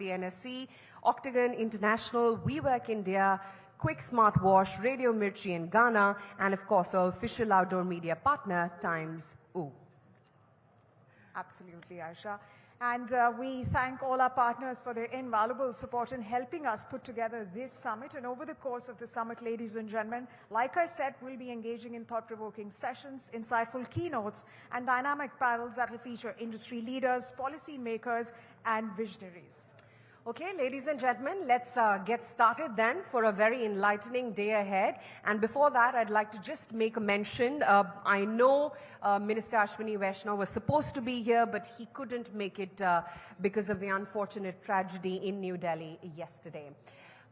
the NSC, Octagon International, WeWork India, Quick Smart Wash, Radio Mirchi in Ghana, and of course our official outdoor media partner, Times U. Absolutely, Aisha. And we thank all our partners for their invaluable support in helping us put together this summit. And over the course of the summit, ladies and gentlemen, like I said, we'll be engaging in thought-provoking sessions, insightful keynotes, and dynamic panels that will feature industry leaders, policy makers, and visionaries. Okay, ladies and gentlemen, let's get started then for a very enlightening day ahead. And before that, I'd like to just make a mention. I know Minister Ashwini Vaishnaw was supposed to be here, but he couldn't make it because of the unfortunate tragedy in New Delhi yesterday.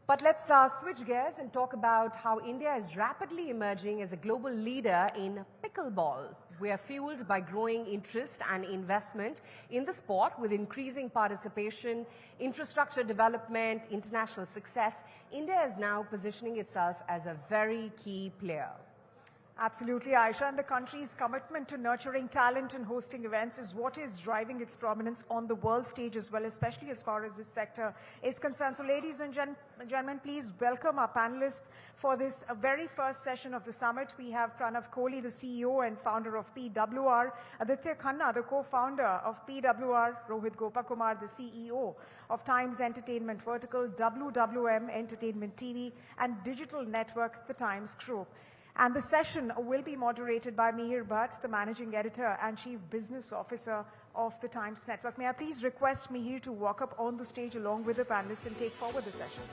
But let's switch gears and talk about how India is rapidly emerging as a global leader in pickleball. We are fueled by growing interest and investment in the sport with increasing participation, infrastructure development, international success. India is now positioning itself as a very key player. Absolutely, Aisha, and the country's commitment to nurturing talent and hosting events is what is driving its prominence on the world stage as well, especially as far as this sector is concerned. So ladies and gentlemen, please welcome our panelists for this very first session of the summit. We have Pranav Kohli, the CEO and founder of PWR, Aditya Khanna, the co-founder of PWR, Rohit Gopakumar, the CEO of Times Entertainment Vertical, WWM Entertainment TV, and digital network, the Times Group. And the session will be moderated by Mihir Bhatt, the Managing Editor and Chief Business Officer of the Times Network. May I please request Mihir to walk up on the stage along with the panelists and take forward the session.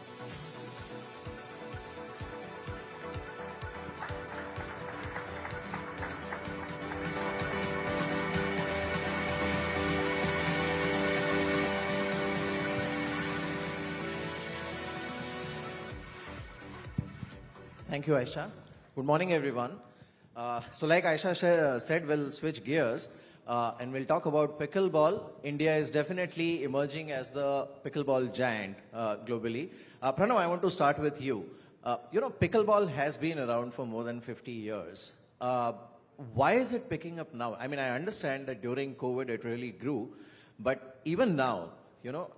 Thank you, Aisha. Good morning, everyone. So like Aisha said, we'll switch gears and we'll talk about pickleball. India is definitely emerging as the pickleball giant globally. Pranav, I want to start with you. Pickleball has been around for more than 50 years. Why is it picking up now? I mean, I understand that during COVID it really grew, but even now,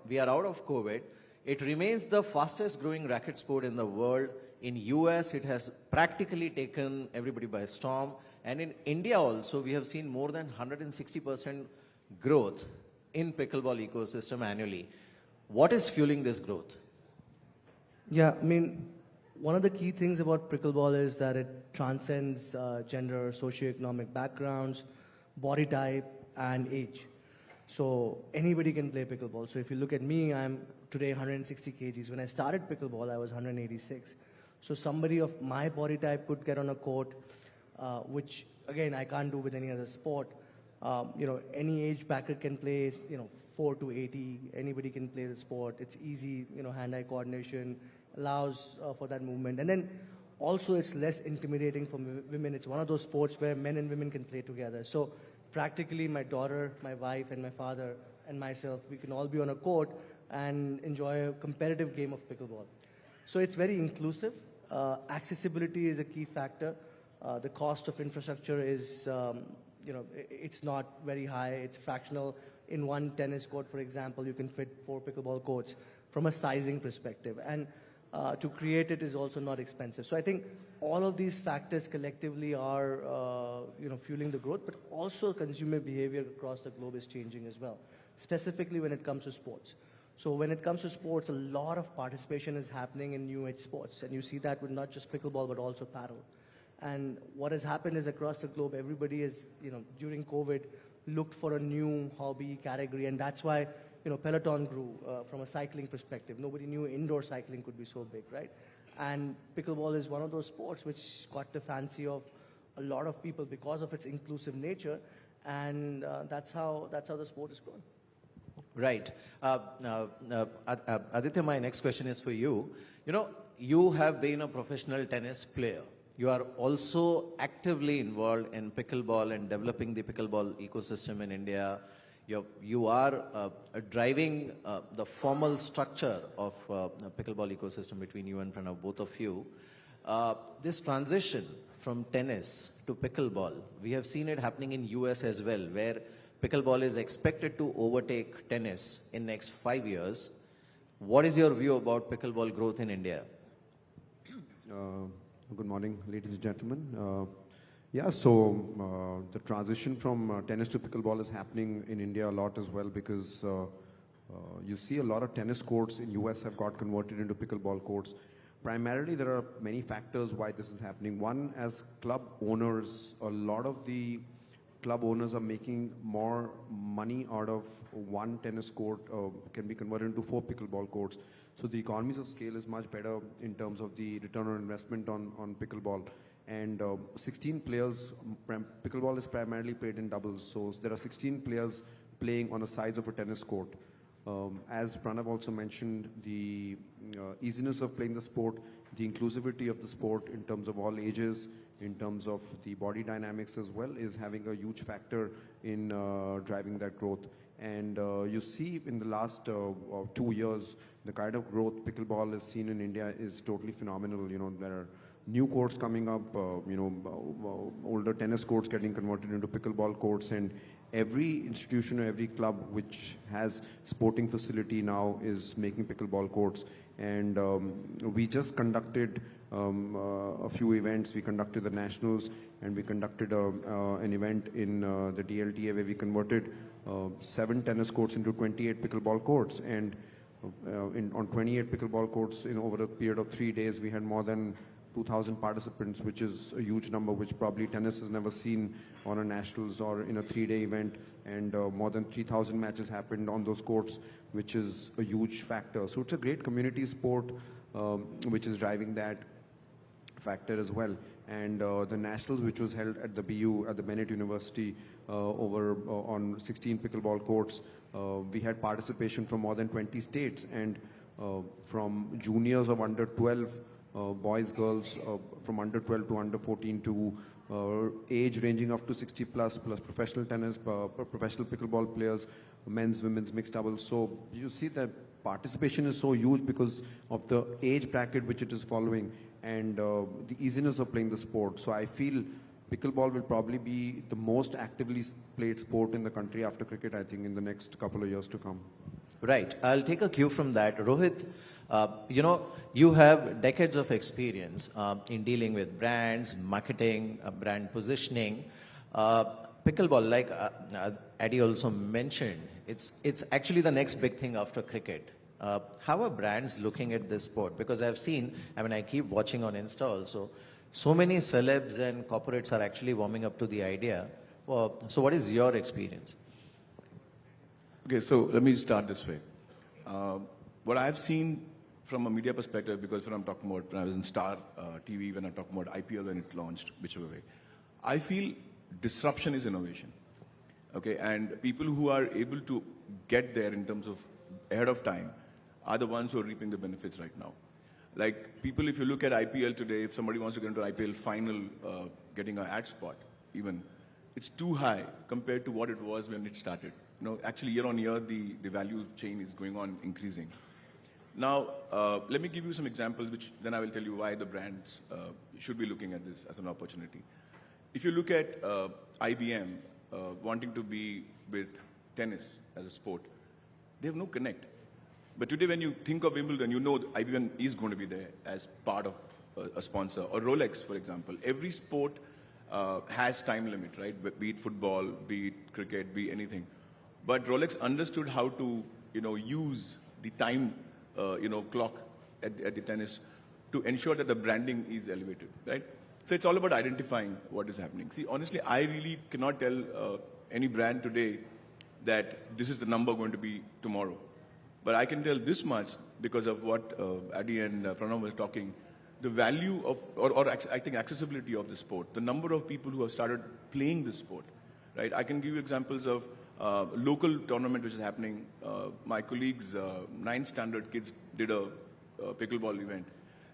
we are out of COVID. It remains the fastest growing racket sport in the world. In US, it has practically taken everybody by storm. And in India also, we have seen more than 160% growth in pickleball ecosystem annually. What is fueling this growth? Yeah, I mean, one of the key things about pickleball is that it transcends gender, socioeconomic backgrounds, body type, and age. So anybody can play pickleball. So if you look at me, I'm today 160 kgs. When I started pickleball, I was 186. So somebody of my body type could get on a court, which again I can't do with any other sport. Any age bracket can play. 4 to 80. Anybody can play the sport. It's easy. Hand-eye coordination allows for that movement, and then also it's less intimidating for women. It's one of those sports where men and women can play together. So practically, my daughter, my wife, and my father and myself, we can all be on a court and enjoy a competitive game of pickleball. So it's very inclusive. Accessibility is a key factor. The cost of infrastructure is, it's not very high. It's fractional. In one tennis court, for example, you can fit 4 pickleball courts from a sizing perspective. And to create it is also not expensive. So I think all of these factors collectively are, fueling the growth, but also consumer behavior across the globe is changing as well, specifically when it comes to sports. So when it comes to sports, a lot of participation is happening in new age sports. And you see that with not just pickleball, but also paddle. And what has happened is across the globe, everybody is, during COVID, looked for a new hobby category. And that's why, Peloton grew from a cycling perspective. Nobody knew indoor cycling could be so big, right? And pickleball is one of those sports which got the fancy of a lot of people because of its inclusive nature. And that's how the sport is grown. Right. Aditya, my next question is for you. You have been a professional tennis player. You are also actively involved in pickleball and developing the pickleball ecosystem in India. You are driving the formal structure of pickleball ecosystem between you and Pranav, both of you. This transition from tennis to pickleball, we have seen it happening in US as well, where pickleball is expected to overtake tennis in next 5 years. What is your view about pickleball growth in India? Good morning, ladies and gentlemen. The transition from tennis to pickleball is happening in India a lot as well, because you see a lot of tennis courts in US have got converted into pickleball courts. Primarily, there are many factors why this is happening. One, as club owners, a lot of the club owners are making more money out of one tennis court, can be converted into 4 pickleball courts. So the economies of scale is much better in terms of the return on investment on pickleball. And 16 players, pickleball is primarily played in doubles. So there are 16 players playing on the sides of a tennis court. As Pranav also mentioned, the easiness of playing the sport, the inclusivity of the sport in terms of all ages, in terms of the body dynamics as well, is having a huge factor in driving that growth. And you see in the last 2 years, the kind of growth pickleball has seen in India is totally phenomenal. You know, there are new courts coming up, older tennis courts getting converted into pickleball courts, and every institution or every club which has sporting facility now is making pickleball courts. And we just conducted a few events. We conducted the Nationals, and we conducted an event in the DLTA where we converted 7 tennis courts into 28 pickleball courts. And on 28 pickleball courts, over a period of 3 days, we had more than 2,000 participants, which is a huge number, which probably tennis has never seen on a nationals or in a 3-day event. And more than 3,000 matches happened on those courts, which is a huge factor. So it's a great community sport, which is driving that factor as well. And the nationals, which was held at the BU, at the Bennett University, on 16 pickleball courts, we had participation from more than 20 states, and from juniors of under 12, boys, girls, from under 12 to under 14, to age ranging up to 60 plus professional tennis, professional pickleball players, men's, women's, mixed doubles. So you see that participation is so huge because of the age bracket which it is following, and the easiness of playing the sport. So I feel pickleball will probably be the most actively played sport in the country after cricket, I think, in the next couple of years to come. Right. I'll take a cue from that. Rohit, you have decades of experience in dealing with brands, marketing, brand positioning. Pickleball, like Addy also mentioned, it's actually the next big thing after cricket. How are brands looking at this sport? Because I've seen, I keep watching on Insta also, so many celebs and corporates are actually warming up to the idea. So what is your experience? Okay, so let me start this way. What I've seen from a media perspective, because when I'm talking about, when I was in Star TV, when I'm talking about IPL when it launched, whichever way, I feel disruption is innovation. Okay, and people who are able to get there in terms of ahead of time are the ones who are reaping the benefits right now. Like people, if you look at IPL today, if somebody wants to get into IPL final, getting an ad spot, even, it's too high compared to what it was when it started. Actually year on year, the value chain is going on increasing. Now, let me give you some examples, which then I will tell you why the brands should be looking at this as an opportunity. If you look at IBM wanting to be with tennis as a sport, they have no connect. But today when you think of Wimbledon, IBM is going to be there as part of a sponsor. Or Rolex, for example. Every sport has time limit, right? Be it football, be it cricket, be anything. But Rolex understood how to, use the time, clock at the tennis to ensure that the branding is elevated, right? So it's all about identifying what is happening. See, honestly, I really cannot tell any brand today that this is the number going to be tomorrow. But I can tell this much because of what Addy and Pranav were talking, the value of, or I think accessibility of the sport, the number of people who have started playing this sport, right? I can give you examples of local tournament which is happening. My colleagues, 9th standard kids did a pickleball event.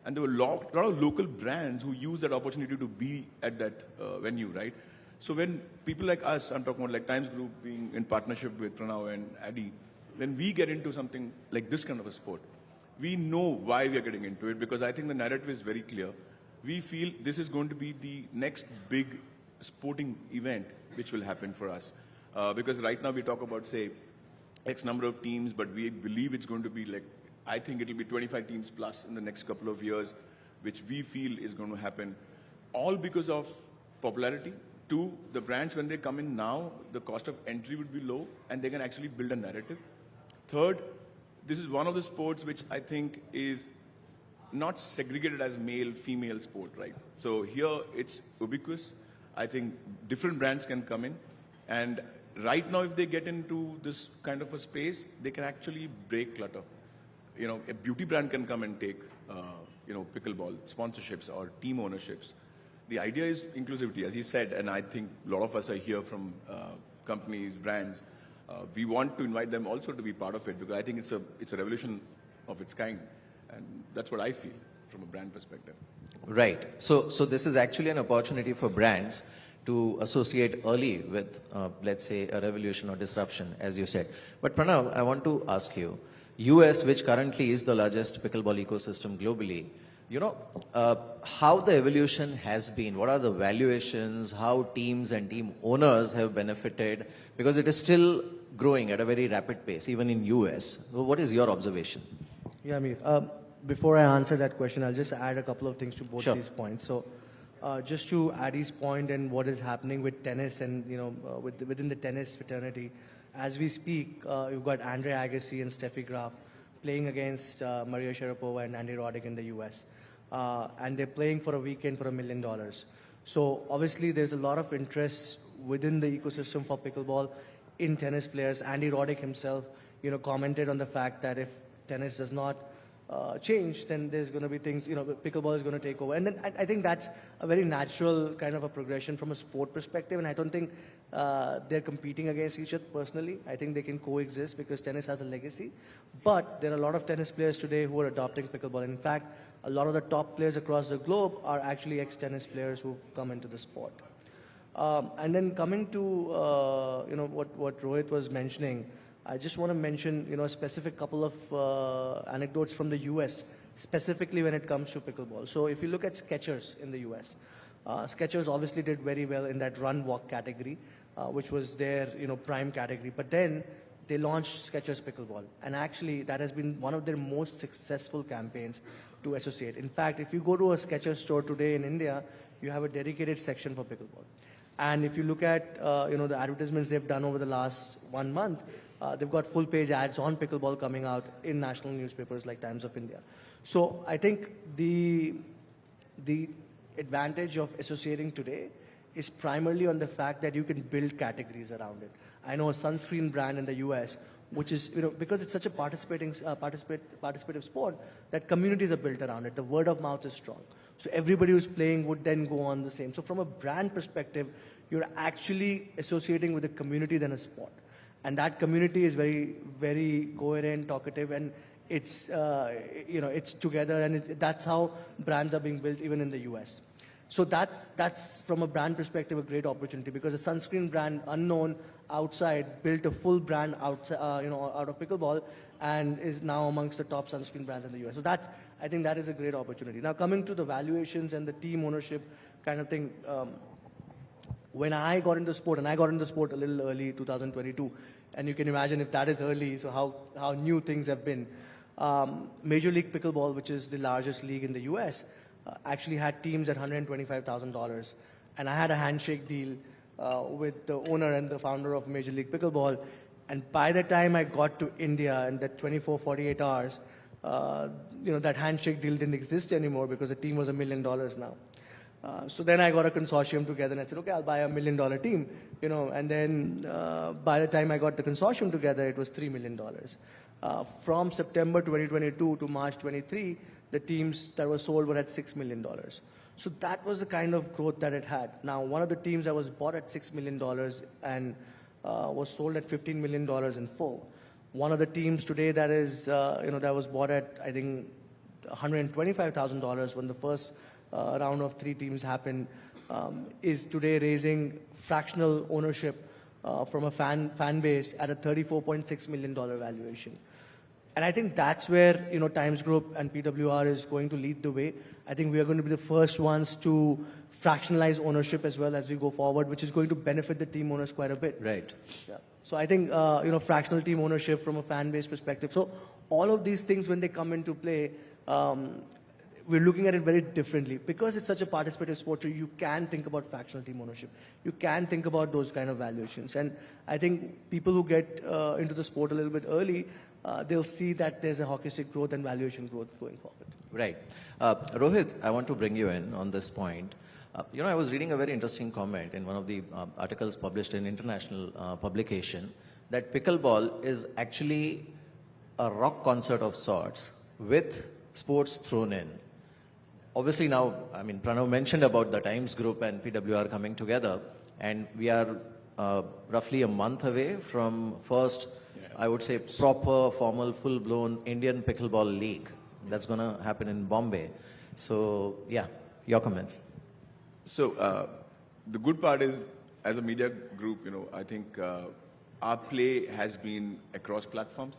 And there were a lot of local brands who used that opportunity to be at that venue, right? So when people like us, I'm talking about like Times Group being in partnership with Pranav and Addy, when we get into something like this kind of a sport, we know why we are getting into it, because I think the narrative is very clear. We feel this is going to be the next big sporting event which will happen for us. Because right now we talk about, say, X number of teams, but we believe it's going to be like I think it'll be 25 teams plus in the next couple of years, which we feel is going to happen, all because of popularity. Two, the brands, when they come in now, the cost of entry would be low, and they can actually build a narrative. Third, this is one of the sports which I think is not segregated as male, female sport, right? So here it's ubiquitous. I think different brands can come in, and right now if they get into this kind of a space, they can actually break clutter. You know, a beauty brand can come and take, pickleball sponsorships or team ownerships. The idea is inclusivity, as he said, and I think a lot of us are here from companies, brands. We want to invite them also to be part of it, because I think it's a revolution of its kind, and that's what I feel from a brand perspective. Right. So this is actually an opportunity for brands to associate early with, let's say, a revolution or disruption, as you said. But Pranav, I want to ask you, US, which currently is the largest pickleball ecosystem globally, how the evolution has been, what are the valuations, how teams and team owners have benefited, because it is still growing at a very rapid pace, even in US. So what is your observation? Yeah, Amir. Before I answer that question, I'll just add a couple of things to both Sure. these points. So, just to Addy's point and what is happening with tennis and within the tennis fraternity, as we speak, you've got Andre Agassi and Steffi Graf playing against Maria Sharapova and Andy Roddick in the US, and they're playing for a weekend for $1 million. So obviously, there's a lot of interest within the ecosystem for pickleball in tennis players. Andy Roddick himself, commented on the fact that if tennis does not change, then there's going to be things, pickleball is going to take over. And then I think that's a very natural kind of a progression from a sport perspective. And I don't think they're competing against each other personally. I think they can coexist because tennis has a legacy. But there are a lot of tennis players today who are adopting pickleball. In fact, a lot of the top players across the globe are actually ex-tennis players who've come into the sport. And then coming to, what Rohit was mentioning, I just want to mention, a specific couple of anecdotes from the US, specifically when it comes to pickleball. So if you look at Skechers in the US, Skechers obviously did very well in that run-walk category, which was their, prime category. But then they launched Skechers Pickleball. And actually, that has been one of their most successful campaigns to associate. In fact, if you go to a Skechers store today in India, you have a dedicated section for pickleball. And if you look at, the advertisements they've done over the last 1 month, they've got full-page ads on pickleball coming out in national newspapers like Times of India. So I think the advantage of associating today is primarily on the fact that you can build categories around it. I know a sunscreen brand in the US, which is, because it's such a participative sport, that communities are built around it. The word of mouth is strong. So everybody who's playing would then go on the same. So from a brand perspective, you're actually associating with a community than a sport. And that community is very, very coherent, talkative, and it's, it's together, and that's how brands are being built even in the US. So that's from a brand perspective a great opportunity, because a sunscreen brand, unknown outside, built a full brand out of pickleball, and is now amongst the top sunscreen brands in the US. So I think that is a great opportunity. Now coming to the valuations and the team ownership kind of thing. When I got into sport, and I got into sport a little early, 2022, and you can imagine if that is early, so how new things have been. Major League Pickleball, which is the largest league in the US, actually had teams at $125,000. And I had a handshake deal with the owner and the founder of Major League Pickleball. And by the time I got to India in that 24, 48 hours, that handshake deal didn't exist anymore because the team was $1 million now. So then I got a consortium together and I said, okay, I'll buy $1 million team, and then by the time I got the consortium together, it was $3 million. From September 2022 to March 23, the teams that were sold were at $6 million. So that was the kind of growth that it had. Now, one of the teams that was bought at $6 million and was sold at $15 million in full. One of the teams today that is, that was bought at, I think, $125,000 when the first round of 3 teams happened, is today raising fractional ownership from a fan base at a $34.6 million valuation. And I think that's where, Times Group and PWR is going to lead the way. I think we are going to be the first ones to fractionalize ownership as well as we go forward, which is going to benefit the team owners quite a bit. Right. Yeah. So I think, fractional team ownership from a fan base perspective. So all of these things, when they come into play, we're looking at it very differently. Because it's such a participative sport, so you can think about fractional team ownership. You can think about those kind of valuations. And I think people who get into the sport a little bit early, they'll see that there's a hockey stick growth and valuation growth going forward. Right. Rohit, I want to bring you in on this point. I was reading a very interesting comment in one of the articles published in international publication that pickleball is actually a rock concert of sorts with sports thrown in. Obviously now, Pranav mentioned about the Times Group and PWR coming together, and we are roughly a month away from first, I would say, proper, formal, full-blown Indian Pickleball League. That's going to happen in Bombay. So, yeah, your comments. So the good part is, as a media group, I think our play has been across platforms,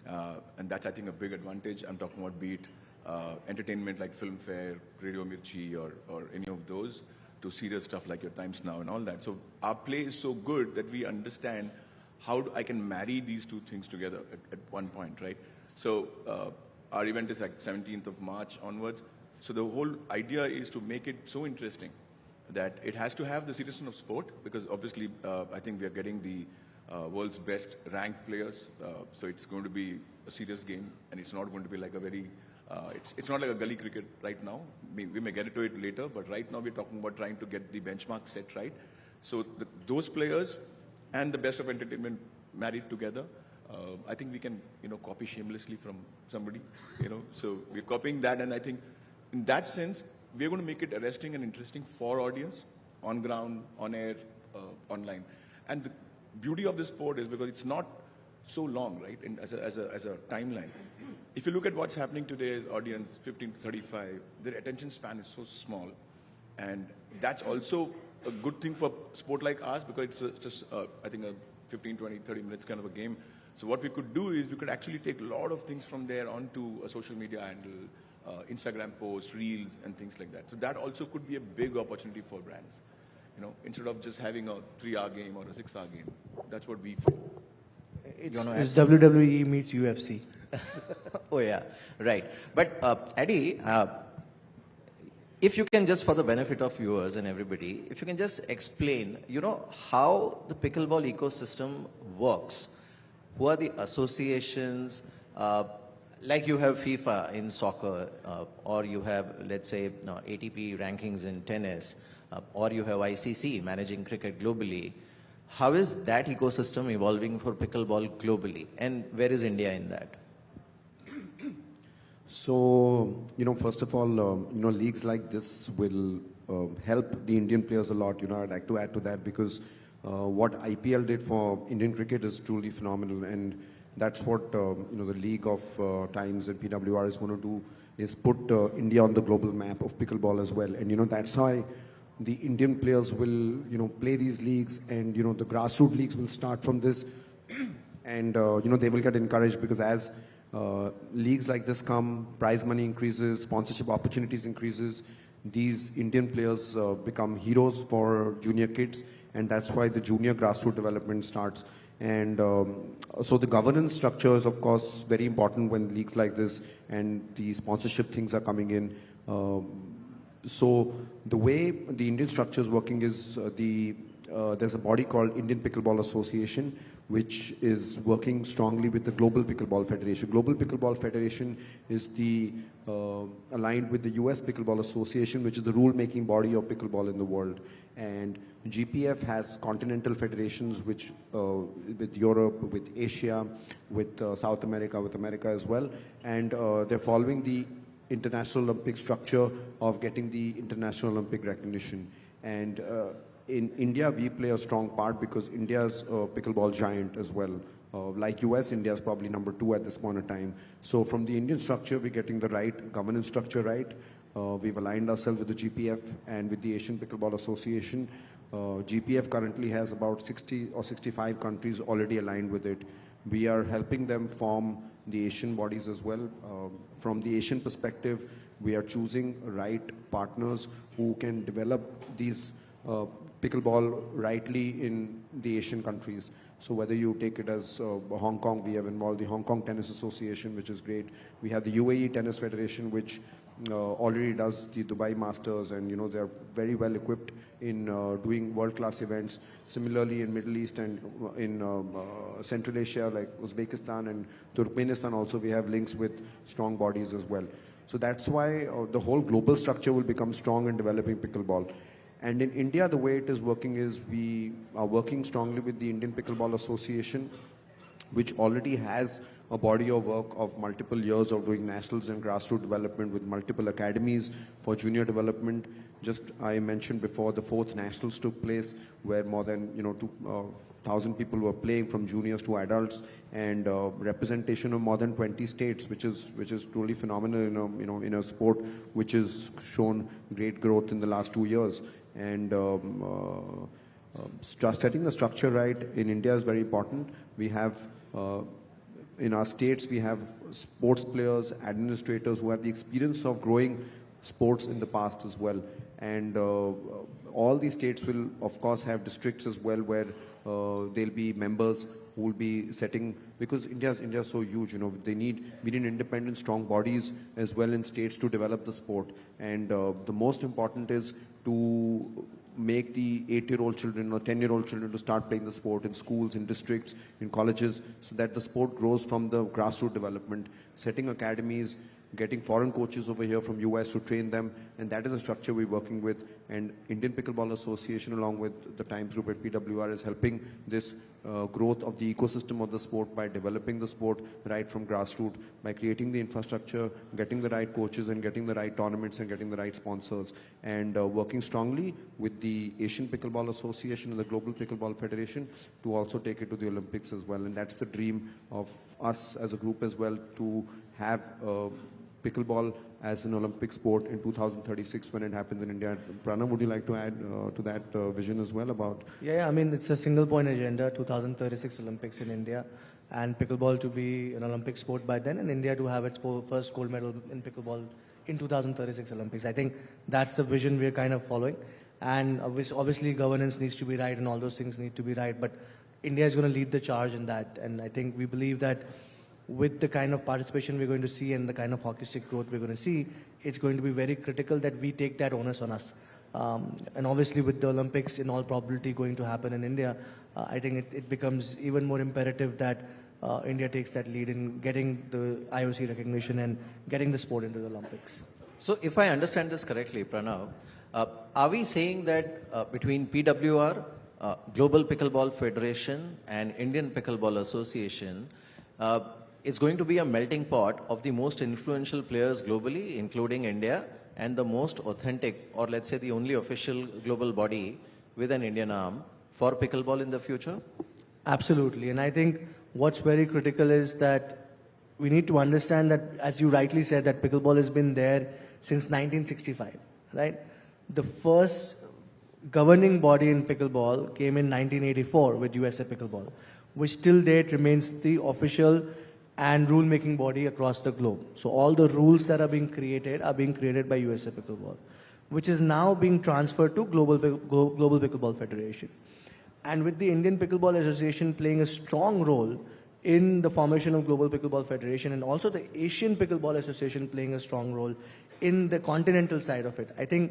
and that's, I think, a big advantage. I'm talking about be it entertainment like Filmfare, Radio Mirchi, or any of those, to serious stuff like your Times Now and all that. So our play is so good that we understand how I can marry these two things together at one point, right? So our event is like 17th of March onwards. So the whole idea is to make it so interesting that it has to have the seriousness of sport, because obviously I think we are getting the world's best ranked players. So it's going to be a serious game, and it's not going to be like a very, it's not like a gully cricket right now. We may get into it later, but right now we're talking about trying to get the benchmark set right. So those players and the best of entertainment married together, I think we can, copy shamelessly from somebody, So we're copying that, and I think in that sense, we're going to make it arresting and interesting for audience, on ground, on air, online. And the beauty of this sport is because it's not so long, right, as a timeline. If you look at what's happening today, audience 15 to 35, their attention span is so small. And that's also a good thing for sport like ours, because it's just, I think, a 15, 20, 30 minutes kind of a game. So what we could do is we could actually take a lot of things from there onto a social media handle, Instagram posts, reels, and things like that. So that also could be a big opportunity for brands. Instead of just having a 3-hour game or a 6-hour game. That's what we feel. It's WWE meets UFC. Oh, yeah, right. But Eddie, if you can just, for the benefit of viewers and everybody, if you can just explain, how the pickleball ecosystem works. Who are the associations? Like you have FIFA in soccer, or you have, let's say, ATP rankings in tennis, or you have ICC managing cricket globally. How is that ecosystem evolving for pickleball globally? And where is India in that? So, first of all, leagues like this will help the Indian players a lot. I'd like to add to that, because what IPL did for Indian cricket is truly phenomenal. And that's what, the League of Times and PWR is going to do, is put India on the global map of pickleball as well. And, that's why the Indian players will, play these leagues, and, the grassroots leagues will start from this. And, they will get encouraged, because as leagues like this come, prize money increases, sponsorship opportunities increases, these Indian players become heroes for junior kids, and that's why the junior grassroots development starts. And so the governance structure is, of course, very important when leagues like this and the sponsorship things are coming in. So the way the Indian structure is working is there's a body called Indian Pickleball Association, which is working strongly with the Global Pickleball Federation. Global Pickleball Federation is aligned with the US Pickleball Association, which is the rule-making body of pickleball in the world. And GPF has continental federations, which with Europe, with Asia, with South America, with America as well. And they're following the International Olympic structure of getting the International Olympic recognition. And in India, we play a strong part, because India's a pickleball giant as well. Like US, India is probably number 2 at this point in time. So from the Indian structure, we're getting the right governance structure right. We've aligned ourselves with the GPF and with the Asian Pickleball Association. GPF currently has about 60 or 65 countries already aligned with it. We are helping them form the Asian bodies as well. From the Asian perspective, we are choosing right partners who can develop these pickleball rightly in the Asian countries. So whether you take it as Hong Kong, we have involved the Hong Kong Tennis Association, which is great. We have the UAE Tennis Federation, which already does the Dubai Masters, and they're very well equipped in doing world-class events. Similarly, in Middle East and in Central Asia, like Uzbekistan and Turkmenistan, also we have links with strong bodies as well. So that's why the whole global structure will become strong in developing pickleball. And in India, the way it is working is we are working strongly with the Indian Pickleball Association, which already has a body of work of multiple years of doing nationals and grassroots development with multiple academies for junior development. Just I mentioned before, the 4th nationals took place where more than 2,000 people were playing from juniors to adults, and representation of more than 20 states, which is truly phenomenal in a sport which has shown great growth in the last 2 years. And setting the structure right in India is very important. We have in our states, we have sports players, administrators who have the experience of growing sports in the past as well. And all these states will, of course, have districts as well where there'll be members who will be setting, because India is so huge, we need independent, strong bodies as well in states to develop the sport. And the most important is to make the 8-year-old children or 10-year-old children to start playing the sport in schools, in districts, in colleges, so that the sport grows from the grassroots development, setting academies, getting foreign coaches over here from US to train them, and that is a structure we're working with. And Indian Pickleball Association, along with the Times Group at PWR, is helping this growth of the ecosystem of the sport by developing the sport right from grassroots, by creating the infrastructure, getting the right coaches and getting the right tournaments and getting the right sponsors, and working strongly with the Asian Pickleball Association and the Global Pickleball Federation to also take it to the Olympics as well. And that's the dream of us as a group as well, to have pickleball as an Olympic sport in 2036 when it happens in India. Pranav, would you like to add to that vision as well about? Yeah, I mean, it's a single point agenda, 2036 Olympics in India, and pickleball to be an Olympic sport by then, and India to have its first gold medal in pickleball in 2036 Olympics. I think that's the vision we're kind of following. And obviously governance needs to be right and all those things need to be right, but India is going to lead the charge in that. And I think we believe that with the kind of participation we're going to see and the kind of hockey stick growth we're going to see, it's going to be very critical that we take that onus on us. And obviously with the Olympics in all probability going to happen in India, I think it becomes even more imperative that India takes that lead in getting the IOC recognition and getting the sport into the Olympics. So if I understand this correctly, Pranav, are we saying that between PWR, Global Pickleball Federation and Indian Pickleball Association, it's going to be a melting pot of the most influential players globally, including India, and the most authentic, or let's say the only official global body with an Indian arm for pickleball in the future? Absolutely. And I think what's very critical is that we need to understand that, as you rightly said, that pickleball has been there since 1965, right? The first governing body in pickleball came in 1984 with USA Pickleball, which till date remains the official and rule-making body across the globe. So all the rules that are being created by USA Pickleball, which is now being transferred to Global Pickleball Federation. And with the Indian Pickleball Association playing a strong role in the formation of Global Pickleball Federation, and also the Asian Pickleball Association playing a strong role in the continental side of it, I think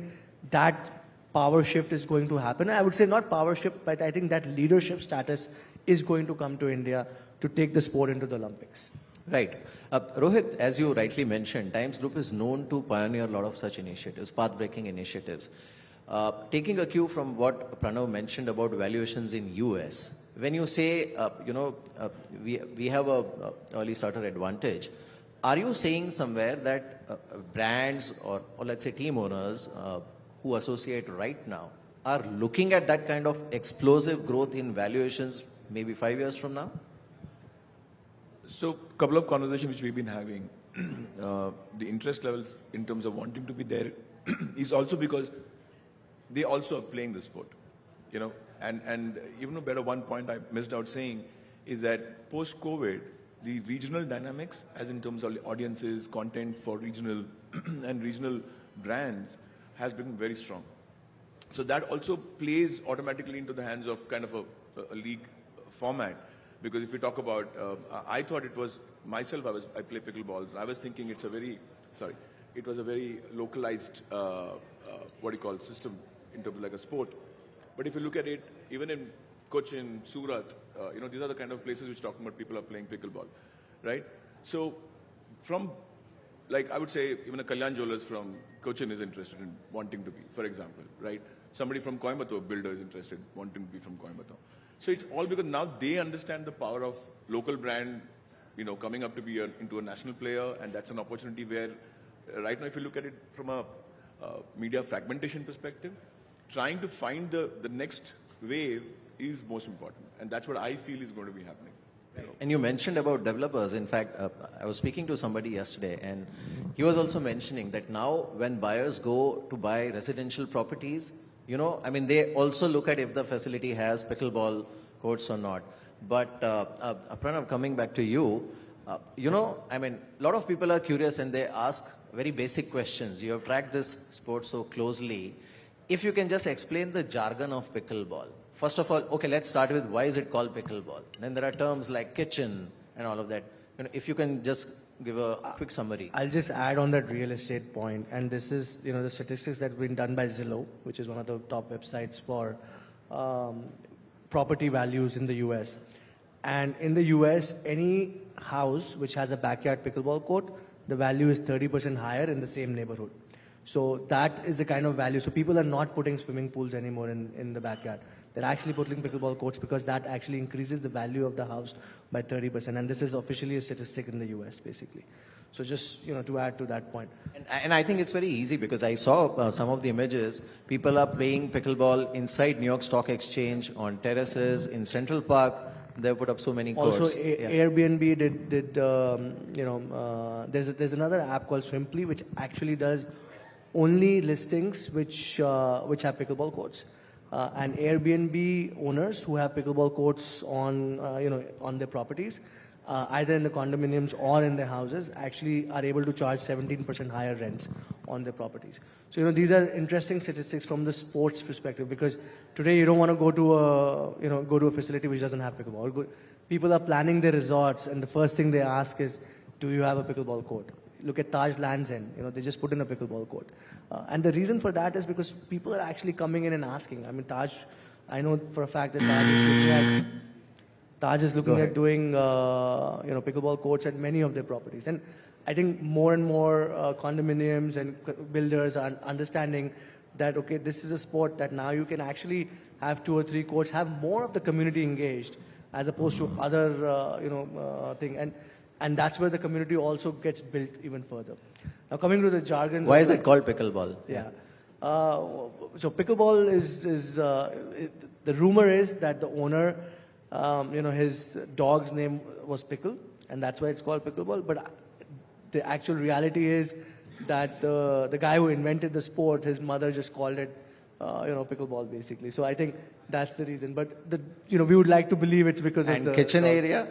that power shift is going to happen. I would say not power shift, but I think that leadership status is going to come to India to take the sport into the Olympics. Right. Rohit, as you rightly mentioned, Times Group is known to pioneer a lot of such initiatives, path-breaking initiatives. Taking a cue from what Pranav mentioned about valuations in US, when you say, we have a early starter advantage, are you saying somewhere that brands or let's say team owners who associate right now are looking at that kind of explosive growth in valuations maybe 5 years from now? So, a couple of conversations which we've been having, the interest levels in terms of wanting to be there is also because they also are playing the sport, and even a better one point I missed out saying is that post-COVID, the regional dynamics, as in terms of audiences, content for regional and regional brands, has been very strong. So that also plays automatically into the hands of kind of a league format. Because if you talk about, I thought it was, myself, I play pickleball. I was thinking it was a very localized, system in terms of like a sport. But if you look at it, even in Cochin, Surat, these are the kind of places which talking about people are playing pickleball, right? So from, like I would say, even a Kalyan Jewelers from Cochin is interested in wanting to be, for example, right? Somebody from Coimbatore, builder, is interested, wanting to be from Coimbatore. So it's all because now they understand the power of local brand, coming up to be into a national player, and that's an opportunity where, right now, if you look at it from a media fragmentation perspective, trying to find the next wave is most important, and that's what I feel is going to be happening. And you mentioned about developers. In fact, I was speaking to somebody yesterday, and he was also mentioning that now when buyers go to buy residential properties, they also look at if the facility has pickleball courts or not. But Pranav, coming back to you, a lot of people are curious and they ask very basic questions. You have tracked this sport so closely. If you can just explain the jargon of pickleball. First of all, okay, let's start with why is it called pickleball? Then there are terms like kitchen and all of that. If you can just give a quick summary. I'll just add on that real estate point, and this is, the statistics that have been done by Zillow, which is one of the top websites for property values in the US. And in the US, any house which has a backyard pickleball court, the value is 30% higher in the same neighborhood. So that is the kind of value. So people are not putting swimming pools anymore in the backyard. They're actually putting pickleball courts because that actually increases the value of the house by 30%. And this is officially a statistic in the US, basically. So just, to add to that point. And I think it's very easy because I saw some of the images. People are playing pickleball inside New York Stock Exchange, on terraces, in Central Park. They put up so many courts. Also, Airbnb did there's another app called Swimply, which actually does only listings which have pickleball courts. And Airbnb owners who have pickleball courts on their properties, either in the condominiums or in their houses, actually are able to charge 17% higher rents on their properties. So these are interesting statistics from the sports perspective, because today you don't want to go to a facility which doesn't have pickleball. People are planning their resorts, and the first thing they ask is, do you have a pickleball court? Look at Taj Lands End, they just put in a pickleball court. And the reason for that is because people are actually coming in and asking. I mean, Taj, I know for a fact that Taj is looking at doing, pickleball courts at many of their properties. And I think more and more condominiums and builders are understanding that, okay, this is a sport that now you can actually have 2 or 3 courts, have more of the community engaged as opposed to other, thing. And that's where the community also gets built even further. Now coming to the jargon. Why is it called pickleball? Yeah. So pickleball is the rumor is that the owner, his dog's name was Pickle, and that's why it's called pickleball. But the actual reality is that the guy who invented the sport, his mother just called it, pickleball basically. So I think that's the reason. But we would like to believe it's because of the kitchen dog. area.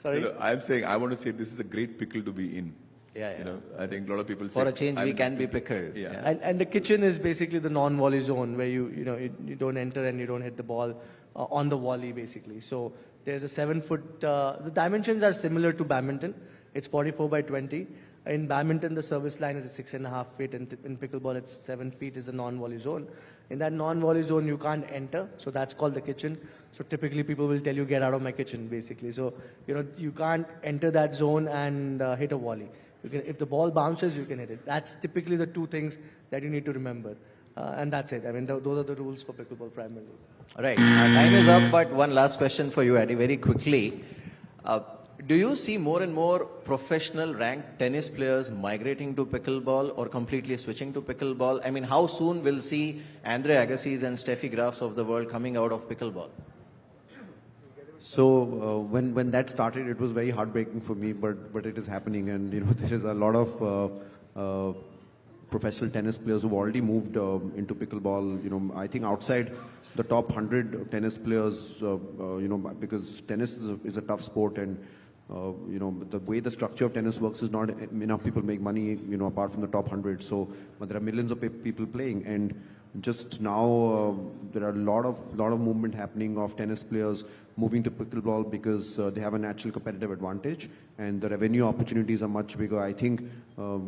Sorry? I'm saying, I want to say this is a great pickle to be in. Yeah. I think a lot of people say. For a change, we can be pickled. Yeah. And the kitchen is basically the non-volley zone where you don't enter and you don't hit the ball on the volley basically. So there's a 7-foot, the dimensions are similar to badminton. It's 44 by 20. In badminton, the service line is 6.5 feet. In pickleball, it's 7 feet is the non-volley zone. In that non-volley zone, you can't enter. So that's called the kitchen. So typically people will tell you, get out of my kitchen, basically. So, you can't enter that zone and hit a volley. If the ball bounces, you can hit it. That's typically the 2 things that you need to remember. And that's it. I mean, those are the rules for pickleball primarily. All right. Our time is up, but one last question for you, Adi, very quickly. Do you see more and more professional ranked tennis players migrating to pickleball or completely switching to pickleball? I mean, how soon we'll see Andre Agassi's and Steffi Graf's of the world coming out of pickleball? So when that started, it was very heartbreaking for me, but it is happening, and there is a lot of professional tennis players who've already moved into pickleball. I think outside the top 100 tennis players, because tennis is a tough sport, and the way the structure of tennis works is not enough people make money, apart from the top 100. So, but there are millions of people playing, and just now there are a lot of movement happening of tennis players moving to pickleball because they have a natural competitive advantage, and the revenue opportunities are much bigger. I think,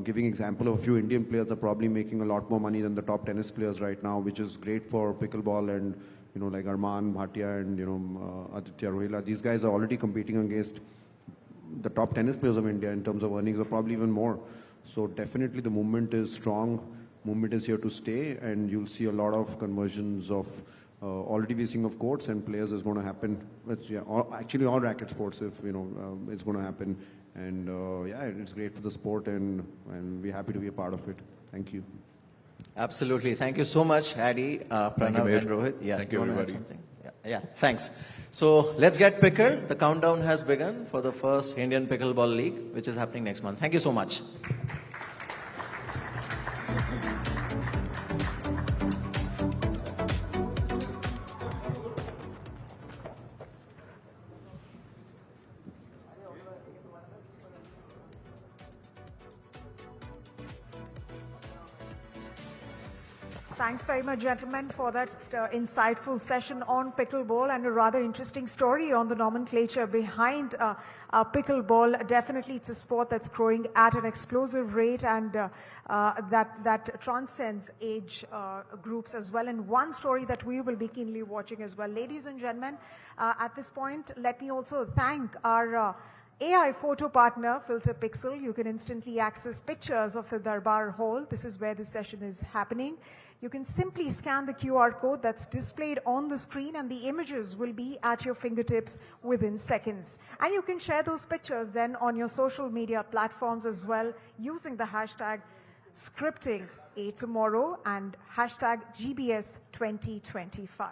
giving example of a few Indian players are probably making a lot more money than the top tennis players right now, which is great for pickleball. And like Arman Bhatia and Aditya Rohila, these guys are already competing against the top tennis players of India in terms of earnings, or probably even more. So definitely the movement is strong. Movement is here to stay, and you'll see a lot of conversions of already we're seeing of courts and players is going to happen. Actually all racket sports, if it's going to happen, and it's great for the sport, and we're happy to be a part of it. Thank you. Absolutely. Thank you so much, Adi, Pranav, and Rohit. Yeah, Thank you, everybody. Yeah, thanks. So let's get pickled. The countdown has begun for the first Indian Pickleball League, which is happening next month. Thank you so much. Thanks very much, gentlemen, for that insightful session on pickleball and a rather interesting story on the nomenclature behind pickleball. Definitely, it's a sport that's growing at an explosive rate, and that transcends age groups as well. And one story that we will be keenly watching as well. Ladies and gentlemen, at this point, let me also thank our AI photo partner, Filter Pixel. You can instantly access pictures of the Darbar Hall. This is where this session is happening. You can simply scan the QR code that's displayed on the screen, and the images will be at your fingertips within seconds. And you can share those pictures then on your social media platforms as well, using the hashtag scripting@tomorrow and hashtag GBS2025.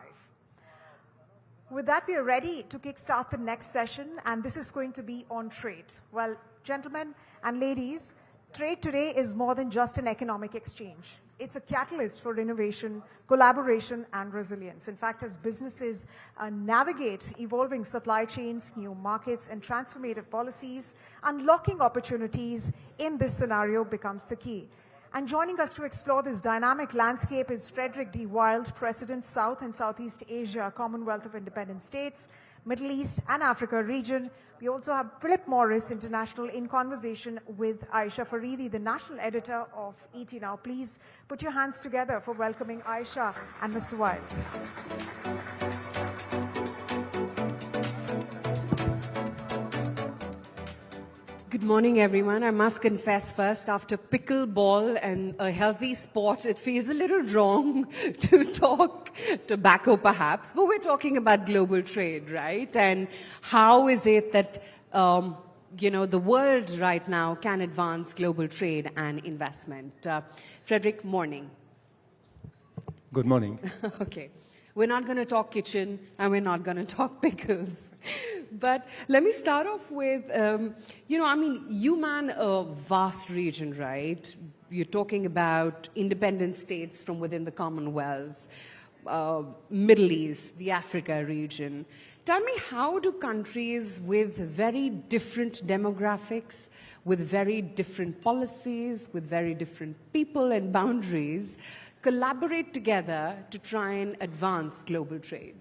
With that, we are ready to kickstart the next session, and this is going to be on trade. Well, gentlemen and ladies, trade today is more than just an economic exchange. It's a catalyst for innovation, collaboration, and resilience. In fact, as businesses navigate evolving supply chains, new markets, and transformative policies, unlocking opportunities in this scenario becomes the key. And joining us to explore this dynamic landscape is Frederick D. Wild, President, South and Southeast Asia, Commonwealth of Independent States, Middle East and Africa region. We also have Philip Morris International in conversation with Aisha Faridi, the national editor of ET Now. Please put your hands together for welcoming Aisha and Mr. Wild. Good morning, everyone. I must confess first, after pickleball and a healthy sport, it feels a little wrong to talk tobacco, perhaps. But we're talking about global trade, right? And how is it that, the world right now can advance global trade and investment? Frederick, morning. Good morning. Okay. We're not going to talk kitchen, and we're not going to talk pickles. But let me start off with, you man a vast region, right? You're talking about independent states from within the Commonwealth, Middle East, the Africa region. Tell me, how do countries with very different demographics, with very different policies, with very different people and boundaries, collaborate together to try and advance global trade?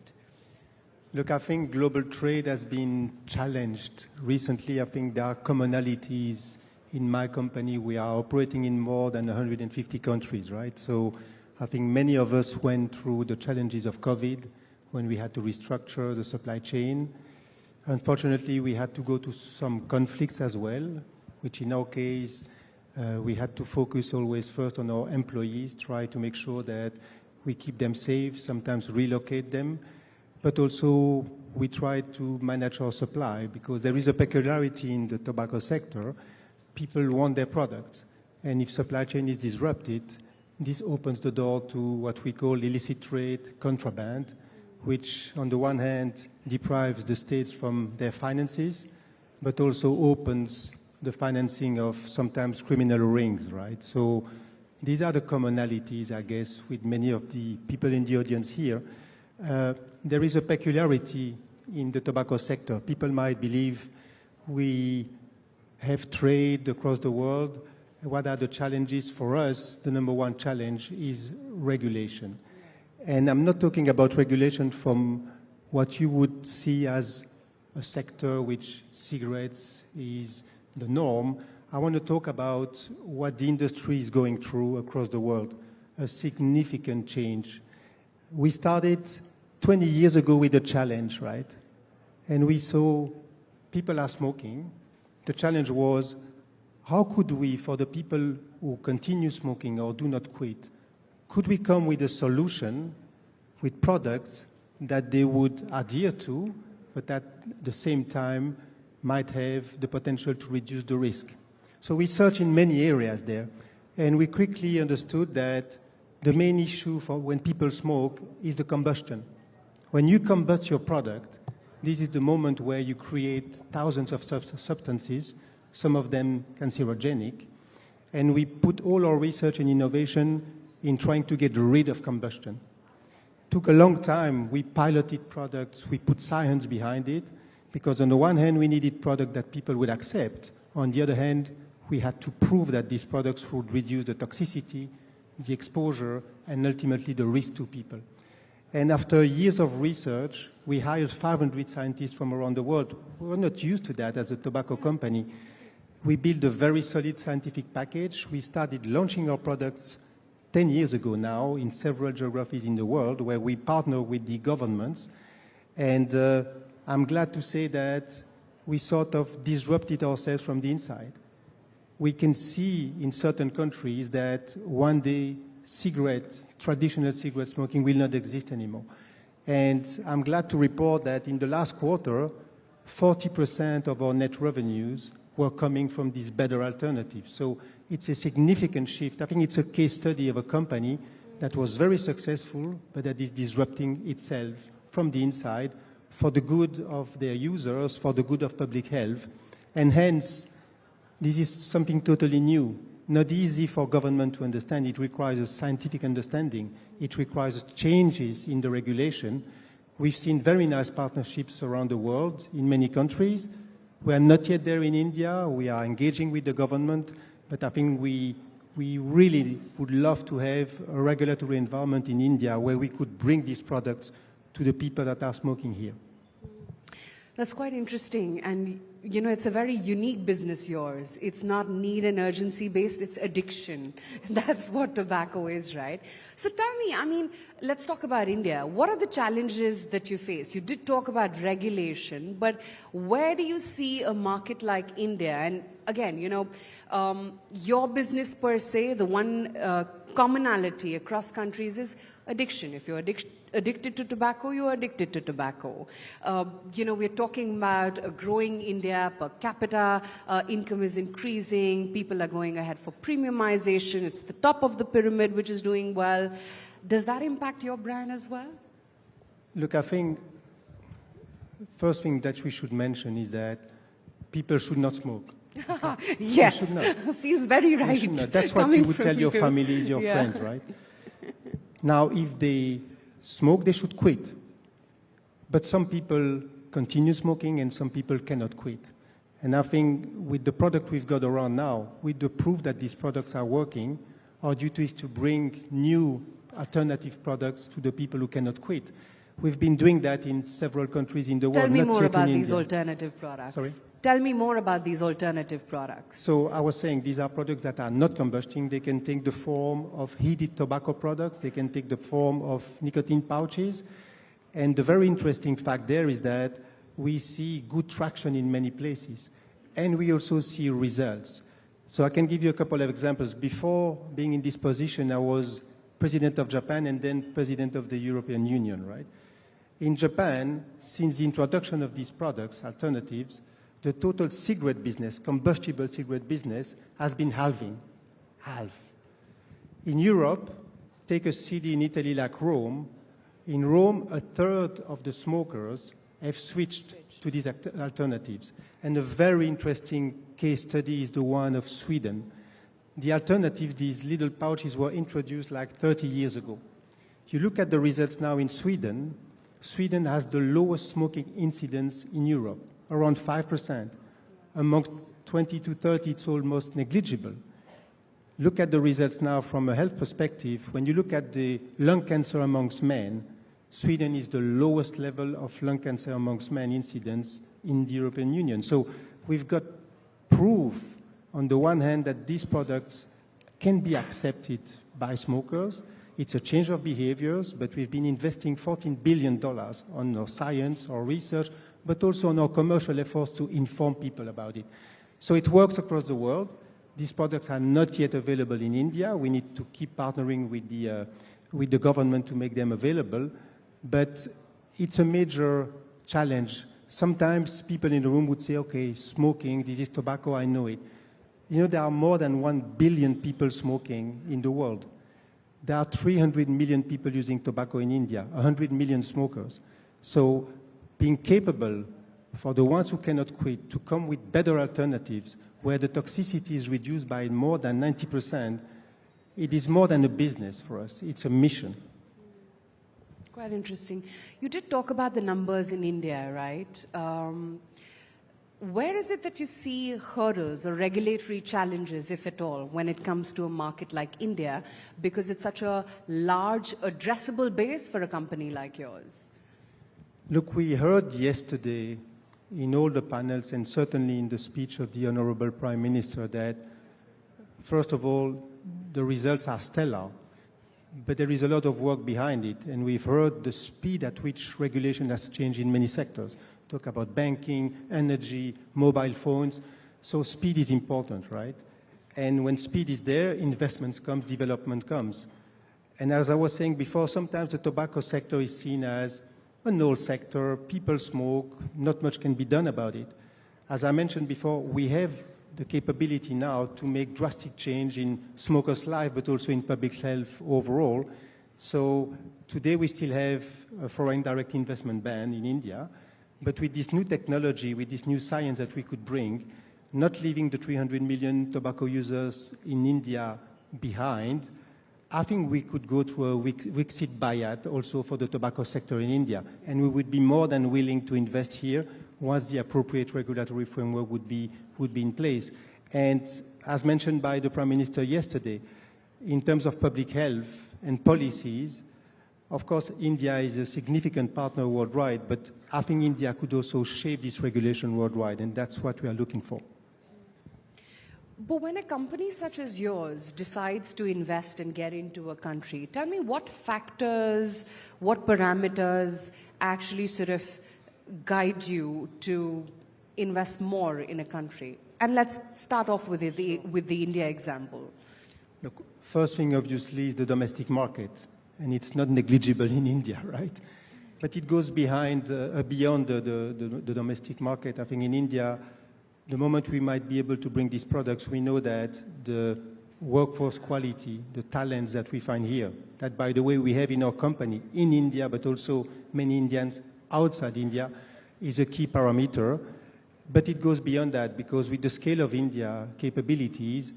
Look, I think global trade has been challenged recently. I think there are commonalities. In my company, we are operating in more than 150 countries, right? So I think many of us went through the challenges of COVID when we had to restructure the supply chain. Unfortunately, we had to go to some conflicts as well, which in our case, we had to focus always first on our employees, try to make sure that we keep them safe, sometimes relocate them. But also, we try to manage our supply, because there is a peculiarity in the tobacco sector. People want their products, and if supply chain is disrupted, this opens the door to what we call illicit trade, contraband, which on the one hand deprives the states from their finances, but also opens the financing of sometimes criminal rings, right? So these are the commonalities, I guess, with many of the people in the audience here. There is a peculiarity in the tobacco sector. People might believe We have trade across the world. What are the challenges for us? The number one challenge is regulation. And I'm not talking about regulation from what you would see as a sector which cigarettes is the norm. I want to talk about what the industry is going through across the world, a significant change. We started 20 years ago with a challenge, right? And we saw people are smoking. The challenge was, how could we, for the people who continue smoking or do not quit, could we come with a solution with products that they would adhere to, but at the same time might have the potential to reduce the risk? So we searched in many areas there, and we quickly understood that the main issue for when people smoke is the combustion. When you combust your product, this is the moment where you create thousands of substances, some of them cancerogenic, and we put all our research and innovation in trying to get rid of combustion. Took a long time. We piloted products, we put science behind it, because on the one hand, we needed products that people would accept. On the other hand, we had to prove that these products would reduce the toxicity, the exposure, and ultimately the risk to people. And after years of research, we hired 500 scientists from around the world. We were not used to that as a tobacco company. We built a very solid scientific package. We started launching our products 10 years ago now in several geographies in the world where we partner with the governments. And I'm glad to say that we sort of disrupted ourselves from the inside. We can see in certain countries that one day traditional cigarette smoking will not exist anymore. And I'm glad to report that in the last quarter, 40% of our net revenues were coming from these better alternatives. So it's a significant shift. I think it's a case study of a company that was very successful, but that is disrupting itself from the inside for the good of their users, for the good of public health. And hence, this is something totally new. Not easy for government to understand. It requires a scientific understanding. It requires changes in the regulation. We've seen very nice partnerships around the world in many countries. We are not yet there in India. We are engaging with the government, but I think we really would love to have a regulatory environment in India where we could bring these products to the people that are smoking here. That's quite interesting. And, you know, it's a very unique business, yours. It's not need and urgency based, it's addiction. That's what tobacco is, right? So tell me, I mean, let's talk about India. What are the challenges that you face? You did talk about regulation, but where do you see a market like India? And again, you know, your business per se, the one commonality across countries is addiction. If you're addicted to tobacco, you're addicted to tobacco. You know, we're talking about a growing India, per capita income is increasing, people are going ahead for premiumization, it's the top of the pyramid which is doing well. Does that impact your brand as well? Look, I think first thing that we should mention is that people should not smoke. Yes, should not. Feels very right. That's what you would tell your families, your friends, right? Now, if they smoke, they should quit. But some people continue smoking and some people cannot quit. And I think with the product we've got around now, with the proof that these products are working, our duty is to bring new alternative products to the people who cannot quit. We've been doing that in several countries in the world. Tell me not more yet about in these India. alternative products. Sorry? Tell me more about these alternative products. So I was saying these are products that are not combusting. They can take the form of heated tobacco products. They can take the form of nicotine pouches. And the very interesting fact there is that we see good traction in many places. And we also see results. So I can give you a couple of examples. Before being in this position, I was president of Japan and then president of the European Union, right? In Japan, since the introduction of these products, alternatives, the total cigarette business, combustible cigarette business, has been halving. Half. In Europe, take a city in Italy like Rome. In Rome, a third of the smokers have switched to these alternatives. And a very interesting case study is the one of Sweden. The alternatives, these little pouches, were introduced like 30 years ago. You look at the results now in Sweden, Sweden has the lowest smoking incidence in Europe, around 5%. amongst 20 to 30, it's almost negligible. Look at the results now from a health perspective. When you look at the lung cancer amongst men, Sweden is the lowest level of lung cancer amongst men incidence in the European Union. So we've got proof, on the one hand, that these products can be accepted by smokers. It's a change of behaviors, but we've been investing $14 billion on our science, our research, but also on our commercial efforts to inform people about it. So it works across the world. These products are not yet available in India. We need to keep partnering with the government to make them available. But it's a major challenge. Sometimes people in the room would say, okay, smoking, this is tobacco, I know it. You know, there are more than 1 billion people smoking in the world. There are 300 million people using tobacco in India, 100 million smokers. So being capable for the ones who cannot quit to come with better alternatives where the toxicity is reduced by more than 90%, it is more than a business for us. It's a mission. Quite interesting. You did talk about the numbers in India, right? Where is it that you see hurdles or regulatory challenges, if at all, when it comes to a market like India, because it's such a large, addressable base for a company like yours? Look, we heard yesterday in all the panels and certainly in the speech of the Honorable Prime Minister that, first of all, the results are stellar, but there is a lot of work behind it, and we've heard the speed at which regulation has changed in many sectors. Talk about banking, energy, mobile phones. So speed is important, right? And when speed is there, investments come, development comes. And as I was saying before, sometimes the tobacco sector is seen as an old sector, people smoke, not much can be done about it. As I mentioned before, we have the capability now to make drastic change in smokers' life, but also in public health overall. So today we still have a foreign direct investment ban in India. But with this new technology, with this new science that we could bring, not leaving the 300 million tobacco users in India behind, I think we could go to a Wixit Bayat also for the tobacco sector in India. And we would be more than willing to invest here once the appropriate regulatory framework would be in place. And as mentioned by the Prime Minister yesterday, in terms of public health and policies, of course, India is a significant partner worldwide, but I think India could also shape this regulation worldwide, and that's what we are looking for. But when a company such as yours decides to invest and get into a country, tell me what factors, what parameters actually sort of guide you to invest more in a country? And let's start off with the India example. Look, first thing, obviously, is the domestic market. And it's not negligible in India, right? But it goes beyond the domestic market. I think in India, the moment we might be able to bring these products, we know that the workforce quality, the talents that we find here, that, by the way, we have in our company in India, but also many Indians outside India, is a key parameter. But it goes beyond that, because with the scale of India capabilities,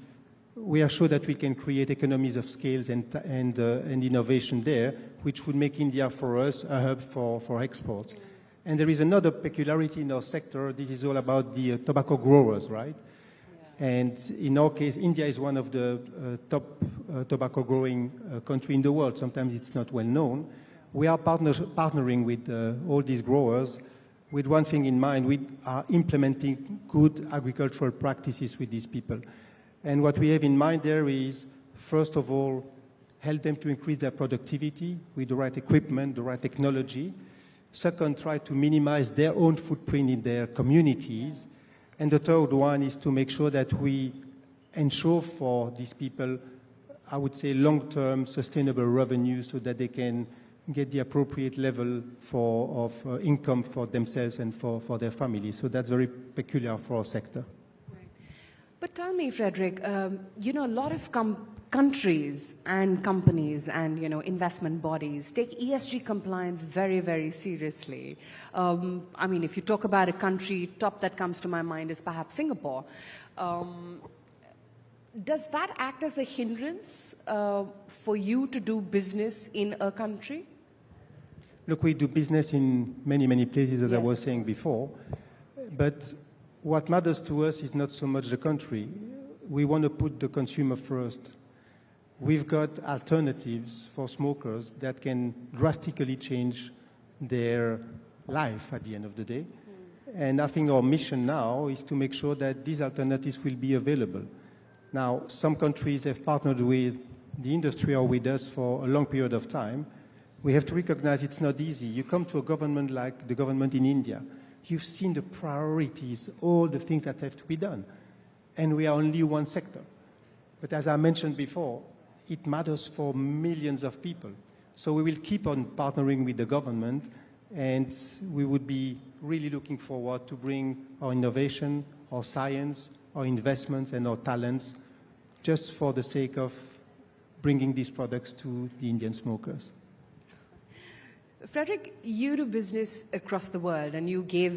we are sure that we can create economies of scales and innovation there, which would make India for us a hub for exports. And there is another peculiarity in our sector. This is all about the tobacco growers, right? Yeah. And in our case, India is one of the top tobacco growing country in the world. Sometimes it's not well known. We are partnering with all these growers with one thing in mind. We are implementing good agricultural practices with these people. And what we have in mind there is, first of all, help them to increase their productivity with the right equipment, the right technology. Second, try to minimize their own footprint in their communities. And the third one is to make sure that we ensure for these people, I would say, long-term sustainable revenue so that they can get the appropriate level of income for themselves and for their families. So that's very peculiar for our sector. But tell me, Frederick, a lot of countries and companies and, investment bodies take ESG compliance very, very seriously. I mean, if you talk about a country, top that comes to my mind is perhaps Singapore. Does that act as a hindrance for you to do business in a country? Look, we do business in many, many places, as Yes. I was saying before. But what matters to us is not so much the country. We want to put the consumer first. We've got alternatives for smokers that can drastically change their life at the end of the day. And I think our mission now is to make sure that these alternatives will be available. Now, some countries have partnered with the industry or with us for a long period of time. We have to recognize it's not easy. You come to a government like the government in India, you've seen the priorities, all the things that have to be done. And we are only one sector. But as I mentioned before, it matters for millions of people. So we will keep on partnering with the government, and we would be really looking forward to bring our innovation, our science, our investments, and our talents just for the sake of bringing these products to the Indian smokers. Frederick, you do business across the world, and you gave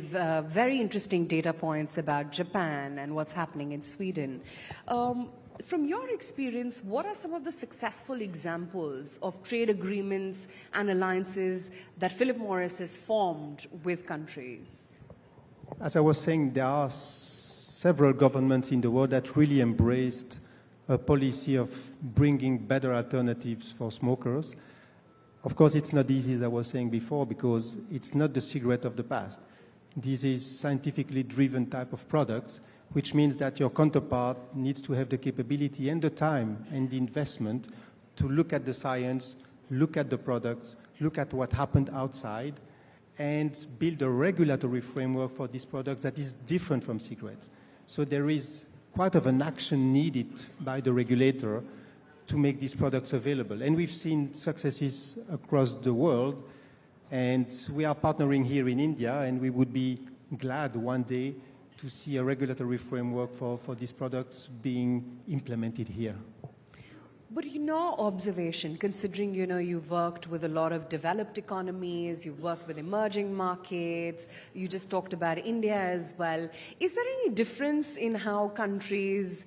very interesting data points about Japan and what's happening in Sweden. From your experience, what are some of the successful examples of trade agreements and alliances that Philip Morris has formed with countries? As I was saying, there are several governments in the world that really embraced a policy of bringing better alternatives for smokers. Of course, it's not easy, as I was saying before, because it's not the cigarette of the past. This is scientifically driven type of products, which means that your counterpart needs to have the capability and the time and the investment to look at the science, look at the products, look at what happened outside, and build a regulatory framework for these products that is different from cigarettes. So there is quite of an action needed by the regulator to make these products available. And we've seen successes across the world, and we are partnering here in India, and we would be glad one day to see a regulatory framework for these products being implemented here. But in your observation, considering, you've worked with a lot of developed economies, you've worked with emerging markets, you just talked about India as well, is there any difference in how countries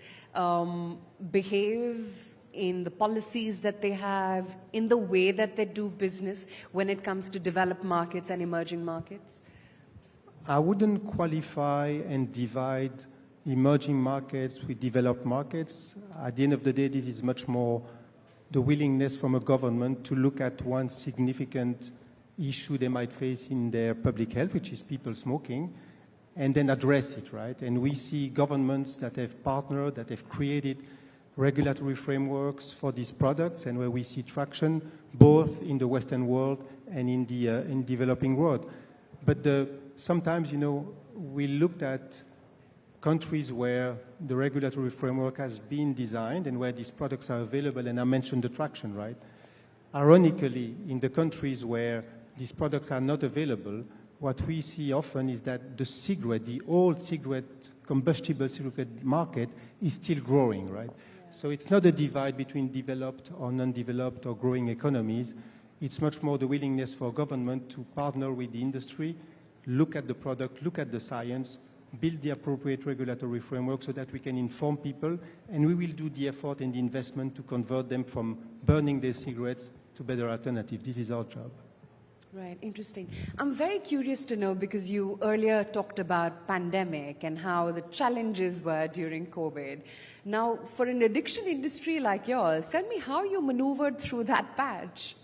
behave, in the policies that they have, in the way that they do business when it comes to developed markets and emerging markets? I wouldn't qualify and divide emerging markets with developed markets. At the end of the day, this is much more the willingness from a government to look at one significant issue they might face in their public health, which is people smoking, and then address it, right? And we see governments that have partnered, that have created regulatory frameworks for these products, and where we see traction both in the Western world and in the developing world. But sometimes, we looked at countries where the regulatory framework has been designed and where these products are available, and I mentioned the traction, right? Ironically, in the countries where these products are not available, what we see often is that the old cigarette, combustible cigarette market is still growing, right? So it's not a divide between developed or non-developed or growing economies. It's much more the willingness for government to partner with the industry, look at the product, look at the science, build the appropriate regulatory framework so that we can inform people, and we will do the effort and the investment to convert them from burning their cigarettes to better alternatives. This is our job. Right, interesting. I'm very curious to know, because you earlier talked about pandemic and how the challenges were during COVID. Now, for an addiction industry like yours, tell me how you maneuvered through that patch.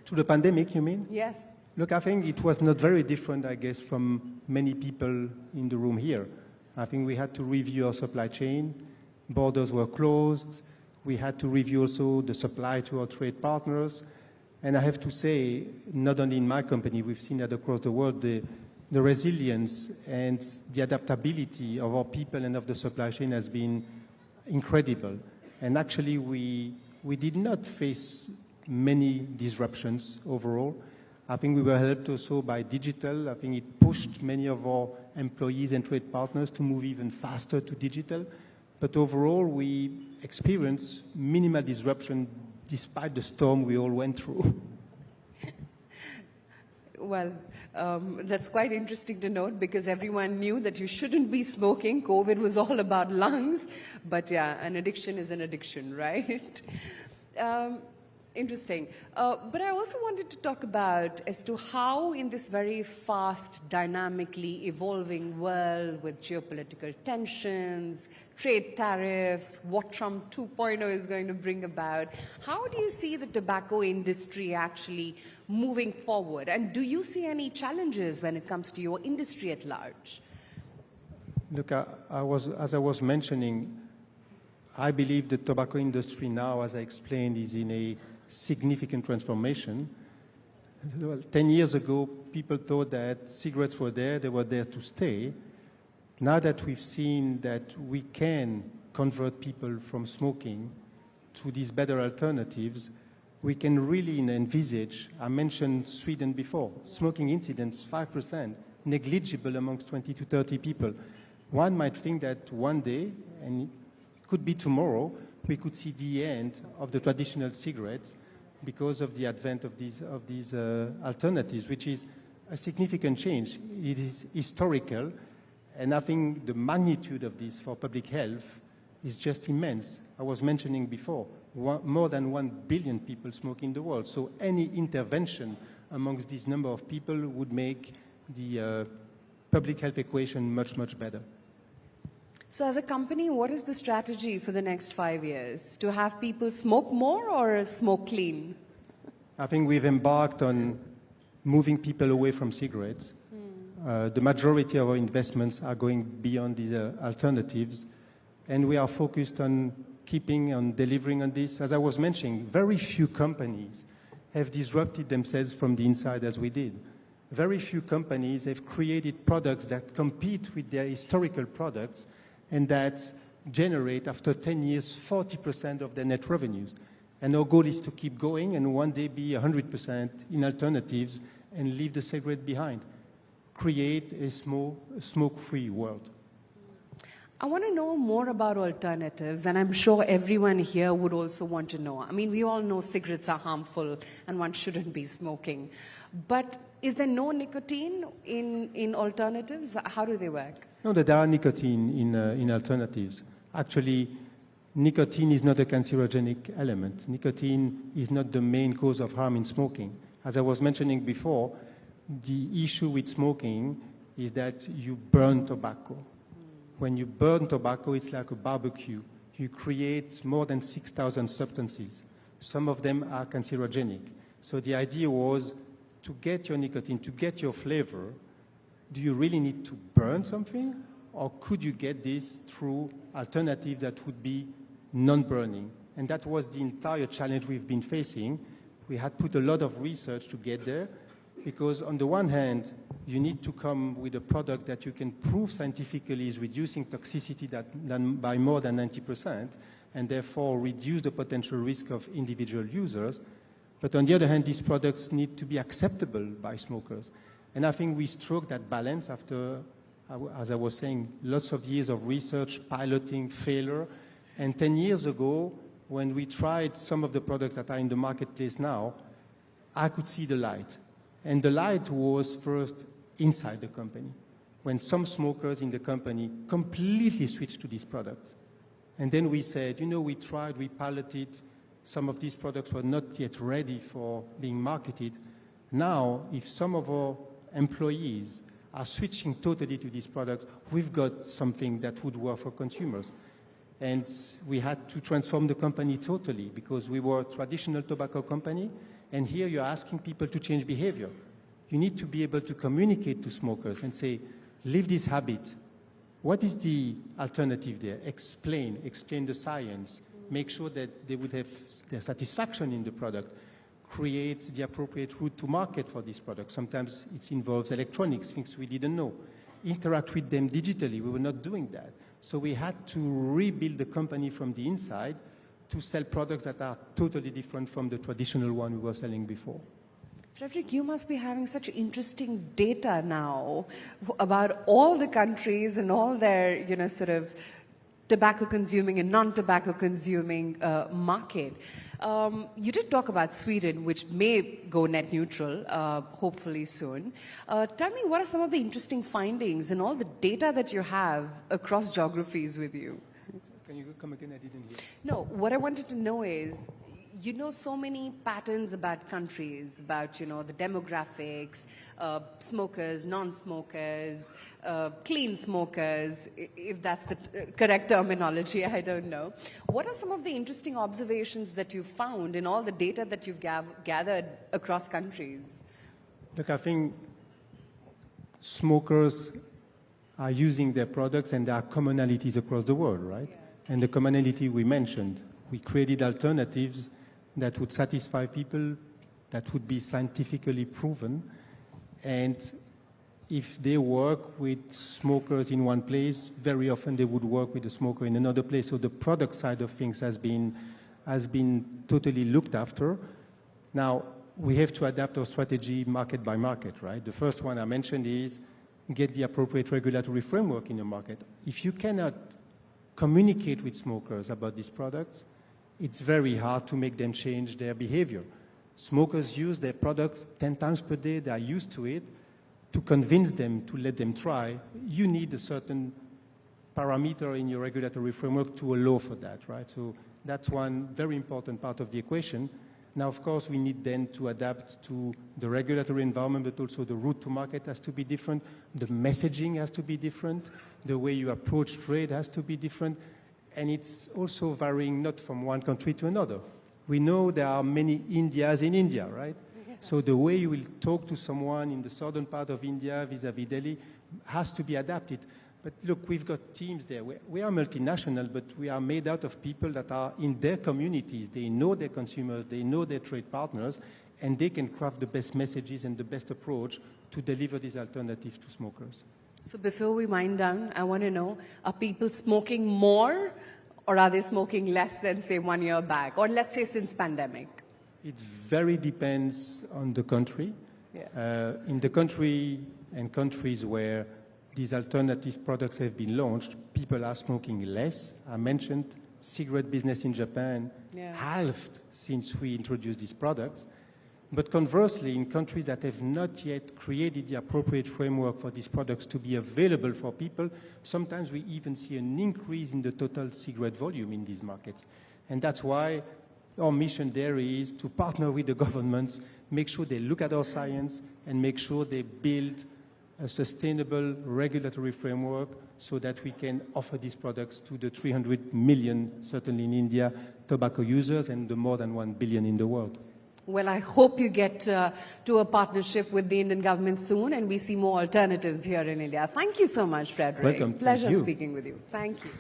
To the pandemic, you mean? Yes. Look, I think it was not very different, I guess, from many people in the room here. I think we had to review our supply chain. Borders were closed. We had to review also the supply to our trade partners. And I have to say, not only in my company, we've seen that across the world, the resilience and the adaptability of our people and of the supply chain has been incredible. And actually, we did not face many disruptions overall. I think we were helped also by digital. I think it pushed many of our employees and trade partners to move even faster to digital. But overall, we experienced minimal disruption despite the storm we all went through. Well, that's quite interesting to note, because everyone knew that you shouldn't be smoking. COVID was all about lungs. But yeah, an addiction is an addiction, right? Interesting. But I also wanted to talk about as to how in this very fast, dynamically evolving world with geopolitical tensions, trade tariffs, what Trump 2.0 is going to bring about, how do you see the tobacco industry actually moving forward? And do you see any challenges when it comes to your industry at large? Look, as I was mentioning, I believe the tobacco industry now, as I explained, is in a significant transformation. Well, 10 years ago, people thought that cigarettes were there, they were there to stay. Now that we've seen that we can convert people from smoking to these better alternatives, we can really envisage, I mentioned Sweden before, smoking incidents 5%, negligible amongst 20 to 30 people. One might think that one day, and it could be tomorrow, we could see the end of the traditional cigarettes because of the advent of these alternatives, which is a significant change. It is historical, and I think the magnitude of this for public health is just immense. I was mentioning before, more than 1 billion people smoke in the world, so any intervention amongst this number of people would make the public health equation much, much better. So as a company, what is the strategy for the next 5 years? To have people smoke more or smoke clean? I think we've embarked on moving people away from cigarettes. The majority of our investments are going beyond these alternatives, and we are focused on keeping on delivering on this. As I was mentioning, very few companies have disrupted themselves from the inside as we did. Very few companies have created products that compete with their historical products and that generate, after 10 years, 40% of their net revenues. And our goal is to keep going and one day be 100% in alternatives and leave the cigarette behind. Create a smoke-free world. I want to know more about alternatives, and I'm sure everyone here would also want to know. I mean, we all know cigarettes are harmful and one shouldn't be smoking. But is there no nicotine in alternatives? How do they work? No, there are nicotine in alternatives. Actually, nicotine is not a cancerogenic element. Nicotine is not the main cause of harm in smoking. As I was mentioning before, the issue with smoking is that you burn tobacco. When you burn tobacco, it's like a barbecue. You create more than 6,000 substances. Some of them are cancerogenic. So the idea was to get your nicotine, to get your flavor, do you really need to burn something? Or could you get this through alternative that would be non-burning? And that was the entire challenge we've been facing. We had put a lot of research to get there, because on the one hand, you need to come with a product that you can prove scientifically is reducing toxicity by more than 90%, and therefore reduce the potential risk of individual users. But on the other hand, these products need to be acceptable by smokers. And I think we struck that balance after, as I was saying, lots of years of research, piloting, failure. And 10 years ago, when we tried some of the products that are in the marketplace now, I could see the light. And the light was first inside the company, when some smokers in the company completely switched to these products. And then we said, you know, we tried, we piloted, some of these products were not yet ready for being marketed. Now, if some of our employees are switching totally to these products, we've got something that would work for consumers. And we had to transform the company totally, because we were a traditional tobacco company, and here you're asking people to change behavior. You need to be able to communicate to smokers and say, leave this habit. What is the alternative there? Explain the science. Make sure that they would have their satisfaction in the product. Create the appropriate route to market for this product. Sometimes it involves electronics, things we didn't know. Interact with them digitally. We were not doing that. So we had to rebuild the company from the inside to sell products that are totally different from the traditional one we were selling before. Frederick, you must be having such interesting data now about all the countries and all their, you know, sort of tobacco consuming and non-tobacco consuming market. You did talk about Sweden, which may go net neutral, hopefully soon. Tell me, what are some of the interesting findings and all the data that you have across geographies with you? Can you come again? I didn't hear. No, what I wanted to know is, you know so many patterns about countries, about, you know, the demographics, smokers, non-smokers, clean smokers, if that's the correct terminology, I don't know. What are some of the interesting observations that you've found in all the data that you've gathered across countries? Look, I think smokers are using their products and there are commonalities across the world, right? Yeah. And the commonality we mentioned, we created alternatives that would satisfy people, that would be scientifically proven. And if they work with smokers in one place, very often they would work with a smoker in another place. So the product side of things has been totally looked after. Now, we have to adapt our strategy market by market, right? The first one I mentioned is get the appropriate regulatory framework in the market. If you cannot communicate with smokers about these products, it's very hard to make them change their behavior. Smokers use their products 10 times per day, they are used to it. To convince them to let them try, you need a certain parameter in your regulatory framework to allow for that, right? So that's one very important part of the equation. Now, of course, we need then to adapt to the regulatory environment, but also the route to market has to be different, the messaging has to be different, the way you approach trade has to be different, and it's also varying not from one country to another. We know there are many Indias in India, right? Yeah. So the way you will talk to someone in the southern part of India vis-à-vis Delhi has to be adapted. But look, we've got teams there. We are multinational, but we are made out of people that are in their communities. They know their consumers, they know their trade partners, and they can craft the best messages and the best approach to deliver these alternatives to smokers. So before we wind down, I want to know, are people smoking more or are they smoking less than, say, 1 year back? Or let's say since pandemic? It very depends on the country. Yeah. In the country and countries where these alternative products have been launched, people are smoking less. I mentioned cigarette business in Japan halved since we introduced these products. But conversely, in countries that have not yet created the appropriate framework for these products to be available for people, sometimes we even see an increase in the total cigarette volume in these markets. And that's why our mission there is to partner with the governments, make sure they look at our science, and make sure they build a sustainable regulatory framework so that we can offer these products to the 300 million, certainly in India, tobacco users and the more than 1 billion in the world. Well, I hope you get to a partnership with the Indian government soon and we see more alternatives here in India. Thank you so much, Frederick. Welcome. Pleasure speaking with you. Thank you.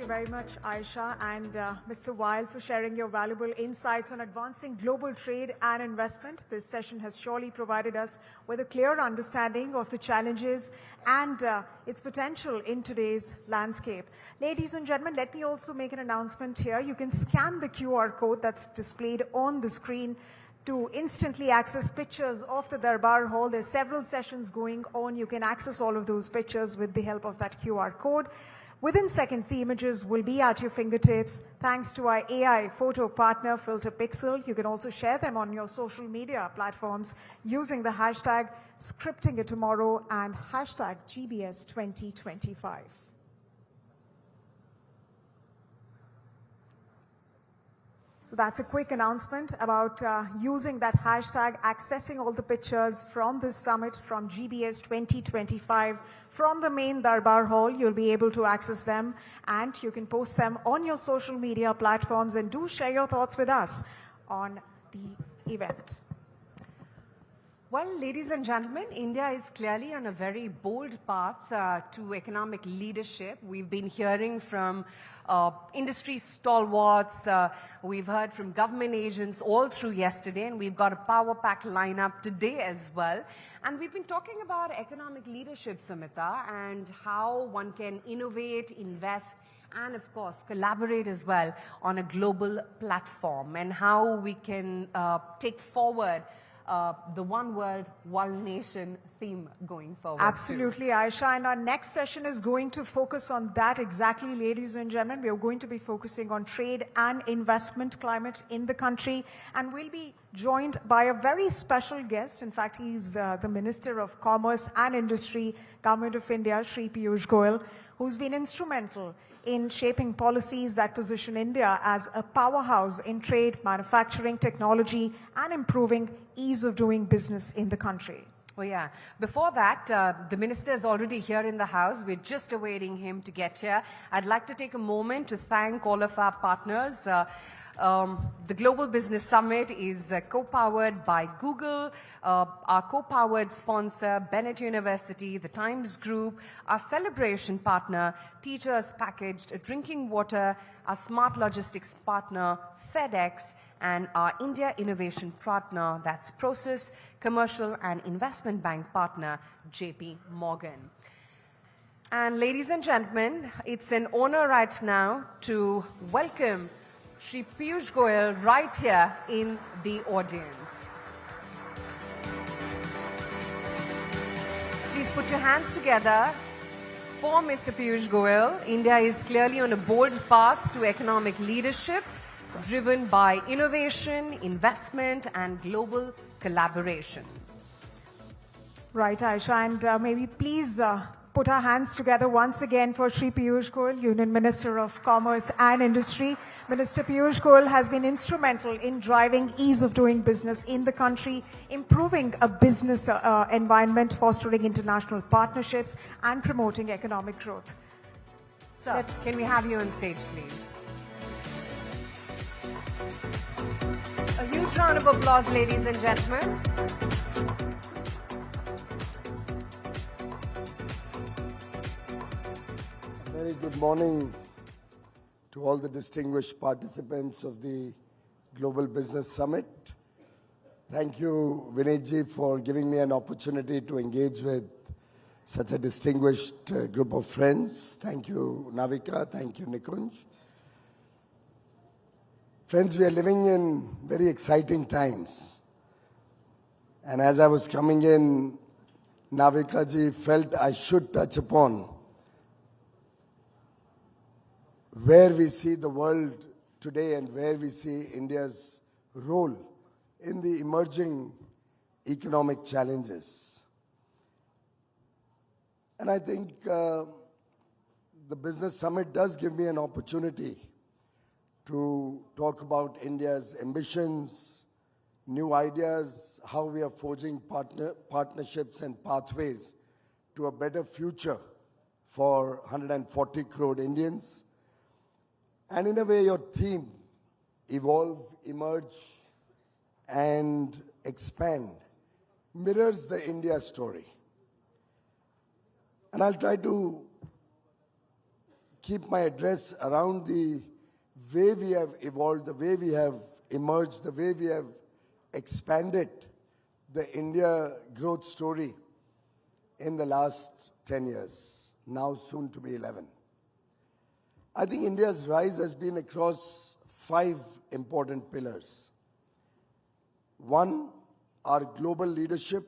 Very much, Aisha and Mr. Weil, for sharing your valuable insights on advancing global trade and investment. This session has surely provided us with a clear understanding of the challenges and its potential in today's landscape. Ladies and gentlemen, let me also make an announcement here. You can scan the QR code that's displayed on the screen to instantly access pictures of the Darbar Hall. There's several sessions going on. You can access all of those pictures with the help of that QR code. Within seconds, the images will be at your fingertips thanks to our AI photo partner, Filter Pixel. You can also share them on your social media platforms using the hashtag ScriptingItTomorrow and hashtag GBS2025. So that's a quick announcement about using that hashtag, accessing all the pictures from this summit from GBS 2025 from the main Darbar Hall. You'll be able to access them and you can post them on your social media platforms and do share your thoughts with us on the event. Well, ladies and gentlemen, India is clearly on a very bold path to economic leadership. We've been hearing from industry stalwarts, we've heard from government agents all through yesterday, and we've got a power-packed lineup today as well. And we've been talking about economic leadership, Sumita, and how one can innovate, invest, and of course collaborate as well on a global platform, and how we can take forward the one world, one nation theme going forward. Absolutely, Aisha. And our next session is going to focus on that exactly, ladies and gentlemen. We are going to be focusing on trade and investment climate in the country. And we'll be joined by a very special guest. In fact, he's the Minister of Commerce and Industry, Government of India, Shri Piyush Goyal, who's been instrumental in shaping policies that position India as a powerhouse in trade, manufacturing, technology, and improving ease of doing business in the country. Oh yeah. Before that, the minister is already here in the house. We're just awaiting him to get here. I'd like to take a moment to thank all of our partners. The Global Business Summit is co-powered by Google, our co-powered sponsor, Bennett University, the Times Group, our celebration partner, Teachers Packaged Drinking Water, our smart logistics partner, FedEx, and our India Innovation partner, that's Process, Commercial and Investment Bank partner, JP Morgan. And ladies and gentlemen, it's an honor right now to welcome Shri Piyush Goyal right here in the audience. Please put your hands together for Mr. Piyush Goyal. India is clearly on a bold path to economic leadership, driven by innovation, investment, and global collaboration. Right, Aisha, and maybe please put our hands together once again for Shri Piyush Goyal, Union Minister of Commerce and Industry. Minister Piyush Goyal has been instrumental in driving ease of doing business in the country, improving a business environment, fostering international partnerships, and promoting economic growth. Sir, can we have you on stage, please? A huge round of applause, ladies and gentlemen. Very good morning to all the distinguished participants of the Global Business Summit. Thank you, Vinayji, for giving me an opportunity to engage with such a distinguished group of friends. Thank you, Navika. Thank you, Nikunj. Friends, we are living in very exciting times. And as I was coming in, Navika ji felt I should touch upon where we see the world today and where we see India's role in the emerging economic challenges. And I think the Business Summit does give me an opportunity to talk about India's ambitions, new ideas, how we are forging partnerships and pathways to a better future for 140 crore Indians. And in a way, your theme, evolve, emerge, and expand, mirrors the India story. And I'll try to keep my address around the way we have evolved, the way we have emerged, the way we have expanded the India growth story in the last 10 years, now soon to be 11. I think India's rise has been across 5 important pillars. 1, our global leadership,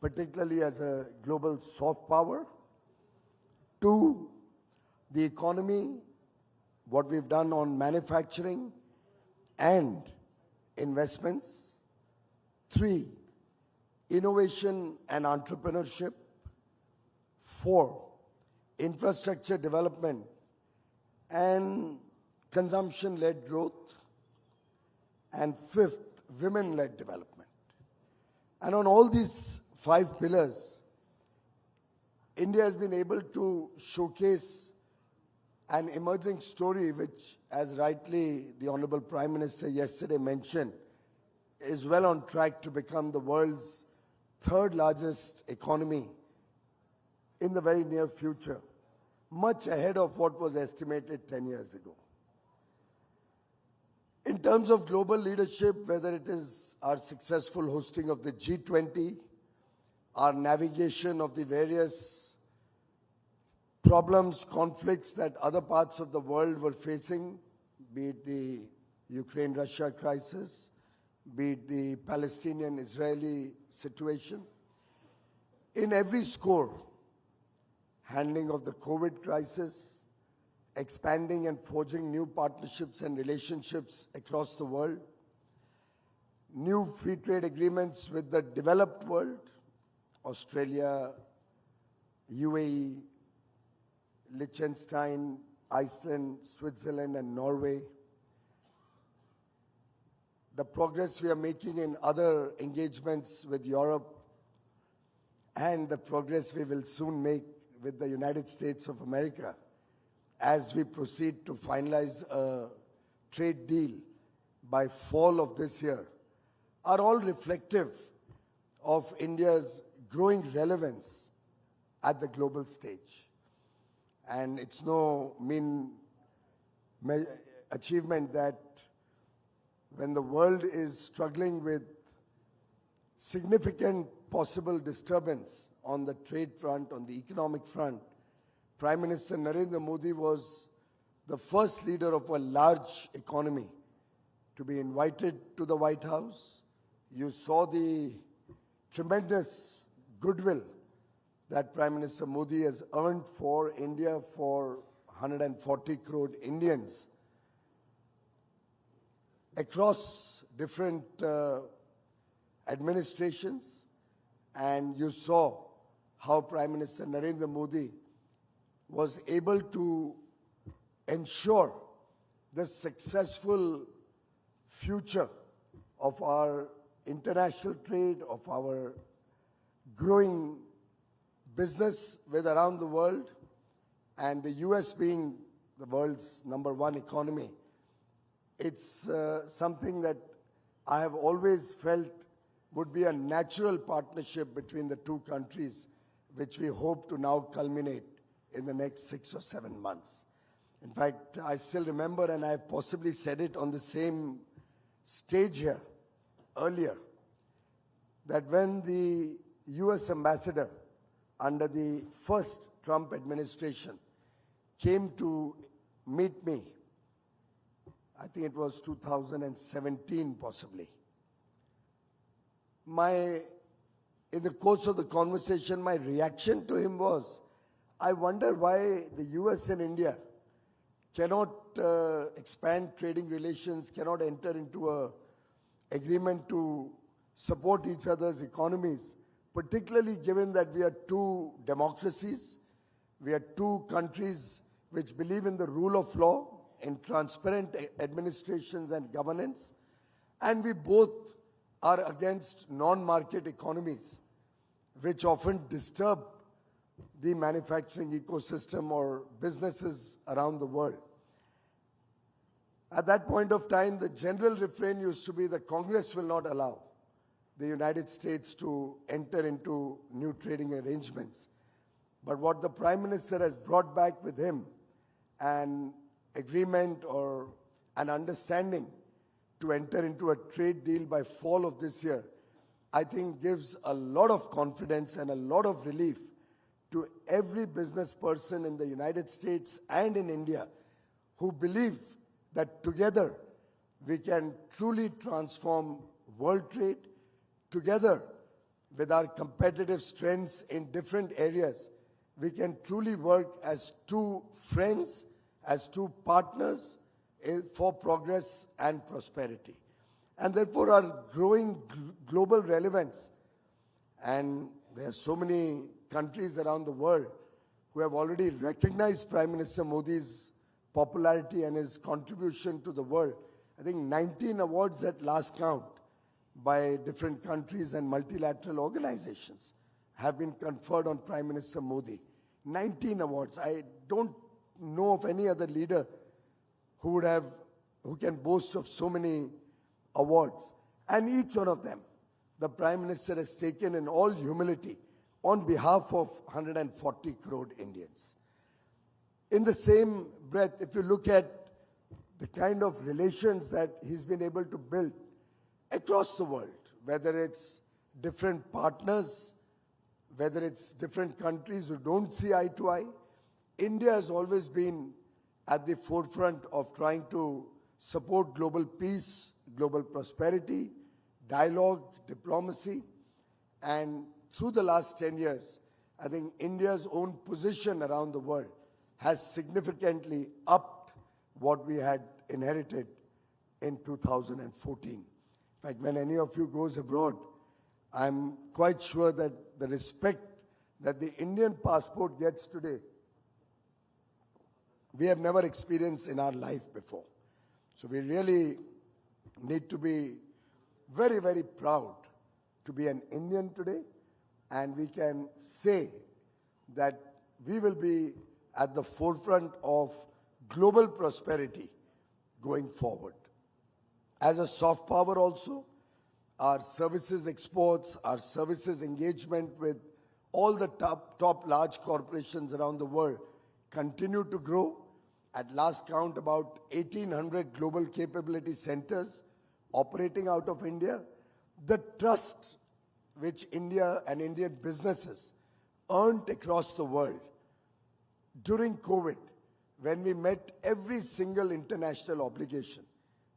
particularly as a global soft power. 2, the economy, what we've done on manufacturing and investments. 3, innovation and entrepreneurship. 4, infrastructure development and consumption-led growth. And 5th, women-led development. And on all these 5 pillars, India has been able to showcase an emerging story which, as rightly the Honorable Prime Minister yesterday mentioned, is well on track to become the world's 3rd largest economy in the very near future, much ahead of what was estimated 10 years ago. In terms of global leadership, whether it is our successful hosting of the G20, our navigation of the various problems, conflicts that other parts of the world were facing, be it the Ukraine-Russia crisis, be it the Palestinian-Israeli situation. In every score, handling of the COVID crisis, expanding and forging new partnerships and relationships across the world, new free trade agreements with the developed world, Australia, UAE, Liechtenstein, Iceland, Switzerland, and Norway. The progress we are making in other engagements with Europe, and the progress we will soon make with the United States of America as we proceed to finalize a trade deal by fall of this year, are all reflective of India's growing relevance at the global stage. And it's no mean achievement that when the world is struggling with significant possible disturbance on the trade front, on the economic front, Prime Minister Narendra Modi was the first leader of a large economy to be invited to the White House. You saw the tremendous goodwill that Prime Minister Modi has earned for India, for 140 crore Indians across different administrations, and you saw how Prime Minister Narendra Modi was able to ensure the successful future of our international trade, of our growing business with around the world, and the US being the world's #1 economy. It's something that I have always felt would be a natural partnership between the two countries, which we hope to now culminate in the next 6 or 7 months. In fact, I still remember, and I've possibly said it on the same stage here earlier, that when the US ambassador under the first Trump administration came to meet me, I think it was 2017 possibly, in the course of the conversation, my reaction to him was, I wonder why the US and India cannot expand trading relations, cannot enter into an agreement to support each other's economies, particularly given that we are two democracies, we are two countries which believe in the rule of law, in transparent administrations and governance, and we both are against non-market economies, which often disturb the manufacturing ecosystem or businesses around the world. At that point of time, the general refrain used to be the Congress will not allow the United States to enter into new trading arrangements. But what the Prime Minister has brought back with him, an agreement or an understanding to enter into a trade deal by fall of this year, I think gives a lot of confidence and a lot of relief to every business person in the United States and in India who believe that together we can truly transform world trade. Together with our competitive strengths in different areas, we can truly work as two friends, as two partners for progress and prosperity. And therefore our growing global relevance, and there are so many countries around the world who have already recognized Prime Minister Modi's popularity and his contribution to the world. I think 19 awards at last count by different countries and multilateral organizations have been conferred on Prime Minister Modi. 19 awards. I don't know of any other leader who can boast of so many awards. And each one of them, the Prime Minister has taken in all humility on behalf of 140 crore Indians. In the same breath, if you look at the kind of relations that he's been able to build across the world, whether it's different partners, whether it's different countries who don't see eye to eye, India has always been at the forefront of trying to support global peace, global prosperity, dialogue, diplomacy, and through the last 10 years, I think India's own position around the world has significantly upped what we had inherited in 2014. In fact, when any of you goes abroad, I'm quite sure that the respect that the Indian passport gets today, we have never experienced in our life before. So we really need to be very, very proud to be an Indian today, and we can say that we will be at the forefront of global prosperity going forward. As a soft power also, our services exports, our services engagement with all the top large corporations around the world continue to grow. At last count, about 1,800 global capability centers operating out of India. The trust which India and Indian businesses earned across the world during COVID, when we met every single international obligation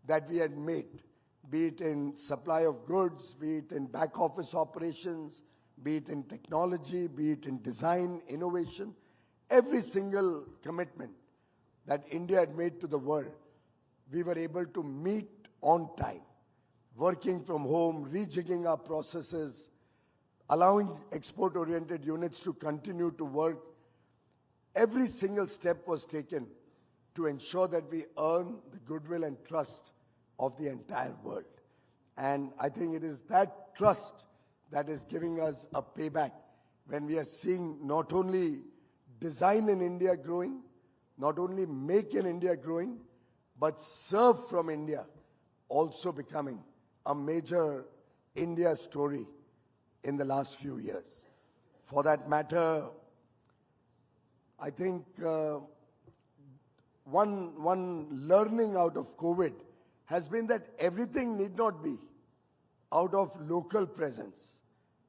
that we had made, be it in supply of goods, be it in back office operations, be it in technology, be it in design, innovation, every single commitment that India had made to the world, we were able to meet on time, working from home, rejigging our processes, allowing export-oriented units to continue to work. Every single step was taken to ensure that we earn the goodwill and trust of the entire world. And I think it is that trust that is giving us a payback when we are seeing not only design in India growing, not only make in India growing, but serve from India also becoming a major India story in the last few years. For that matter, I think one learning out of COVID has been that everything need not be out of local presence.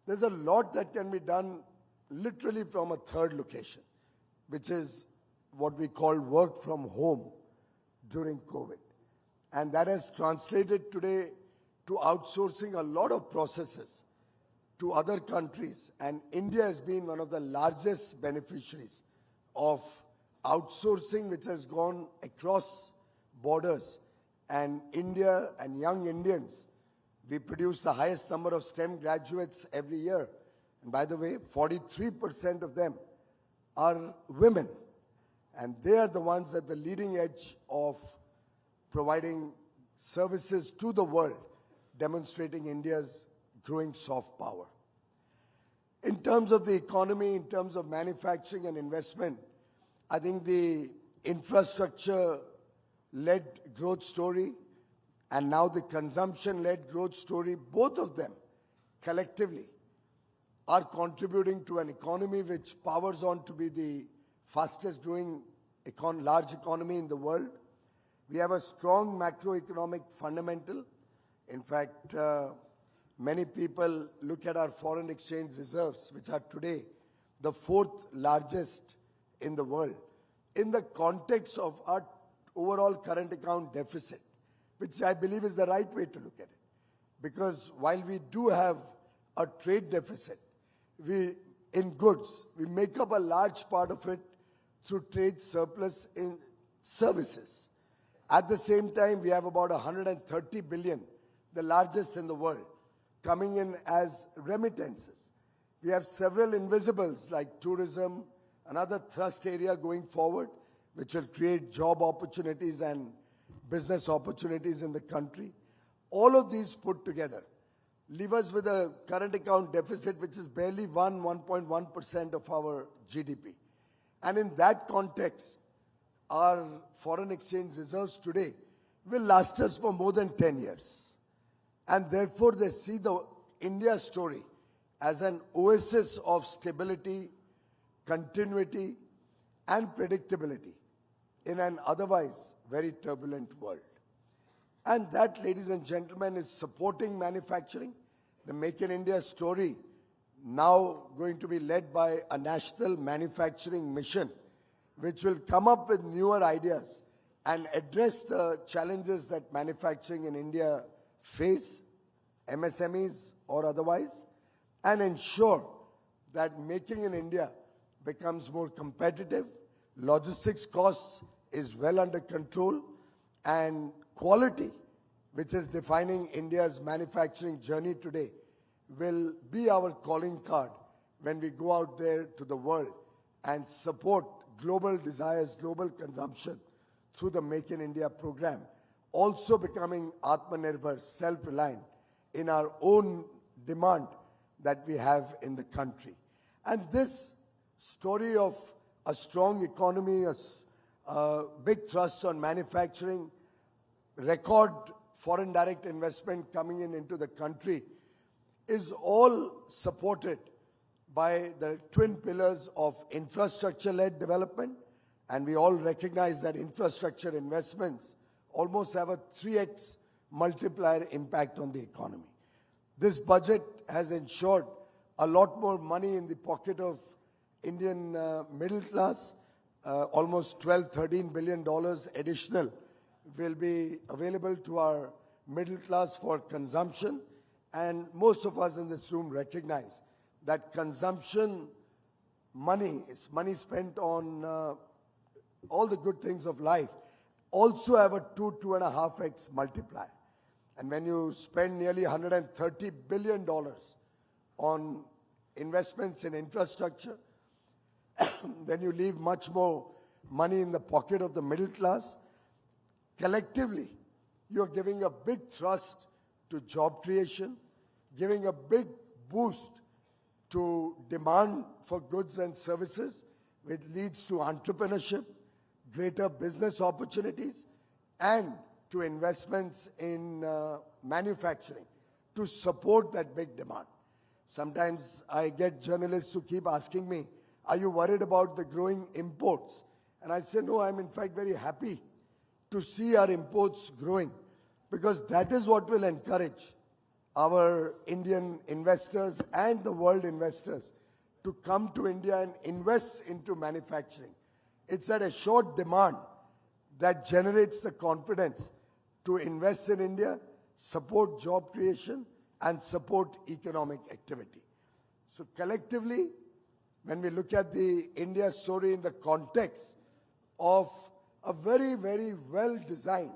There's a lot that can be done literally from a third location, which is what we call work from home during COVID. And that has translated today to outsourcing a lot of processes to other countries. And India has been one of the largest beneficiaries of outsourcing, which has gone across borders. And India and young Indians, we produce the highest number of STEM graduates every year. And by the way, 43% of them are women. And they are the ones at the leading edge of providing services to the world, demonstrating India's growing soft power. In terms of the economy, in terms of manufacturing and investment, I think the infrastructure-led growth story and now the consumption-led growth story, both of them collectively are contributing to an economy which powers on to be the fastest growing large economy in the world. We have a strong macroeconomic fundamental. In fact, many people look at our foreign exchange reserves, which are today the 4th largest in the world, in the context of our overall current account deficit, which I believe is the right way to look at it. Because while we do have a trade deficit, in goods, we make up a large part of it through trade surplus in services. At the same time, we have about 130 billion, the largest in the world, coming in as remittances. We have several invisibles like tourism, another thrust area going forward, which will create job opportunities and business opportunities in the country. All of these put together leave us with a current account deficit which is barely 1.1% of our GDP. And in that context, our foreign exchange reserves today will last us for more than 10 years. And therefore, they see the India story as an oasis of stability, continuity, and predictability in an otherwise very turbulent world. And that, ladies and gentlemen, is supporting manufacturing. The Make in India story, now going to be led by a national manufacturing mission, which will come up with newer ideas and address the challenges that manufacturing in India face, MSMEs or otherwise, and ensure that making in India becomes more competitive, logistics costs is well under control, and quality, which is defining India's manufacturing journey today, will be our calling card when we go out there to the world and support global desires, global consumption through the Make in India program, also becoming Atmanirbhar, self-reliant in our own demand that we have in the country. And this story of a strong economy, a big thrust on manufacturing, record foreign direct investment coming into the country, is all supported by the twin pillars of infrastructure-led development, and we all recognize that infrastructure investments almost have a 3x multiplier impact on the economy. This budget has ensured a lot more money in the pocket of Indian middle class. Almost $12–13 billion additional will be available to our middle class for consumption. And most of us in this room recognize that consumption money is money spent on all the good things of life, also have a 2–2.5x multiplier. And when you spend nearly $130 billion on investments in infrastructure, then you leave much more money in the pocket of the middle class. Collectively, you're giving a big thrust to job creation, giving a big boost to demand for goods and services, which leads to entrepreneurship, greater business opportunities, and to investments in manufacturing to support that big demand. Sometimes I get journalists who keep asking me, are you worried about the growing imports? And I say, no, I'm in fact very happy to see our imports growing, because that is what will encourage our Indian investors and the world investors to come to India and invest into manufacturing. It's that assured demand that generates the confidence to invest in India, support job creation, and support economic activity. So collectively, when we look at the India story in the context of a very, very well-designed,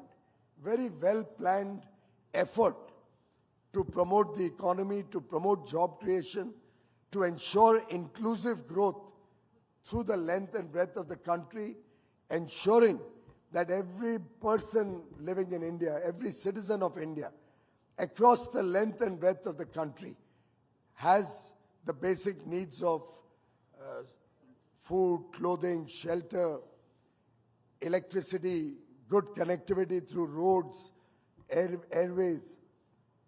very well-planned effort to promote the economy, to promote job creation, to ensure inclusive growth through the length and breadth of the country, ensuring that every person living in India, every citizen of India, across the length and breadth of the country, has the basic needs of food, clothing, shelter, electricity, good connectivity through roads, airways,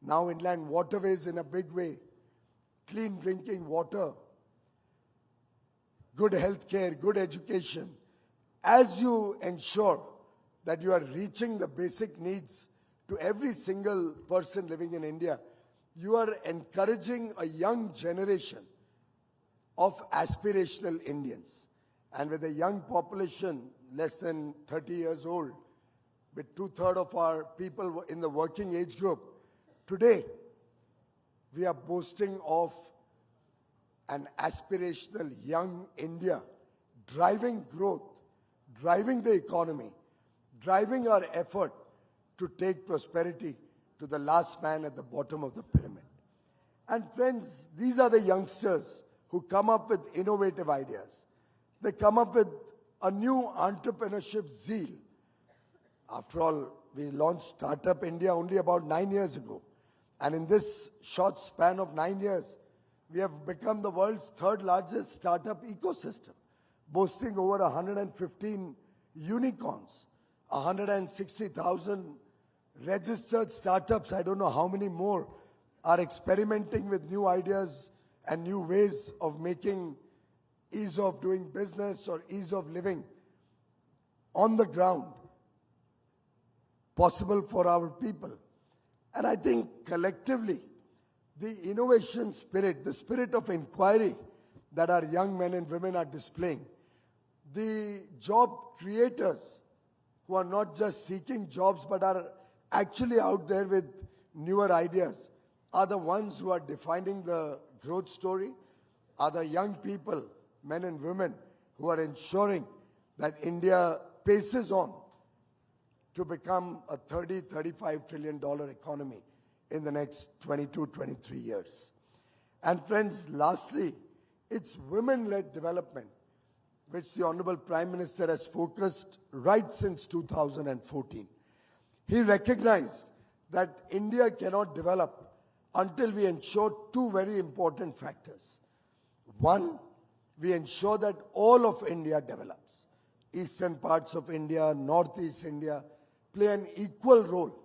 now inland waterways in a big way, clean drinking water, good health care, good education. As you ensure that you are reaching the basic needs to every single person living in India, you are encouraging a young generation of aspirational Indians. And with a young population, less than 30 years old, with 2/3 of our people in the working age group, today we are boasting of an aspirational young India, driving growth, driving the economy, driving our effort to take prosperity to the last man at the bottom of the pyramid. And friends, these are the youngsters who come up with innovative ideas. They come up with a new entrepreneurship zeal. After all, we launched Startup India only about 9 years ago. And in this short span of 9 years, we have become the world's 3rd largest startup ecosystem, boasting over 115 unicorns, 160,000 registered startups. I don't know how many more are experimenting with new ideas and new ways of making ease of doing business or ease of living on the ground possible for our people. And I think collectively, the innovation spirit, the spirit of inquiry that our young men and women are displaying, the job creators who are not just seeking jobs but are actually out there with newer ideas are the ones who are defining the growth story, are the young people, men and women, who are ensuring that India paces on to become a $30-35 trillion economy in the next 22-23 years. And friends, lastly, it's women-led development, which the Honorable Prime Minister has focused right since 2014. He recognized that India cannot develop until we ensure two very important factors. One, we ensure that all of India develops. Eastern parts of India, Northeast India play an equal role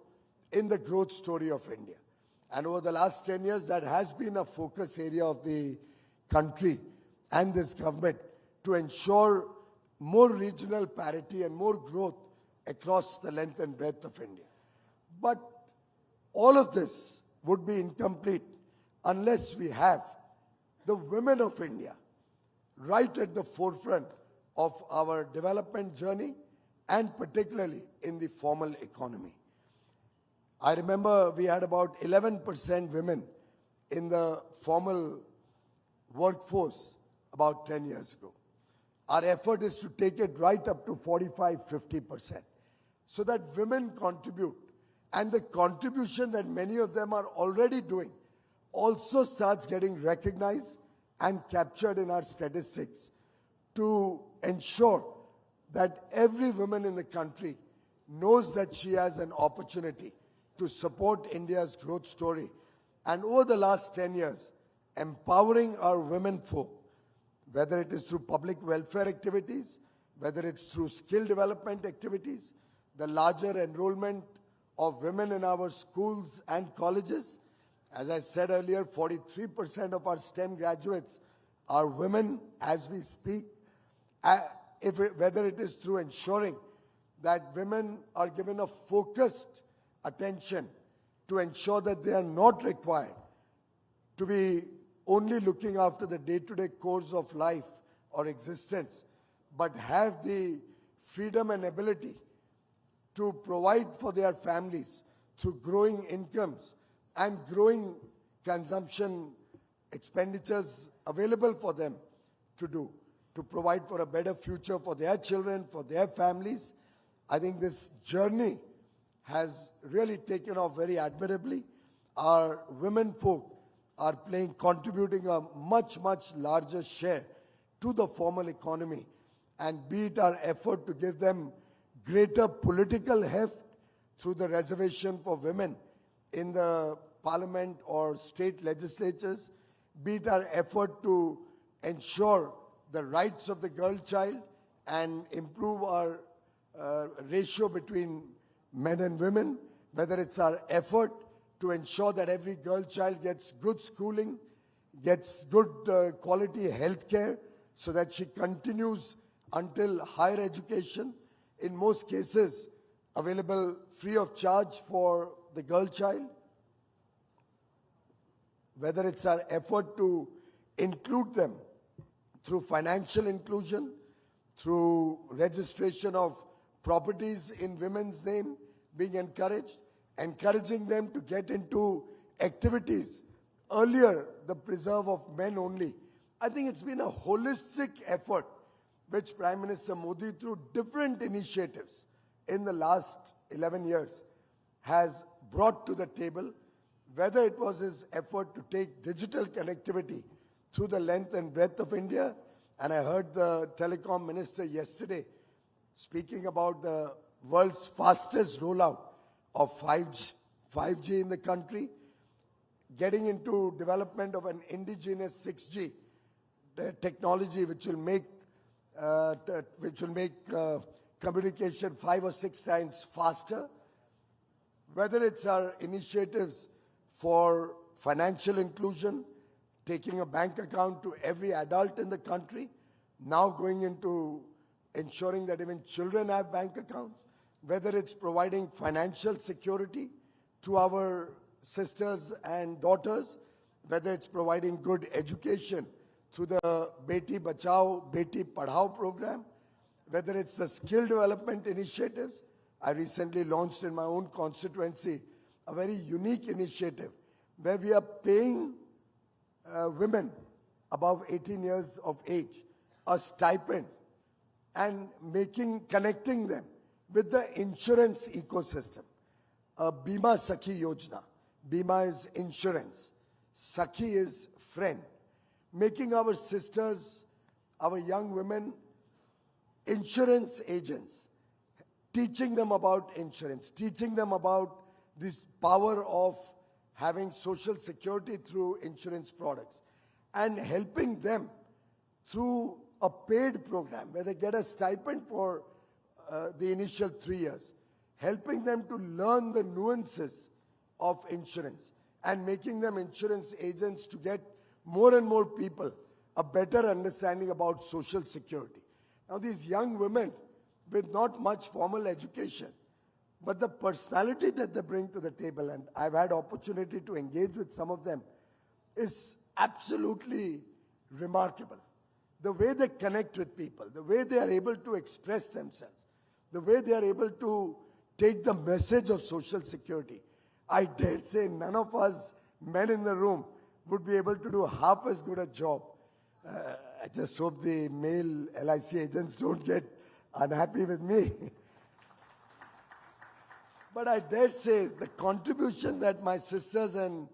in the growth story of India. And over the last 10 years, that has been a focus area of the country and this government to ensure more regional parity and more growth across the length and breadth of India. But all of this would be incomplete unless we have the women of India right at the forefront of our development journey, and particularly in the formal economy. I remember we had about 11% women in the formal workforce about 10 years ago. Our effort is to take it right up to 45-50%, so that women contribute, and the contribution that many of them are already doing also starts getting recognized and captured in our statistics to ensure that every woman in the country knows that she has an opportunity to support India's growth story. And over the last 10 years, empowering our women folk, whether it is through public welfare activities, whether it's through skill development activities, the larger enrollment of women in our schools and colleges. As I said earlier, 43% of our STEM graduates are women as we speak. Whether it is through ensuring that women are given a focused attention to ensure that they are not required to be only looking after the day-to-day course of life or existence, but have the freedom and ability to provide for their families through growing incomes and growing consumption expenditures available for them to do, to provide for a better future for their children, for their families. I think this journey has really taken off very admirably. Our women folk are contributing a much, much larger share to the formal economy, and be it our effort to give them greater political heft through the reservation for women in the parliament or state legislatures, be it our effort to ensure the rights of the girl child and improve our ratio between men and women, whether it's our effort to ensure that every girl child gets good schooling, gets good quality health care so that she continues until higher education, in most cases available free of charge for the girl child, whether it's our effort to include them through financial inclusion, through registration of properties in women's name being encouraged, encouraging them to get into activities. Earlier, the preserve of men only. I think it's been a holistic effort which Prime Minister Modi, through different initiatives in the last 11 years, has brought to the table, whether it was his effort to take digital connectivity through the length and breadth of India. And I heard the telecom minister yesterday speaking about the world's fastest rollout of 5G in the country, getting into development of an indigenous 6G, the technology which will make communication 5 or 6 times faster, whether it's our initiatives for financial inclusion, taking a bank account to every adult in the country, now going into ensuring that even children have bank accounts, whether it's providing financial security to our sisters and daughters, whether it's providing good education through the Beti Bachao, Beti Padhao program. whether it's the skill development initiatives. I recently launched in my own constituency a very unique initiative where we are paying women above 18 years of age a stipend and connecting them with the insurance ecosystem. Bima Sakhi Yojana. Bima is insurance. Sakhi is friend. Making our sisters, our young women, insurance agents. Teaching them about insurance. Teaching them about this power of having social security through insurance products. And helping them through a paid program where they get a stipend for the initial 3 years. Helping them to learn the nuances of insurance and making them insurance agents to get more and more people a better understanding about social security. Now these young women with not much formal education, but the personality that they bring to the table, and I've had opportunity to engage with some of them, is absolutely remarkable. The way they connect with people, the way they are able to express themselves, the way they are able to take the message of social security. I dare say none of us men in the room would be able to do half as good a job. I just hope the male LIC agents don't get unhappy with me. But I dare say the contribution that my sisters and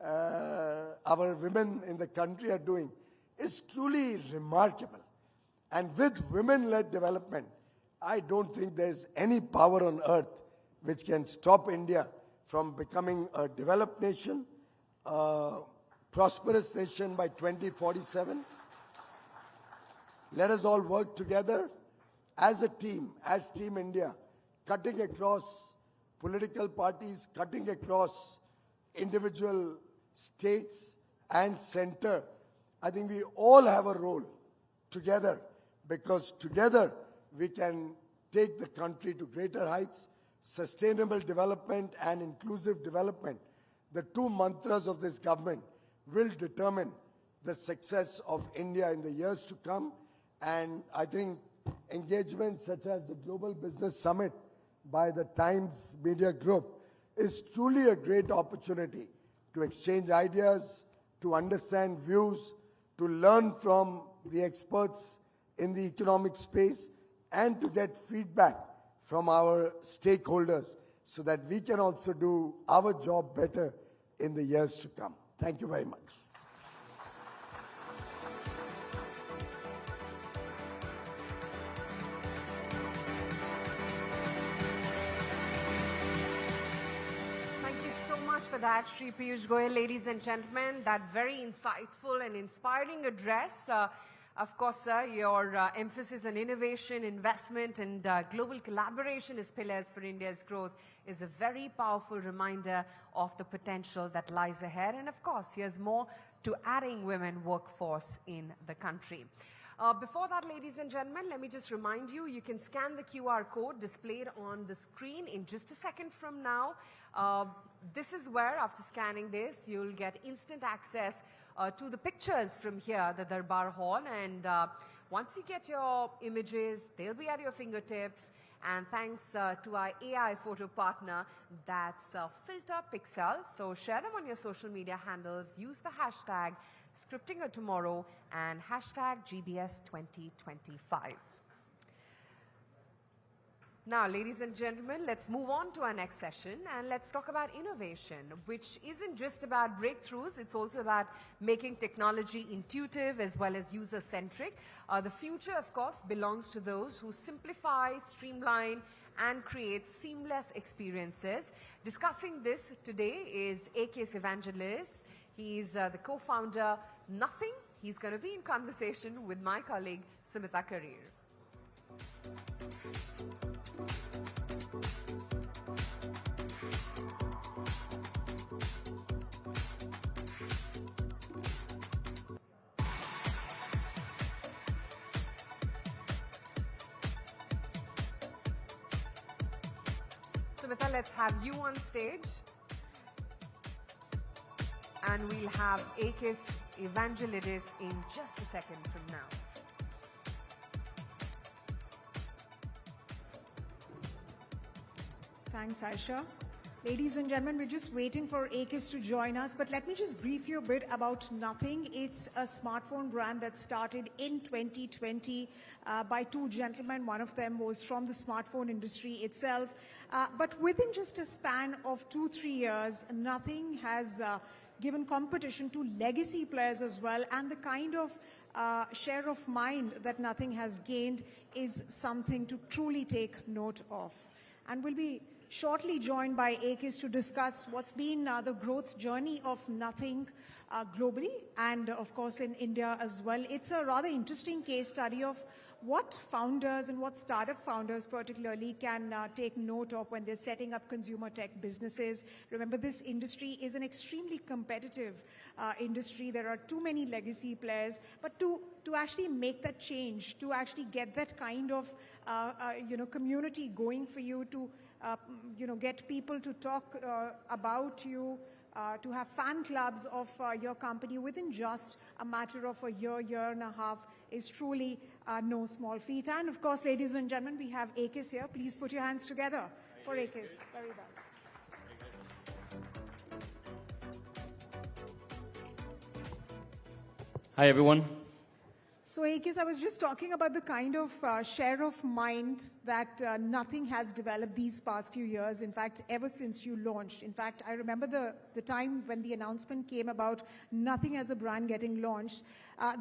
our women in the country are doing is truly remarkable. And with women-led development, I don't think there's any power on earth which can stop India from becoming a developed nation, a prosperous nation by 2047. Let us all work together as a team, as Team India, cutting across political parties, cutting across individual states and center. I think we all have a role together, because together we can take the country to greater heights. Sustainable development and inclusive development, the two mantras of this government, will determine the success of India in the years to come. And I think engagements such as the Global Business Summit by the Times Media Group is truly a great opportunity to exchange ideas, to understand views, to learn from the experts in the economic space, and to get feedback from our stakeholders so that we can also do our job better in the years to come. Thank you very much. Thank you so much for that, Shri Piyush Goyal. Ladies and gentlemen, that very insightful and inspiring address. Of course, sir, your emphasis on innovation, investment, and global collaboration as pillars for India's growth is a very powerful reminder of the potential that lies ahead. And of course, here's more to adding women workforce in the country. Before that, ladies and gentlemen, let me just remind you, you can scan the QR code displayed on the screen in just a second from now. This is where, after scanning this, you'll get instant access to the pictures from here, the Darbar Hall. And once you get your images, they'll be at your fingertips. And thanks to our AI photo partner, that's Filter Pixel. So share them on your social media handles. Use the hashtag ScriptingATomorrow and hashtag GBS2025. Now, ladies and gentlemen, let's move on to our next session and let's talk about innovation, which isn't just about breakthroughs, it's also about making technology intuitive as well as user-centric. The future, of course, belongs to those who simplify, streamline, and create seamless experiences. Discussing this today is A.K. Evangelos. He's the co-founder, Nothing. He's going to be in conversation with my colleague, Sumita Karir. Sumita, let's have you on stage. And we'll have A.K. Evangelos in just a second from now. Thanks, Aisha. Ladies and gentlemen, we're just waiting for Akis to join us, but let me just brief you a bit about Nothing. It's a smartphone brand that started in 2020 by two gentlemen. One of them was from the smartphone industry itself. But within just a span of 2-3 years, Nothing has given competition to legacy players as well, and the kind of share of mind that Nothing has gained is something to truly take note of. And we'll be shortly joined by Akis to discuss what's been the growth journey of Nothing globally and of course in India as well. It's a rather interesting case study of what founders and what startup founders particularly can take note of when they're setting up consumer tech businesses. Remember, this industry is an extremely competitive industry. There are too many legacy players, but to actually make that change, to actually get that kind of community going for you, to get people to talk about you, to have fan clubs of your company within just a matter of a year and a half is truly no small feat. And of course, ladies and gentlemen, we have Akis here. Please put your hands together for Akis. Very well. Hi, everyone. So, Akis, I was just talking about the kind of share of mind that Nothing has developed these past few years. In fact, ever since you launched. In fact, I remember the time when the announcement came about Nothing as a brand getting launched.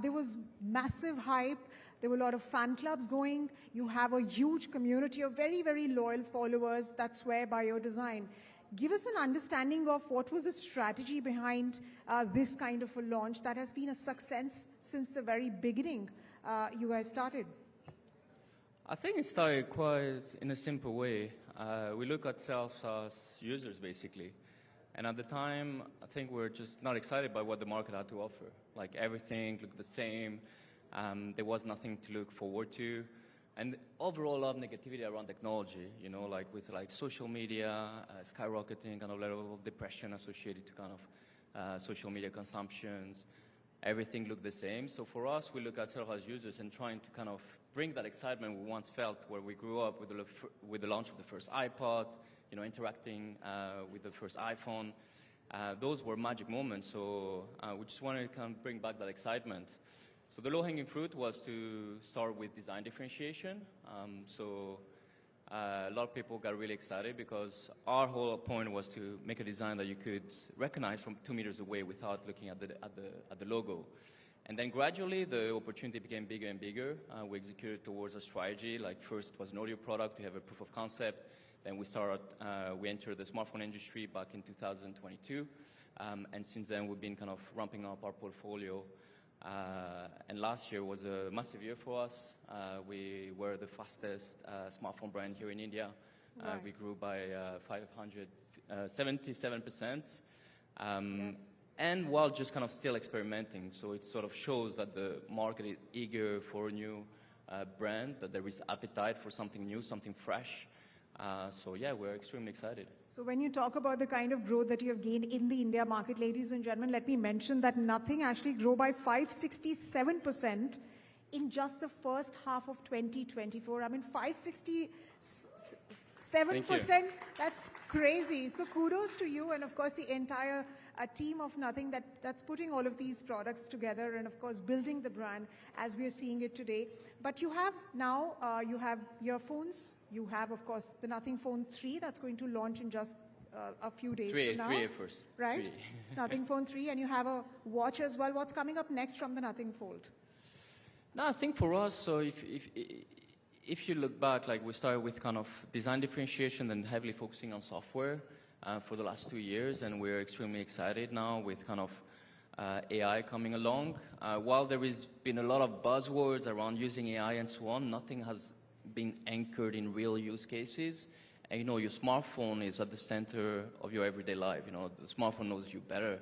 There was massive hype. There were a lot of fan clubs going. You have a huge community of very, very loyal followers that swear by your design. Give us an understanding of what was the strategy behind this kind of a launch that has been a success since the very beginning you guys started. I think it started quite in a simple way. We look at ourselves as users, basically. And at the time, I think we were just not excited by what the market had to offer. Like, everything looked the same. There was nothing to look forward to. And overall, a lot of negativity around technology, like with social media, skyrocketing, kind of level of depression associated to kind of social media consumptions. Everything looked the same. So for us, we look at ourselves as users and trying to kind of bring that excitement we once felt where we grew up with the launch of the first iPod, interacting with the first iPhone. Those were magic moments. So we just wanted to kind of bring back that excitement. So the low-hanging fruit was to start with design differentiation. A lot of people got really excited because our whole point was to make a design that you could recognize from 2 meters away without looking at the logo. And then gradually the opportunity became bigger and bigger. We executed towards a strategy. Like, first it was an audio product to have a proof of concept. Then we entered the smartphone industry back in 2022. And since then we've been kind of ramping up our portfolio. And last year was a massive year for us. We were the fastest smartphone brand here in India. Right. We grew by 577%. Yes. And while just kind of still experimenting. So it sort of shows that the market is eager for a new brand, that there is appetite for something new, something fresh. So yeah, we're extremely excited. So when you talk about the kind of growth that you have gained in the India market, ladies and gentlemen, let me mention that Nothing actually grew by 567% in just the first half of 2024. I mean, 567%, that's crazy. So kudos to you and of course the entire team of Nothing that's putting all of these products together and of course building the brand as we are seeing it today. But you have now, you have earphones. You have, of course, the Nothing Phone 3 that's going to launch in just a few days from now. 3 first. Right? 3. Nothing Phone 3, and you have a watch as well. What's coming up next from the Nothing Fold? No, I think for us, so if you look back, like we started with kind of design differentiation and heavily focusing on software for the last 2 years, and we're extremely excited now with kind of AI coming along. While there has been a lot of buzzwords around using AI and so on, nothing has been anchored in real use cases. And your smartphone is at the center of your everyday life. The smartphone knows you better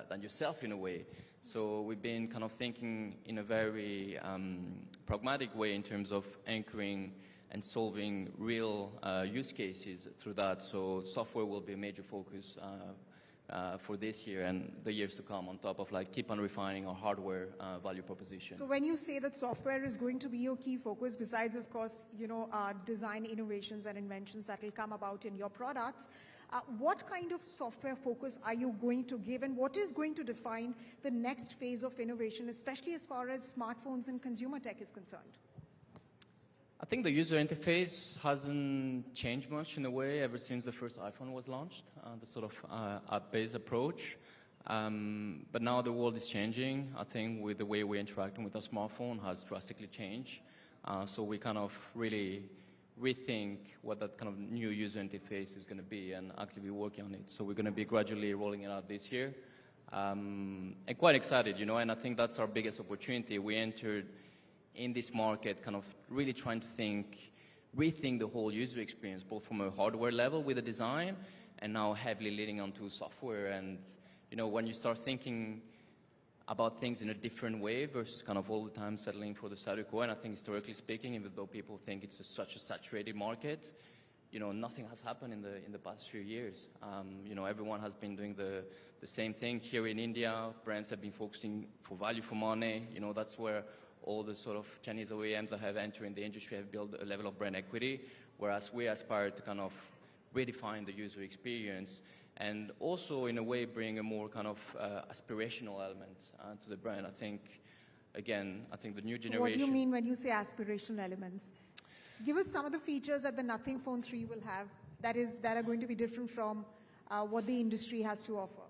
than yourself in a way. So we've been kind of thinking in a very pragmatic way in terms of anchoring and solving real use cases through that. So software will be a major focus for this year and the years to come, on top of like keep on refining our hardware value proposition. So when you say that software is going to be your key focus, besides of course, design innovations and inventions that will come about in your products, what kind of software focus are you going to give, and what is going to define the next phase of innovation, especially as far as smartphones and consumer tech is concerned? I think the user interface hasn't changed much in a way ever since the first iPhone was launched, the sort of app-based approach. But now the world is changing. I think with the way we're interacting with our smartphone has drastically changed. So we kind of really rethink what that kind of new user interface is going to be and actively working on it. So we're going to be gradually rolling it out this year. And quite excited, and I think that's our biggest opportunity. We entered in this market kind of really trying to rethink the whole user experience, both from a hardware level with the design and now heavily leading onto software. And, when you start thinking about things in a different way versus kind of all the time settling for the status quo, and I think historically speaking, even though people think it's such a saturated market, nothing has happened in the past few years. Everyone has been doing the same thing. Here in India, brands have been focusing for value for money. That's where all the sort of Chinese OEMs that have entered in the industry have built a level of brand equity, whereas we aspire to kind of redefine the user experience and also, in a way, bring a more kind of aspirational element to the brand. I think the new generation... What do you mean when you say aspirational elements? Give us some of the features that the Nothing Phone 3 will have that are going to be different from what the industry has to offer.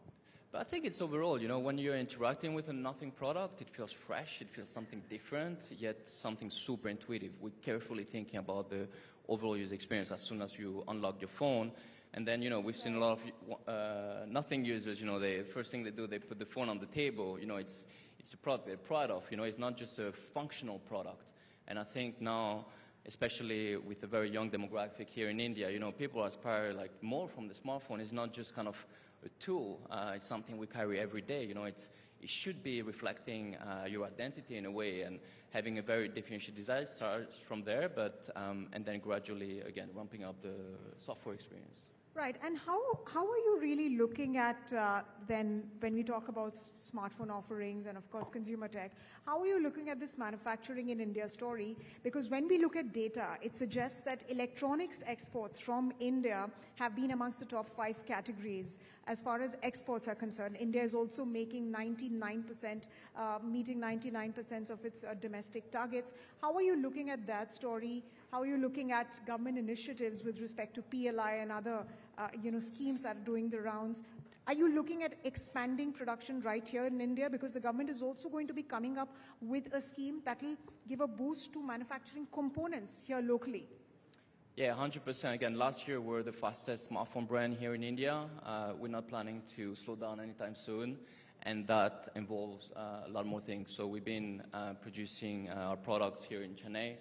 But I think it's overall, when you're interacting with a Nothing product, it feels fresh, it feels something different, yet something super intuitive. We're carefully thinking about the overall user experience as soon as you unlock your phone. And then, we've seen a lot of Nothing users, the first thing they do, they put the phone on the table. It's a product they're proud of. It's not just a functional product. And I think now, especially with a very young demographic here in India, people aspire like more from the smartphone. It's not just kind of a tool. It's something we carry every day. It should be reflecting your identity in a way, and having a very differentiated design starts from there, but and then gradually, again, ramping up the software experience. Right, and how are you really looking at then when we talk about smartphone offerings and of course consumer tech, how are you looking at this manufacturing in India story? Because when we look at data, it suggests that electronics exports from India have been amongst the top 5 categories as far as exports are concerned. India is also making 99%, meeting 99% of its domestic targets. How are you looking at that story? How are you looking at government initiatives with respect to PLI and other schemes that are doing the rounds? Are you looking at expanding production right here in India? Because the government is also going to be coming up with a scheme that will give a boost to manufacturing components here locally. Yeah, 100%. Again, last year we were the fastest smartphone brand here in India. We're not planning to slow down anytime soon, and that involves a lot more things. So we've been producing our products here in Chennai.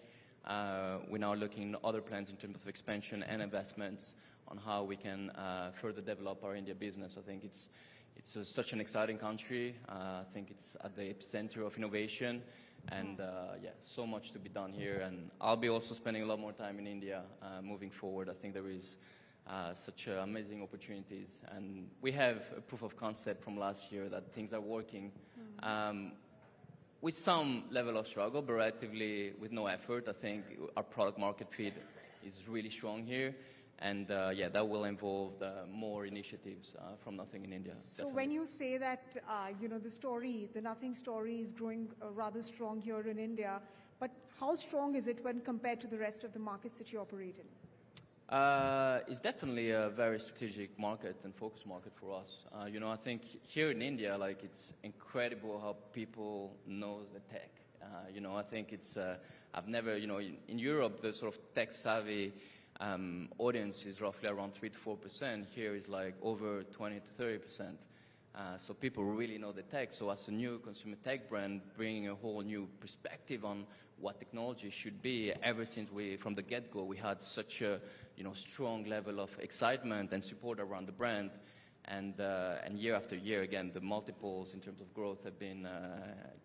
We're now looking at other plans in terms of expansion and investments on how we can further develop our India business. I think it's such an exciting country. I think it's at the epicenter of innovation, and so much to be done here. And I'll be also spending a lot more time in India moving forward. I think there is such amazing opportunities, and we have a proof of concept from last year that things are working. With some level of struggle, but relatively with no effort. I think our product market fit is really strong here. And that will involve more initiatives from Nothing in India. So definitely. when you say that, the Nothing story is growing rather strong here in India, but how strong is it when compared to the rest of the markets that you operate in? It's definitely a very strategic market and focus market for us. I think here in India, it's incredible how people know the tech. I think it's, I've never, in Europe, the sort of tech-savvy audience is roughly around 3 to 4%. Here is over 20 to 30%. So people really know the tech. So as a new consumer tech brand, bringing a whole new perspective on what technology should be. Ever since from the get-go, we had such a strong level of excitement and support around the brand. And year after year, again, the multiples in terms of growth have been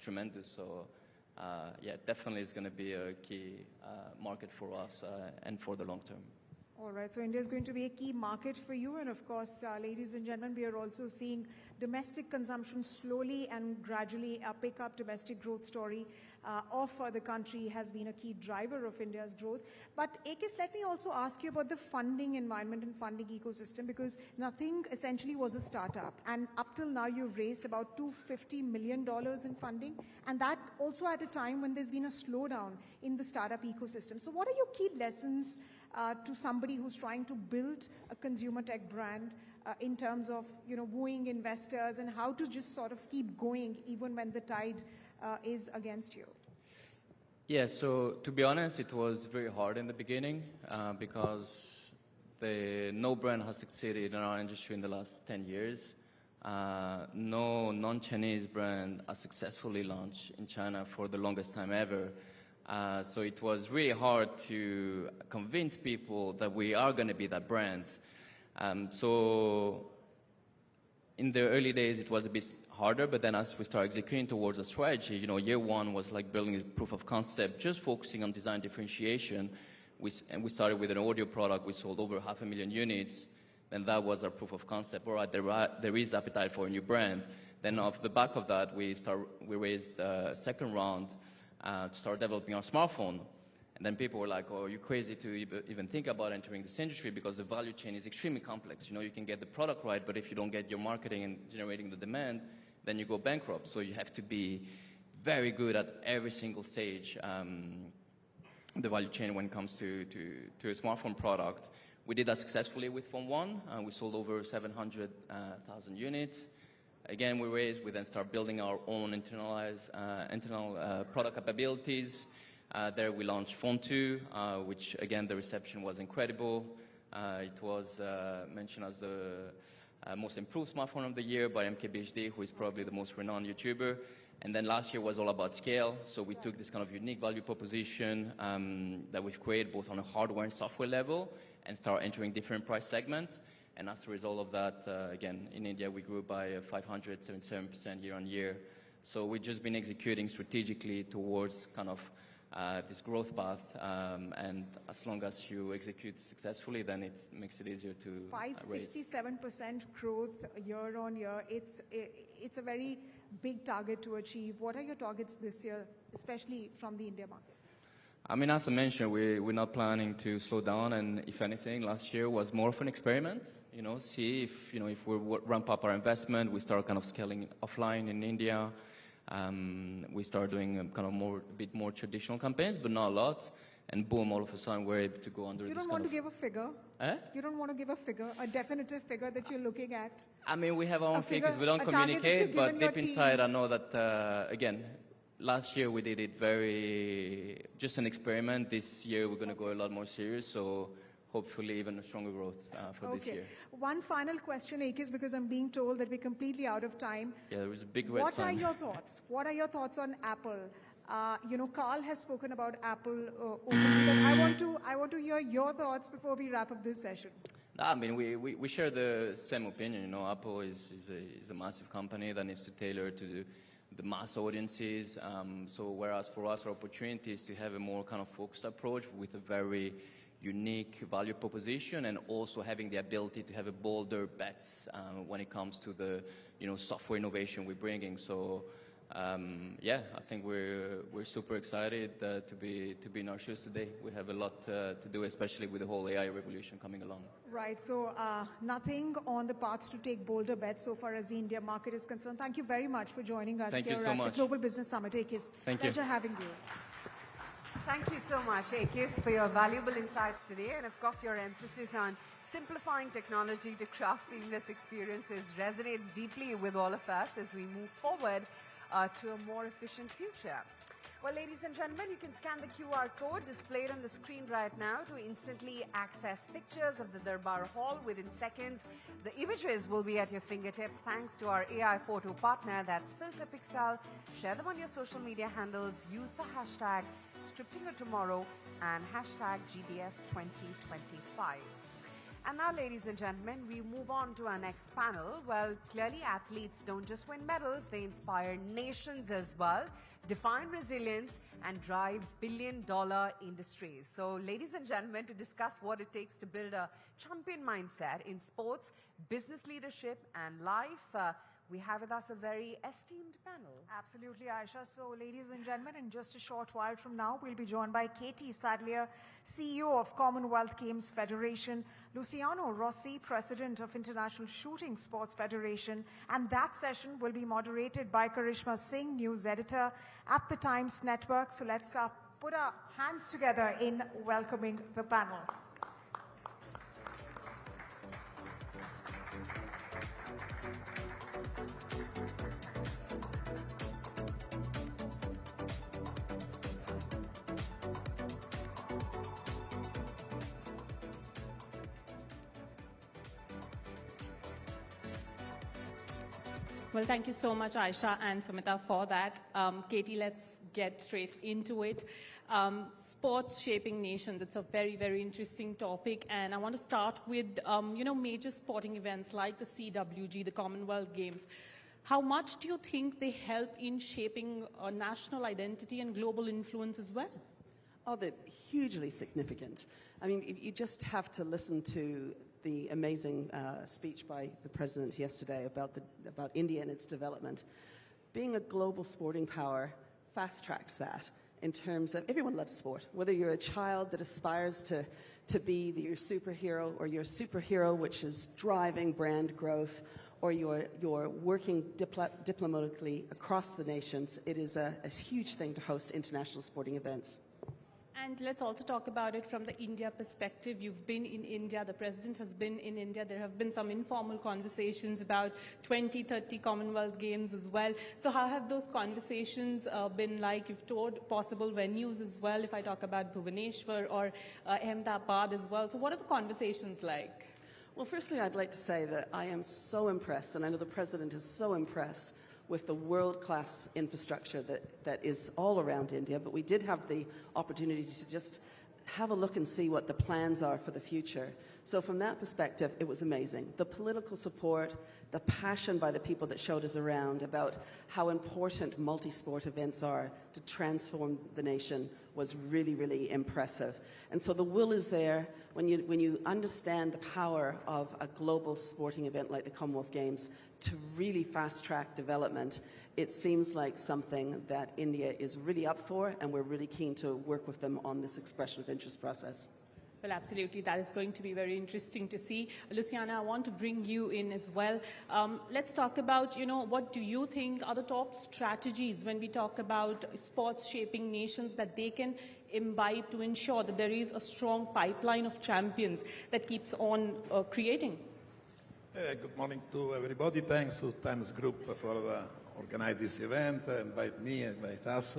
tremendous. So definitely it's going to be a key market for us and for the long term. All right, so India is going to be a key market for you. And of course, ladies and gentlemen, we are also seeing domestic consumption slowly and gradually pick up. Domestic growth story of the country has been a key driver of India's growth. But Akis, let me also ask you about the funding environment and funding ecosystem, because nothing essentially was a startup. And up till now, you've raised about $250 million in funding. And that also at a time when there's been a slowdown in the startup ecosystem. So what are your key lessons to somebody who's trying to build a consumer tech brand in terms of, wooing investors and how to just sort of keep going even when the tide is against you? Yeah, so to be honest, it was very hard in the beginning because no brand has succeeded in our industry in the last 10 years. No non-Chinese brand has successfully launched in China for the longest time ever. So it was really hard to convince people that we are going to be that brand. So in the early days, it was a bit harder, but then as we started executing towards a strategy, year one was like building a proof of concept, just focusing on design differentiation. And we started with an audio product. We sold over 500,000 units. Then that was our proof of concept. All right, there is appetite for a new brand. Then off the back of that, we raised a second round to start developing our smartphone. And then people were like, oh, you're crazy to even think about entering this industry because the value chain is extremely complex. You can get the product right, but if you don't get your marketing and generating the demand, then you go bankrupt. So you have to be very good at every single stage, the value chain when it comes to a smartphone product. We did that successfully with Phone 1. We sold over 700,000 units. Again, we then start building our own internal product capabilities. There we launched Phone 2, which again, the reception was incredible. It was mentioned as the most improved smartphone of the year by MKBHD, who is probably the most renowned YouTuber. And then last year was all about scale. So we took this kind of unique value proposition that we've created both on a hardware and software level and start entering different price segments. And as a result of that, again, in India, we grew by 577% year on year. So we've just been executing strategically towards kind of this growth path. And as long as you execute successfully, then it makes it easier to raise. 567% growth year on year. It's a very big target to achieve. What are your targets this year, especially from the India market? I mean, as I mentioned, we're not planning to slow down, and if anything, last year was more of an experiment. See if we ramp up our investment, we start kind of scaling offline in India. We start doing kind of a bit more traditional campaigns, but not a lot. And boom, all of a sudden, we're able to go under. You don't want to give a figure. You don't want to give a figure, a definitive figure that you're looking at. I mean, we have our own figures. We don't communicate, but deep inside, I know that again. Last year we did it just an experiment. This year we're going to go a lot more serious, so hopefully even a stronger growth for this year. One final question, Akis, because I'm being told that we're completely out of time. Yeah, there was a big red sign. What are your thoughts? What are your thoughts on Apple? Carl has spoken about Apple openly, but I want to hear your thoughts before we wrap up this session. I mean, we share the same opinion. Apple is a massive company that needs to tailor to the mass audiences. So whereas for us, our opportunity is to have a more kind of focused approach with a very unique value proposition and also having the ability to have a bolder bets when it comes to the software innovation we're bringing. So I think we're super excited to be in our shoes today. We have a lot to do, especially with the whole AI revolution coming along. Right. So nothing on the path to take bolder bets so far as the India market is concerned. Thank you very much for joining us here at the Global Business Summit. Akis, pleasure having you. Thank you so much, Akis, for your valuable insights today. And of course, your emphasis on simplifying technology to craft seamless experiences resonates deeply with all of us as we move forward to a more efficient future. Well, ladies and gentlemen, you can scan the QR code displayed on the screen right now to instantly access pictures of the Darbar Hall within seconds. The images will be at your fingertips thanks to our AI photo partner, that's Filter Pixel. Share them on your social media handles. Use the hashtag ScriptingOfTomorrow and hashtag GBS2025. And now, ladies and gentlemen, we move on to our next panel. Well, clearly athletes don't just win medals, they inspire nations as well, define resilience and drive billion-dollar industries. So, ladies and gentlemen, to discuss what it takes to build a champion mindset in sports, business leadership and life, we have with us a very esteemed panel. Absolutely, Aisha. So, ladies and gentlemen, in just a short while from now, we'll be joined by Katie Sadlier, CEO of Commonwealth Games Federation, Luciano Rossi, President of International Shooting Sports Federation, and that session will be moderated by Karishma Singh, news editor at the Times Network. So, let's put our hands together in welcoming the panel. Well, thank you so much, Aisha and Sumita, for that. Katie, let's get straight into it. Sports shaping nations, it's a very, very interesting topic. And I want to start with, major sporting events like the CWG, the Commonwealth Games. How much do you think they help in shaping national identity and global influence as well? Oh, they're hugely significant. I mean, you just have to listen to the amazing speech by the president yesterday about India and its development. Being a global sporting power fast-tracks that in terms of everyone loves sport. Whether you're a child that aspires to be your superhero, or you're a superhero which is driving brand growth, or you're working diplomatically across the nations, it is a huge thing to host international sporting events. And let's also talk about it from the India perspective. You've been in India, the president has been in India. There have been some informal conversations about 2030 Commonwealth Games as well. So how have those conversations been like? You've toured possible venues as well, if I talk about Bhubaneswar or Ahmedabad as well. So what are the conversations like? Well, firstly, I'd like to say that I am so impressed, and I know the president is so impressed with the world-class infrastructure that is all around India, but we did have the opportunity to just have a look and see what the plans are for the future. So from that perspective, it was amazing. The political support, the passion by the people that showed us around about how important multi-sport events are to transform the nation was really, really impressive. And so the will is there. When you understand the power of a global sporting event like the Commonwealth Games to really fast-track development, it seems like something that India is really up for, and we're really keen to work with them on this expression of interest process. Well, absolutely. That is going to be very interesting to see. Luciana, I want to bring you in as well. Let's talk about, what do you think are the top strategies when we talk about sports shaping nations that they can imbibe to ensure that there is a strong pipeline of champions that keeps on creating? Good morning to everybody. Thanks to Times Group for organizing this event, invite me and invite us.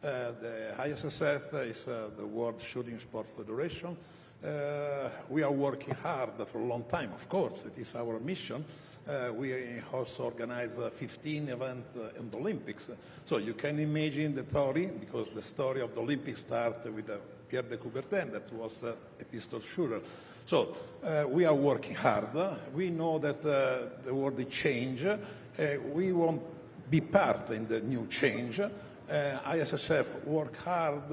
The ISSF is the World Shooting Sport Federation. We are working hard for a long time, of course. It is our mission. We also organize 15 events in the Olympics. So you can imagine the story, because the story of the Olympics started with Pierre de Coubertin, that was a pistol shooter. So we are working hard. We know that the world is change. We want to be part in the new change. ISSF work hard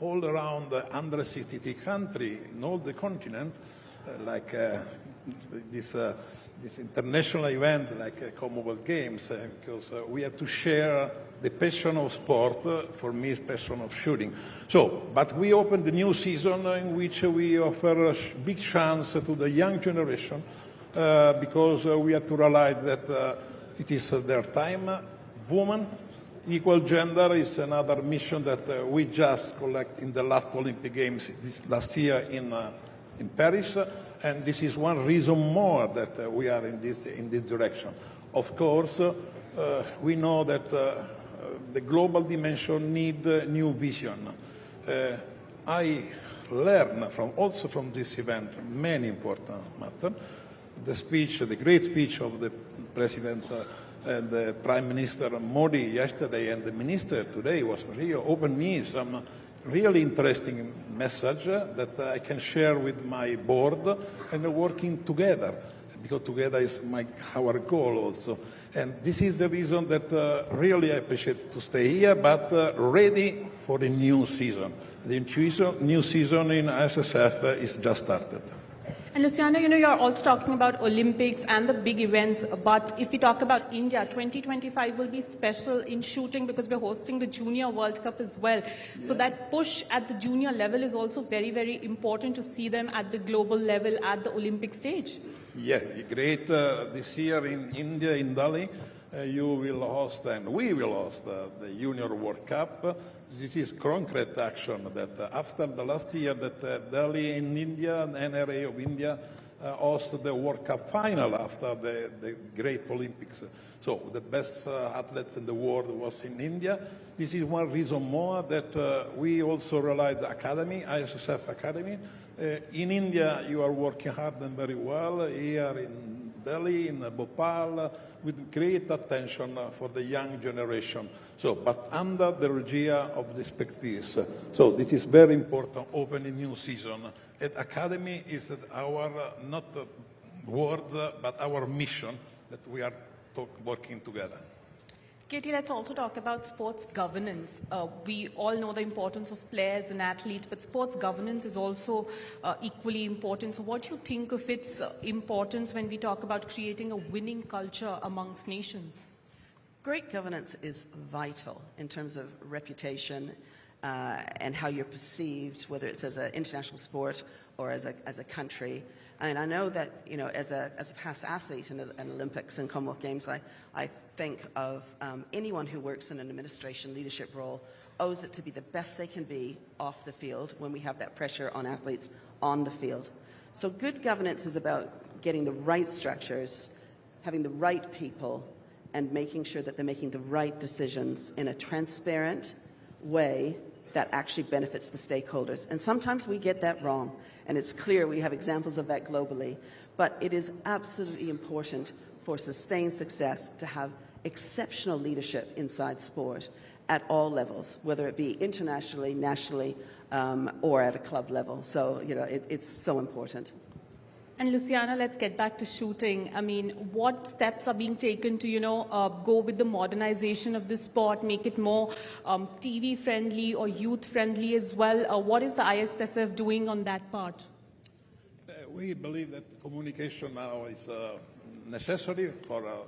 all around 163 countries in all the continent, like this international event like Commonwealth Games, because we have to share the passion of sport. For me, it's passion of shooting. So, but we open the new season in which we offer a big chance to the young generation, because we have to realize that it is their time. Women, equal gender is another mission that we just collect in the last Olympic Games last year in Paris, and this is one reason more that we are in this direction. Of course, we know that the global dimension need new vision. I learned also from this event many important matters. The great speech of the President and the Prime Minister Modi yesterday and the Minister today was really opened me some really interesting message that I can share with my board and working together, because together is our goal also. And this is the reason that really I appreciate to stay here, but ready for the new season. The new season in ISSF is just started. And Luciano, you're also talking about Olympics and the big events, but if we talk about India, 2025 will be special in shooting because we're hosting the Junior World Cup as well. So that push at the junior level is also very, very important to see them at the global level at the Olympic stage. Yeah, great. This year in India, in Delhi, you will host and we will host the Junior World Cup. This is concrete action that after the last year that Delhi in India, NRA of India, hosted the World Cup final after the great Olympics. So the best athletes in the world was in India. This is one reason more that we also rely on the academy, ISSF Academy. In India, you are working hard and very well. Here in Delhi, in Bhopal, with great attention for the young generation. So, but under the regia of the expertise. So this is very important, opening new season. At Academy is our, not words, but our mission that we are working together. Katie, let's also talk about sports governance. We all know the importance of players and athletes, but sports governance is also equally important. So what do you think of its importance when we talk about creating a winning culture amongst nations? Great governance is vital in terms of reputation and how you're perceived, whether it's as an international sport or as a country. And I know that, as a past athlete in Olympics and Commonwealth Games, I think of anyone who works in an administration leadership role owes it to be the best they can be off the field when we have that pressure on athletes on the field. So good governance is about getting the right structures, having the right people, and making sure that they're making the right decisions in a transparent way that actually benefits the stakeholders. And sometimes we get that wrong, and it's clear we have examples of that globally. But it is absolutely important for sustained success to have exceptional leadership inside sport at all levels, whether it be internationally, nationally, or at a club level. So, it's so important. And Luciana, let's get back to shooting. I mean, what steps are being taken to, go with the modernization of the sport, make it more TV-friendly or youth-friendly as well? What is the ISSF doing on that part? We believe that communication now is necessary,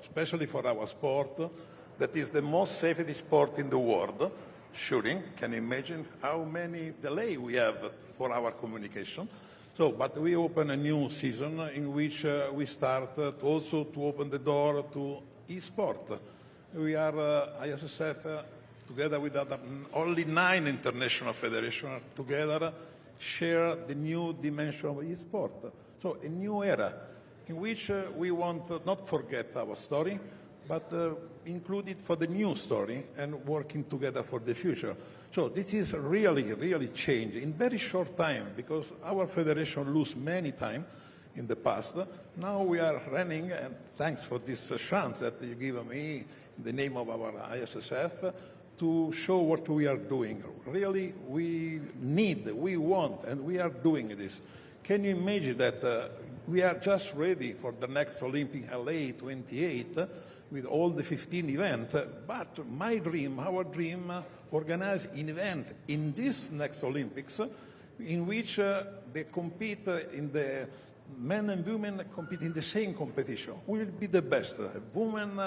especially for our sport, that is the most safety sport in the world, shooting. Can you imagine how many delays we have for our communication? So, but we open a new season in which we start also to open the door to e-sport. We are, ISSF, together with only 9 international federations, together share the new dimension of e-sport. So a new era in which we want to not forget our story, but include it for the new story and working together for the future. So this is really, really change in very short time, because our federation lose many time in the past. Now we are running, and thanks for this chance that you give me in the name of our ISSF, to show what we are doing. Really, we need, we want, and we are doing this. Can you imagine that we are just ready for the next Olympic LA 28 with all the 15 events, but my dream, our dream, organize an event in this next Olympics in which they compete in the men and women compete in the same competition. Who will be the best, a woman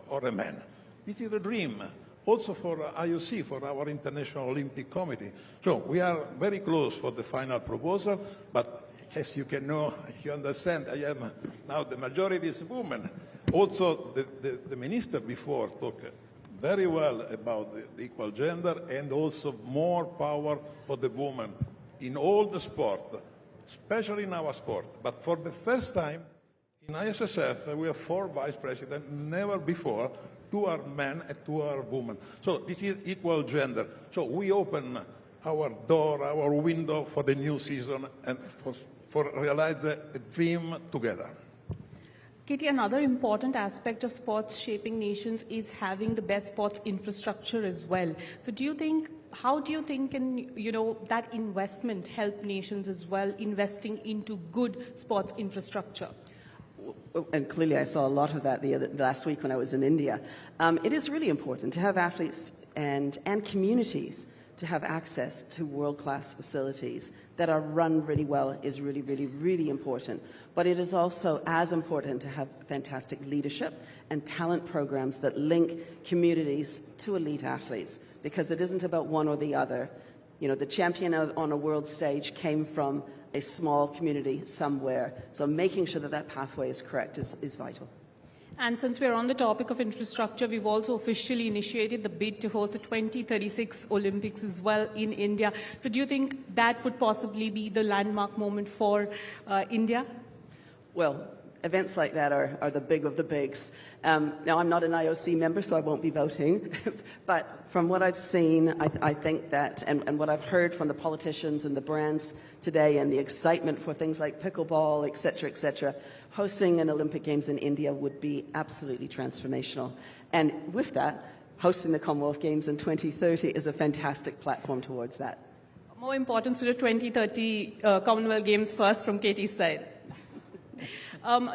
or a man? This is a dream. Also for IOC, for our International Olympic Committee. So we are very close for the final proposal, but as you can know, you understand, I am now the majority is women. Also, the minister before talked very well about the equal gender and also more power for the woman in all the sport, especially in our sport. But for the first time in ISSF, we have 4 vice presidents, never before. 2 are men and 2 are women. So this is equal gender. So we open our door, our window for the new season and for realize the dream together. Katie, another important aspect of sports shaping nations is having the best sports infrastructure as well. So do you think how do you think that investment help nations as well, investing into good sports infrastructure? And clearly I saw a lot of that last week when I was in India. It is really important to have athletes and communities to have access to world-class facilities that are run really well is really, really, really important. But it is also as important to have fantastic leadership and talent programs that link communities to elite athletes, because it isn't about one or the other. You know, the champion on a world stage came from a small community somewhere. So making sure that that pathway is correct is vital. And since we're on the topic of infrastructure, we've also officially initiated the bid to host the 2036 Olympics as well in India. So do you think that would possibly be the landmark moment for India? Well, events like that are the big of the bigs. Now, I'm not an IOC member, so I won't be voting. But from what I've seen, I think that, and what I've heard from the politicians and the brands today and the excitement for things like pickleball, et cetera, hosting an Olympic Games in India would be absolutely transformational. And with that, hosting the Commonwealth Games in 2030 is a fantastic platform towards that. More importance to the 2030 Commonwealth Games first from Katie's side.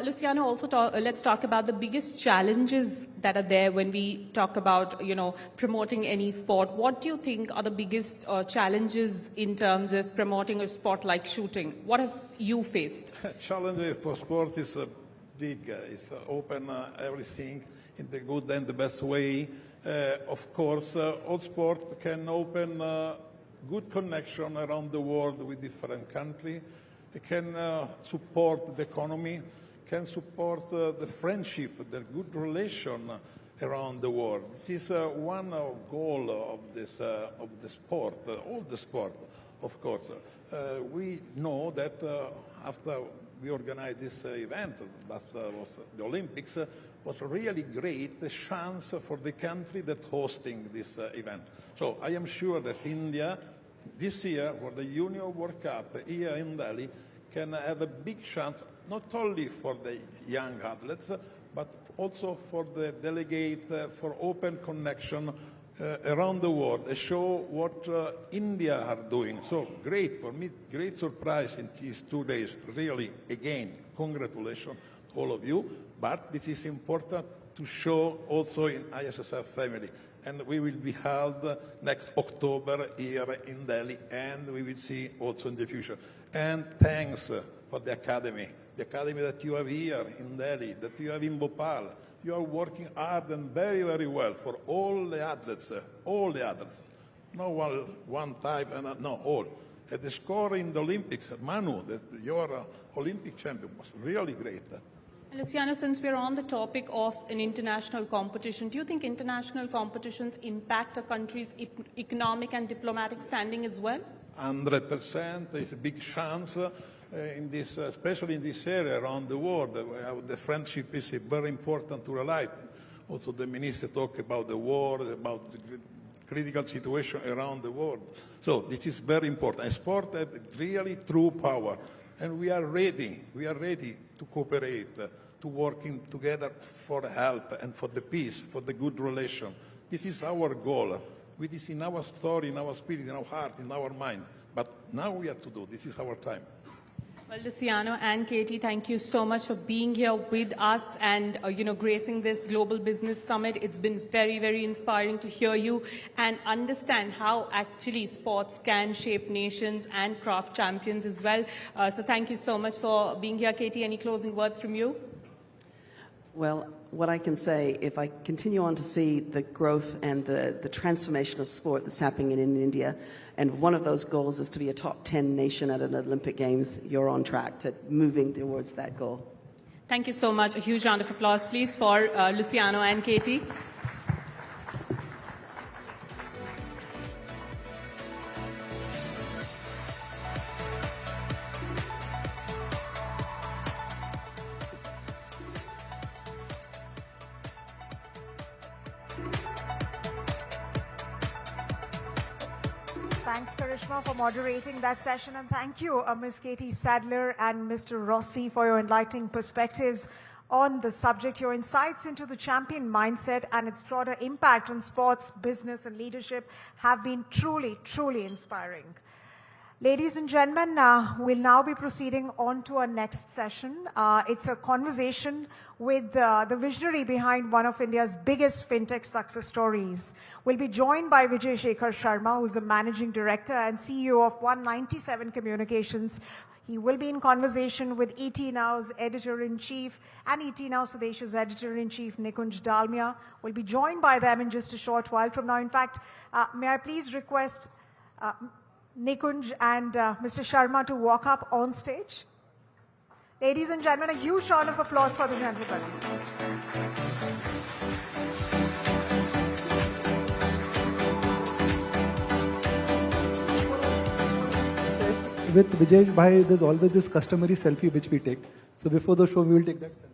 Luciano, also let's talk about the biggest challenges that are there when we talk about, promoting any sport. What do you think are the biggest challenges in terms of promoting a sport like shooting? What have you faced? Challenge for sport is big. It's open everything in the good and the best way. Of course, all sport can open good connection around the world with different countries. It can support the economy, can support the friendship, the good relation around the world. This is one goal of the sport, all the sport, of course. We know that after we organized this event, that was the Olympics, was really great a chance for the country that hosting this event. So I am sure that India, this year, for the Junior World Cup here in Delhi, can have a big chance, not only for the young athletes, but also for the delegate, for open connection around the world, and show what India are doing. So great, for me, great surprise in these 2 days. Really, again, congratulations to all of you. But it is important to show also in ISSF family. And we will be held next October here in Delhi, and we will see also in the future. And thanks for the academy that you have here in Delhi, that you have in Bhopal. You are working hard and very, very well for all the athletes, No one type, no, all. At the score in the Olympics, Manu, your Olympic champion, was really great. Luciano, since we're on the topic of an international competition, do you think international competitions impact a country's economic and diplomatic standing as well? 100%. It's a big chance in this, especially in this area around the world. The friendship is very important to realize. Also, the minister talked about the war, about the critical situation around the world. So this is very important. And sport has really true power, and we are ready. We are ready to cooperate, to working together for help and for the peace, for the good relation. This is our goal. It is in our story, in our spirit, in our heart, in our mind. But now we have to do. This is our time. Well, Luciano and Katie, thank you so much for being here with us and, gracing this Global Business Summit. It's been very, very inspiring to hear you and understand how actually sports can shape nations and craft champions as well. So thank you so much for being here. Katie, any closing words from you? Well, what I can say, if I continue on to see the growth and the transformation of sport that's happening in India, and one of those goals is to be a top 10 nation at an Olympic Games, you're on track to moving towards that goal. Thank you so much. A huge round of applause, please, for Luciano and Katie. Thanks, Karishma, for moderating that session. And thank you, Ms. Katie Sadler and Mr. Rossi, for your enlightening perspectives on the subject. Your insights into the champion mindset and its broader impact on sports, business, and leadership have been truly, truly inspiring. Ladies and gentlemen, we'll now be proceeding on to our next session. It's a conversation with the visionary behind one of India's biggest fintech success stories. We'll be joined by Vijay Shekhar Sharma, who's the managing director and CEO of 197 Communications. He will be in conversation with ET Now's editor-in-chief and ET Now Swadesh's editor-in-chief, Nikunj Dalmia. We'll be joined by them in just a short while from now. In fact, may I please request Nikunj and Mr. Sharma to walk up on stage. Ladies and gentlemen, a huge round of applause for the gentlemen. With Vijay Bhai, there's always this customary selfie which we take. So before the show, we will take that selfie.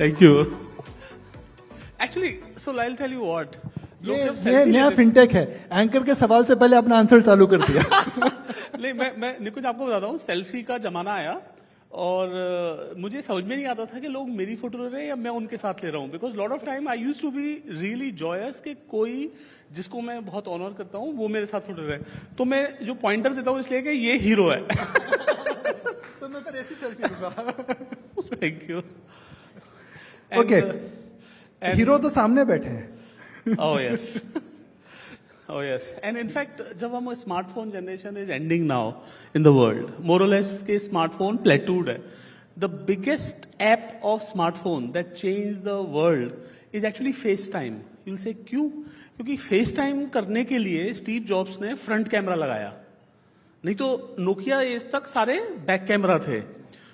Thank you. Actually, so I'll tell you what. ये नया fintech है. Anchor के सवाल से पहले अपना answer चालू कर दिया. नहीं, मैं निकुंज आपको बताता हूँ, सेल्फी का जमाना आया और मुझे समझ में नहीं आता था कि लोग मेरी फोटो ले रहे हैं या मैं उनके साथ ले रहा हूँ. Because lot of time I used to be really joyous कि कोई जिसको मैं बहुत ऑनर करता हूँ वो मेरे साथ फोटो ले रहा है. तो मैं जो पॉइंटर देता हूँ इसलिए कि ये हीरो है. तो मैं फिर ऐसी सेल्फी लूंगा. Thank you. ओके, हीरो तो सामने बैठे हैं. Oh yes. Oh yes. And in fact, जब हम smartphone generation is ending now in the world, more or less के smartphone plateaued है. The biggest app of smartphone that changed the world is actually FaceTime. You'll say क्यों? क्योंकि FaceTime करने के लिए Steve jobs ने फ्रंट कैमरा लगाया. नहीं तो नोकिया एज तक सारे बैक कैमरा थे.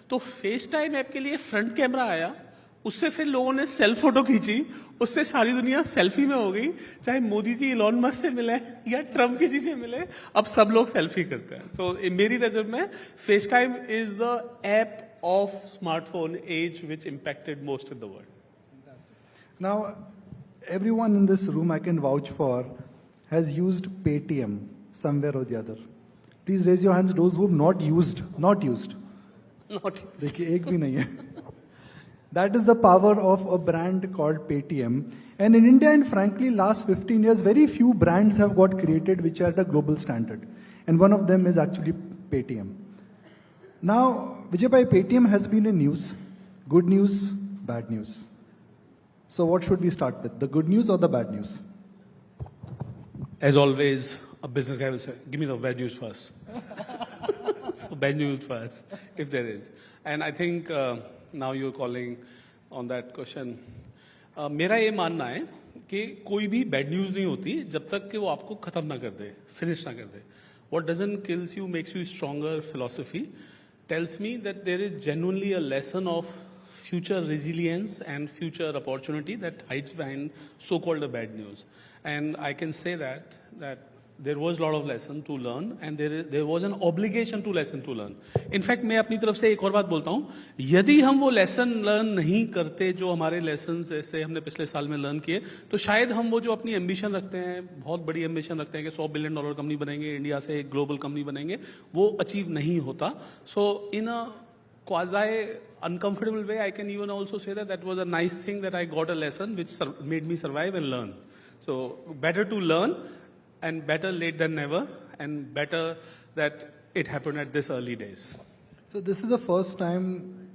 तो FaceTime ऐप के लिए फ्रंट कैमरा आया. उससे फिर लोगों ने सेल्फ फोटो खींची. उससे सारी दुनिया सेल्फी में हो गई. चाहे मोदी जी इलॉन मस्क से मिले या ट्रम्प किसी से मिले, अब सब लोग सेल्फी करते हैं. तो मेरी नजर में FaceTime is the app of smartphone as which impacted most in the world. Now, everyone in this room I can vouch for has used Paytm somewhere or the other. Please raise your hands those who have not used. देखिए एक भी नहीं है. That is the power of a brand called Paytm. And in India, and frankly, last 15 years, very few brands have got created which are at a global standard. And one of them is actually Paytm. Now, Vijay Bhai, Paytm has been in news. Good news, bad news. So what should we start with? The good news or the bad news? As always, a business guy will say, give me the bad news first. So bad news first, if there is. And I think now you're calling on that question. मेरा ये मानना है कि कोई भी bad news नहीं होती जब तक कि वो आपको खत्म ना कर दे, finish ना कर दे. What doesn't kills you makes you stronger philosophy tells me that there is genuinely a lesson of future resilience and future opportunity that hides behind so-called the bad news. And I can say that there was a lot of lesson to learn and there was an obligation to lesson to learn. In fact, मैं अपनी तरफ से एक और बात बोलता हूँ, यदि हम वो lesson learn नहीं करते जो हमारे lessons जैसे हमने पिछले साल में learn किए, तो शायद हम वो जो अपनी ambition रखते हैं, बहुत बड़ी ambition रखते हैं कि $100 billion कंपनी बनेंगे, इंडिया से एक global कंपनी बनेंगे, वो achieve नहीं होता. So in a quasi uncomfortable way, I can even also say that was a nice thing that I got a lesson which made me survive and learn. So better to learn, and better late than never, and better that it happened at this early days. So this is the first time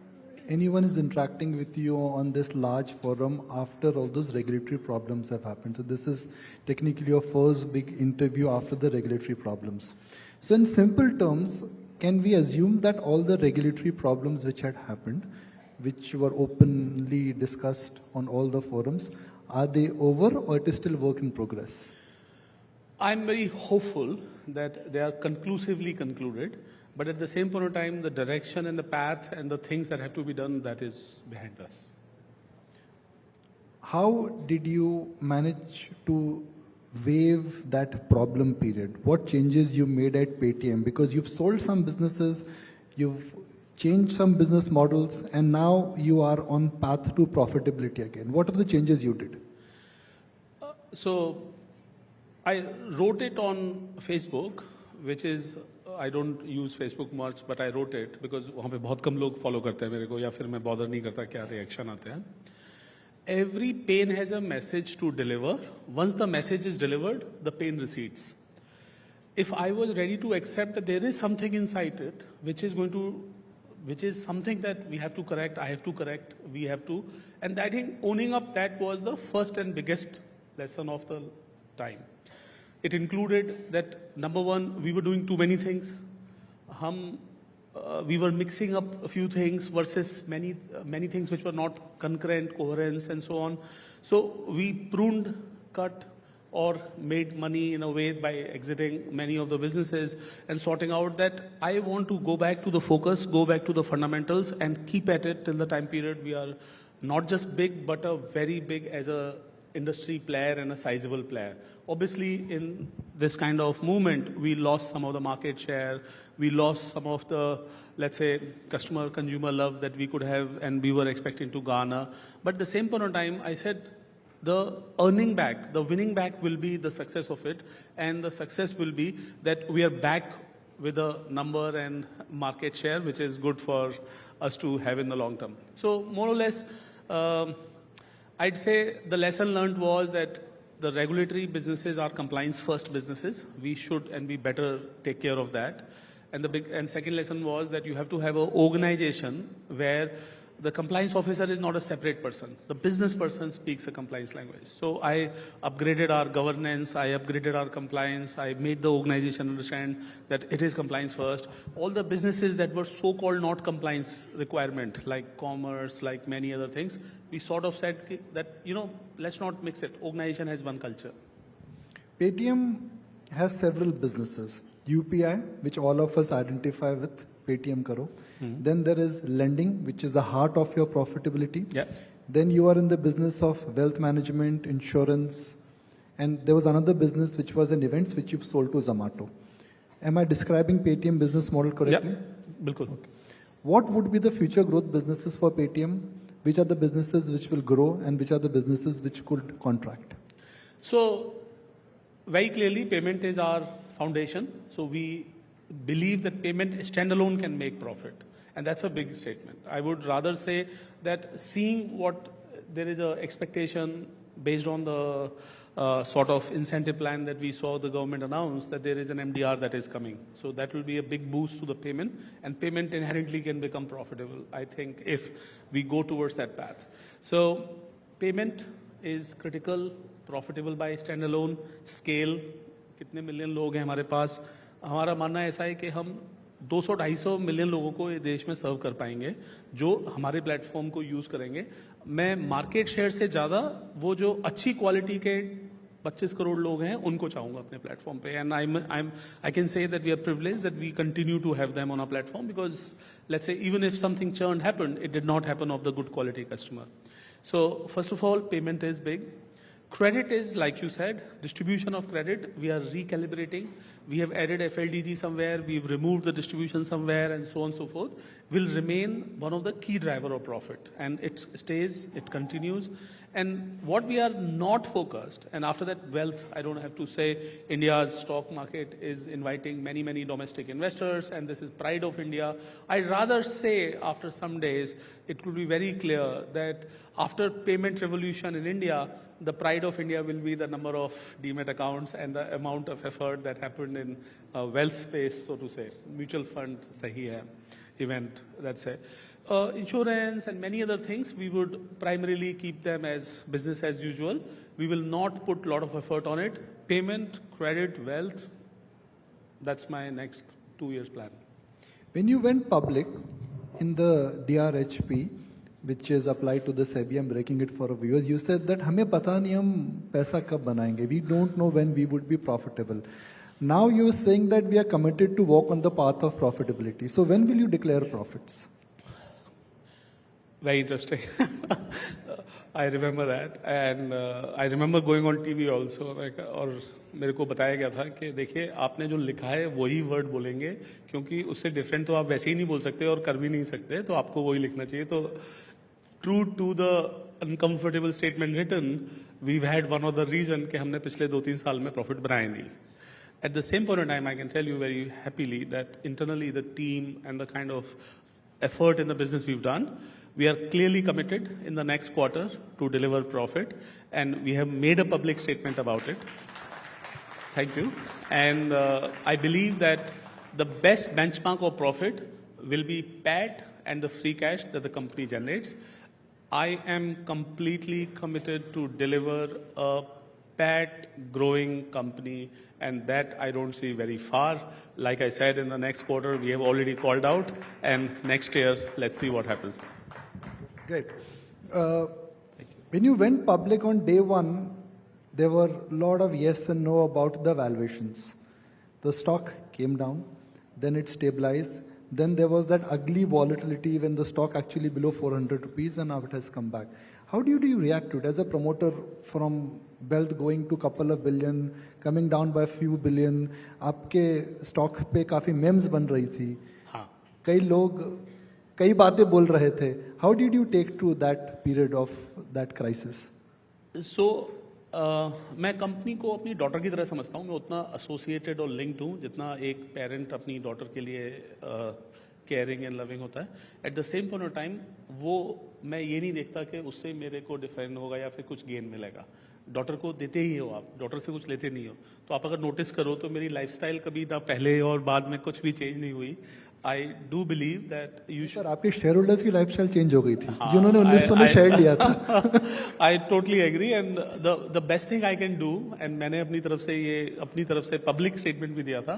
anyone is interacting with you on this large forum after all those regulatory problems have happened. So this is technically your first big interview after the regulatory problems. So in simple terms, can we assume that all the regulatory problems which had happened, which were openly discussed on all the forums, are they over or it is still work in progress? I'm very hopeful that they are conclusively concluded, but at the same point of time, the direction and the path and the things that have to be done, that is behind us. How did you manage to waive that problem period? What changes you made at Paytm? Because you've sold some businesses, you've changed some business models, and now you are on path to profitability again. What are the changes you did? So I wrote it on Facebook, which is, I don't use Facebook much, but I wrote it because वहाँ पे बहुत कम लोग follow करते हैं मेरे को, या फिर मैं bother नहीं करता क्या reaction आते हैं. Every pain has a message to deliver. Once the message is delivered, the pain recedes. If I was ready to accept that there is something inside it, which is something that we have to correct, I have to correct, we have to, and I think owning up that was the first and biggest lesson of the time. It included that, number one, we were doing too many things. We were mixing up a few things versus many things which were not concurrent, coherence, and so on. So we pruned, cut, or made money in a way by exiting many of the businesses and sorting out that I want to go back to the focus, go back to the fundamentals, and keep at it till the time period we are not just big, but a very big as a industry player and a sizable player. Obviously, in this kind of movement, we lost some of the market share, we lost some of the, let's say, consumer love that we could have and we were expecting to garner. But at the same point of time, I said, the earning back, the winning back will be the success of it, and the success will be that we are back with a number and market share, which is good for us to have in the long term. So more or less, I'd say the lesson learned was that the regulatory businesses are compliance first businesses. We should and we better take care of that. And second lesson was that you have to have an organization where the compliance officer is not a separate person. The business person speaks a compliance language. So I upgraded our governance, I upgraded our compliance, I made the organization understand that it is compliance first. All the businesses that were so-called not compliance requirement, like commerce, like many other things, we sort of said that, let's not mix it. Organization has one culture. Paytm has several businesses. UPI, which all of us identify with, Paytm Karo. Then there is lending, which is the heart of your profitability. Yeah. Then you are in the business of wealth management, insurance, and there was another business which was an events which you've sold to Zomato. Am I describing Paytm business model correctly? Yeah, bilkul. Okay. What would be the future growth businesses for Paytm? Which are the businesses which will grow and which are the businesses which could contract? So very clearly, payment is our foundation. So we believe that payment standalone can make profit. And that's a big statement. I would rather say that seeing what there is an expectation based on the sort of incentive plan that we saw the government announce, that there is an MDR that is coming. So that will be a big boost to the payment, and payment inherently can become profitable, I think, if we go towards that path. So payment is critical, profitable by standalone, scale. कितने million लोग हैं हमारे पास? हमारा मानना ऐसा है कि हम 200-250 मिलियन लोगों को ये देश में सर्व कर पाएंगे जो हमारे प्लेटफॉर्म को यूज करेंगे. मैं मार्केट शेयर से ज़्यादा वो जो अच्छी क्वालिटी के 25 करोड़ लोग हैं उनको चाहूँगा अपने प्लेटफॉर्म पे. And I can say that we are privileged that we continue to have them on our platform because let's say even if something churn happened it did not happen of the good quality customer. So first of all payment is big. Credit is, like you said, distribution of credit. We are recalibrating. We have added FLDG somewhere. We've removed the distribution somewhere, and so on and so forth. Will remain one of the key driver of profit, and it stays. It continues. And what we are not focused, and after that wealth, I don't have to say, India's stock market is inviting many, many domestic investors, and this is pride of India. I'd rather say, after some days, it will be very clear that after payment revolution in India, the pride of India will be the number of demat accounts and the amount of effort that happened in wealth space, so to say. Mutual fund, sahi hai, event, that's it. Insurance and many other things, we would primarily keep them as business as usual. We will not put a lot of effort on it. Payment, credit, wealth, that's my next 2 years plan. When you went public in the DRHP, which is applied to the SEBI, I'm breaking it for viewers, you said that हमें पता नहीं हम पैसा कब बनाएंगे. We don't know when we would be profitable. Now you're saying that we are committed to walk on the path of profitability. So when will you declare profits? Very interesting. I remember that, and I remember going on TV also. और मेरे को बताया गया था कि देखिए आपने जो लिखा है वही वर्ड बोलेंगे क्योंकि उससे डिफरेंट तो आप वैसे ही नहीं बोल सकते और कर भी नहीं सकते, तो आपको वही लिखना चाहिए. तो true to the uncomfortable statement written, we've had one of the reason कि हमने पिछले 2-3 साल में profit बनाए नहीं. At the same point in time, I can tell you very happily that internally the team and the kind of effort in the business we've done, we are clearly committed in the next quarter to deliver profit, and we have made a public statement about it. Thank you. And I believe that the best benchmark of profit will be PAT and the free cash that the company generates. I am completely committed to deliver a PAT growing company, and that I don't see very far. Like I said, in the next quarter, we have already called out, and next year, let's see what happens. Great. When you went public on day one, there were a lot of yes and no about the valuations. The stock came down, then it stabilized. Then there was that ugly volatility when the stock actually below 400 rupees, and now it has come back. How do you react to it as a promoter from wealth going to couple of billion, coming down by a few billion? आपके stock पे काफी memes बन रही थी. हाँ. कई लोग कई बातें बोल रहे थे. How did you take to that period of that crisis? So मैं कंपनी को अपनी डॉटर की तरह समझता हूँ. मैं उतना एसोसिएटेड और लिंक्ड हूँ जितना एक पेरेंट अपनी डॉटर के लिए केयरिंग एंड लविंग होता है. At the same point of time वो मैं ये नहीं देखता कि उससे मेरे को डिफेंड होगा या फिर कुछ गेन मिलेगा. डॉटर को देते ही हो आप, डॉटर से कुछ लेते नहीं हो. तो आप अगर नोटिस करो तो मेरी लाइफस्टाइल कभी ना पहले और बाद में कुछ भी चेंज नहीं हुई. I do believe that you sir आपके शेयर होल्डर्स की लाइफस्टाइल चेंज हो गई थी जिन्होंने 1900 में शेयर लिया था. I totally agree, and the best thing I can do, and मैंने अपनी तरफ से पब्लिक स्टेटमेंट भी दिया था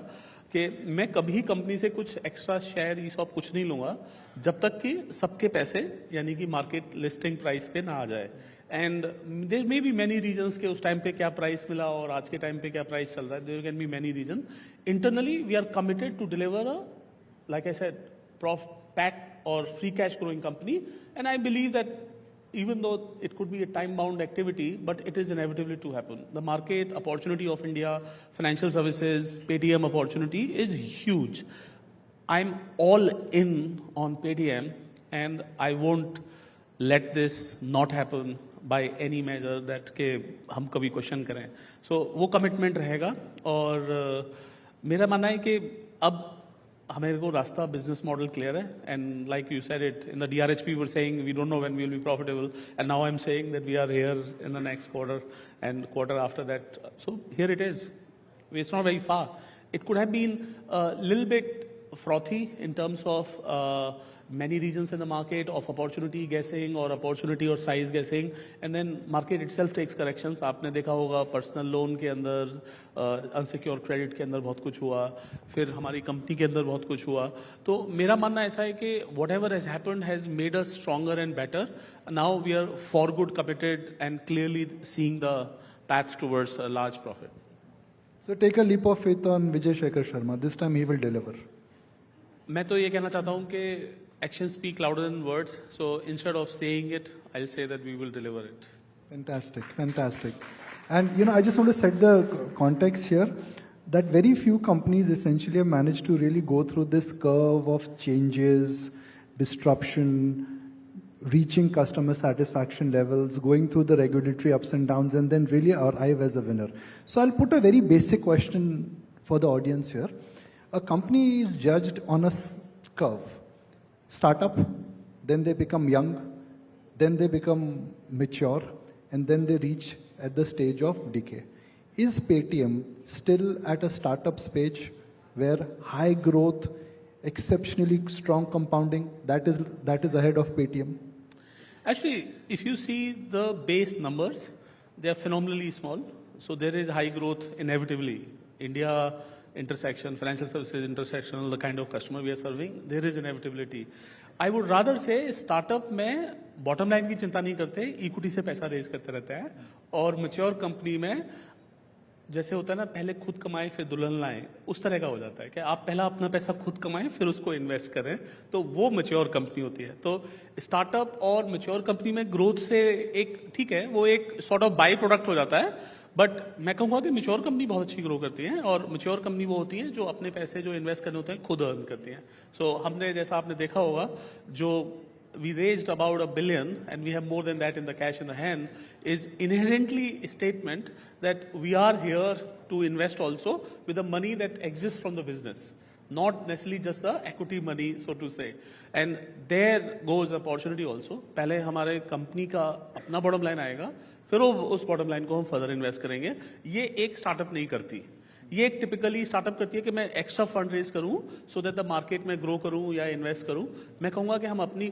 कि मैं कभी कंपनी से कुछ एक्स्ट्रा शेयर ये सब कुछ नहीं लूंगा जब तक कि सबके पैसे यानी कि मार्केट लिस्टिंग प्राइस पे ना आ जाए. And there may be many reasons के उस टाइम पे क्या प्राइस मिला और आज के टाइम पे क्या प्राइस चल रहा है. There can be many reason. Internally we are committed to deliver a, like I said, PAT or free cash growing company, and I believe that even though it could be a time-bound activity, but it is inevitable to happen. The market opportunity of India, financial services, Paytm opportunity is huge. I'm all in on Paytm, and I won't let this not happen by any measure that के हम कभी question करें. So वो commitment रहेगा. और मेरा मानना है कि अब हमारे को रास्ता बिजनेस मॉडल क्लियर है. And like you said it in the DRHP वी saying we don't know when we will be profitable, and now I'm saying that we are here in the next quarter and quarter after that. So here it is. It's not very far. It could have been a little bit frothy in terms of many regions in the market of opportunity guessing or opportunity or size guessing, and then market itself takes corrections. आपने देखा होगा personal loan के अंदर, unsecure credit के अंदर बहुत कुछ हुआ, फिर हमारी कंपनी के अंदर बहुत कुछ हुआ. तो मेरा मानना ऐसा है कि whatever has happened has made us stronger and better. Now we are for good committed and clearly seeing the path towards a large profit. So take a leap of faith on Vijay Shekhar Sharma. This time he will deliver. मैं तो ये कहना चाहता हूँ कि actions speak louder than words. So instead of saying it, I'll say that we will deliver it. Fantastic, fantastic. And I just want to set the context here that very few companies essentially have managed to really go through this curve of changes, disruption, reaching customer satisfaction levels, going through the regulatory ups and downs, and then really arrive as a winner. So I'll put a very basic question for the audience here. A company is judged on a curve. Startup, then they become young, then they become mature, and then they reach at the stage of decay. Is Paytm still at a startup stage where high growth, exceptionally strong compounding, that is ahead of Paytm? Actually, if you see the base numbers, they are phenomenally small. So there is high growth inevitably. India intersection, financial services intersectional, the kind of customer we are serving, there is inevitability. I would rather say startup में bottom line की चिंता नहीं करते, equity से पैसा raise करते रहते हैं. और mature company में जैसे होता है ना, पहले खुद कमाएं फिर दुल्हन लाएं, उस तरह का हो जाता है कि आप पहला अपना पैसा खुद कमाएं फिर उसको इन्वेस्ट करें, तो वो mature कंपनी होती है. तो स्टार्टअप और mature कंपनी में ग्रोथ से एक ठीक है, वो एक सॉर्ट ऑफ बाई प्रोडक्ट हो जाता है. बट मैं कहूँगा कि मैच्योर कंपनी बहुत अच्छी ग्रो करती हैं, और मैच्योर कंपनी वो होती हैं जो अपने पैसे जो इन्वेस्ट करने होते हैं खुद अर्न करती हैं. सो हमने, जैसा आपने देखा होगा, जो we raised about $1 billion and we have more than that in the cash in the hand is inherently a statement that we are here to invest also with the money that exists from the business, not necessarily just the equity money, so to say. And there goes opportunity also. पहले हमारे company का अपना bottom line आएगा, फिर वो उस bottom line को हम फर्दर इन्वेस्ट करेंगे. ये एक स्टार्टअप नहीं करती. ये एक टिपिकली स्टार्टअप करती है कि मैं एक्स्ट्रा फंड रेज करूं सो दैट द मार्केट में ग्रो करूं या इन्वेस्ट करूं. मैं कहूंगा कि हम अपनी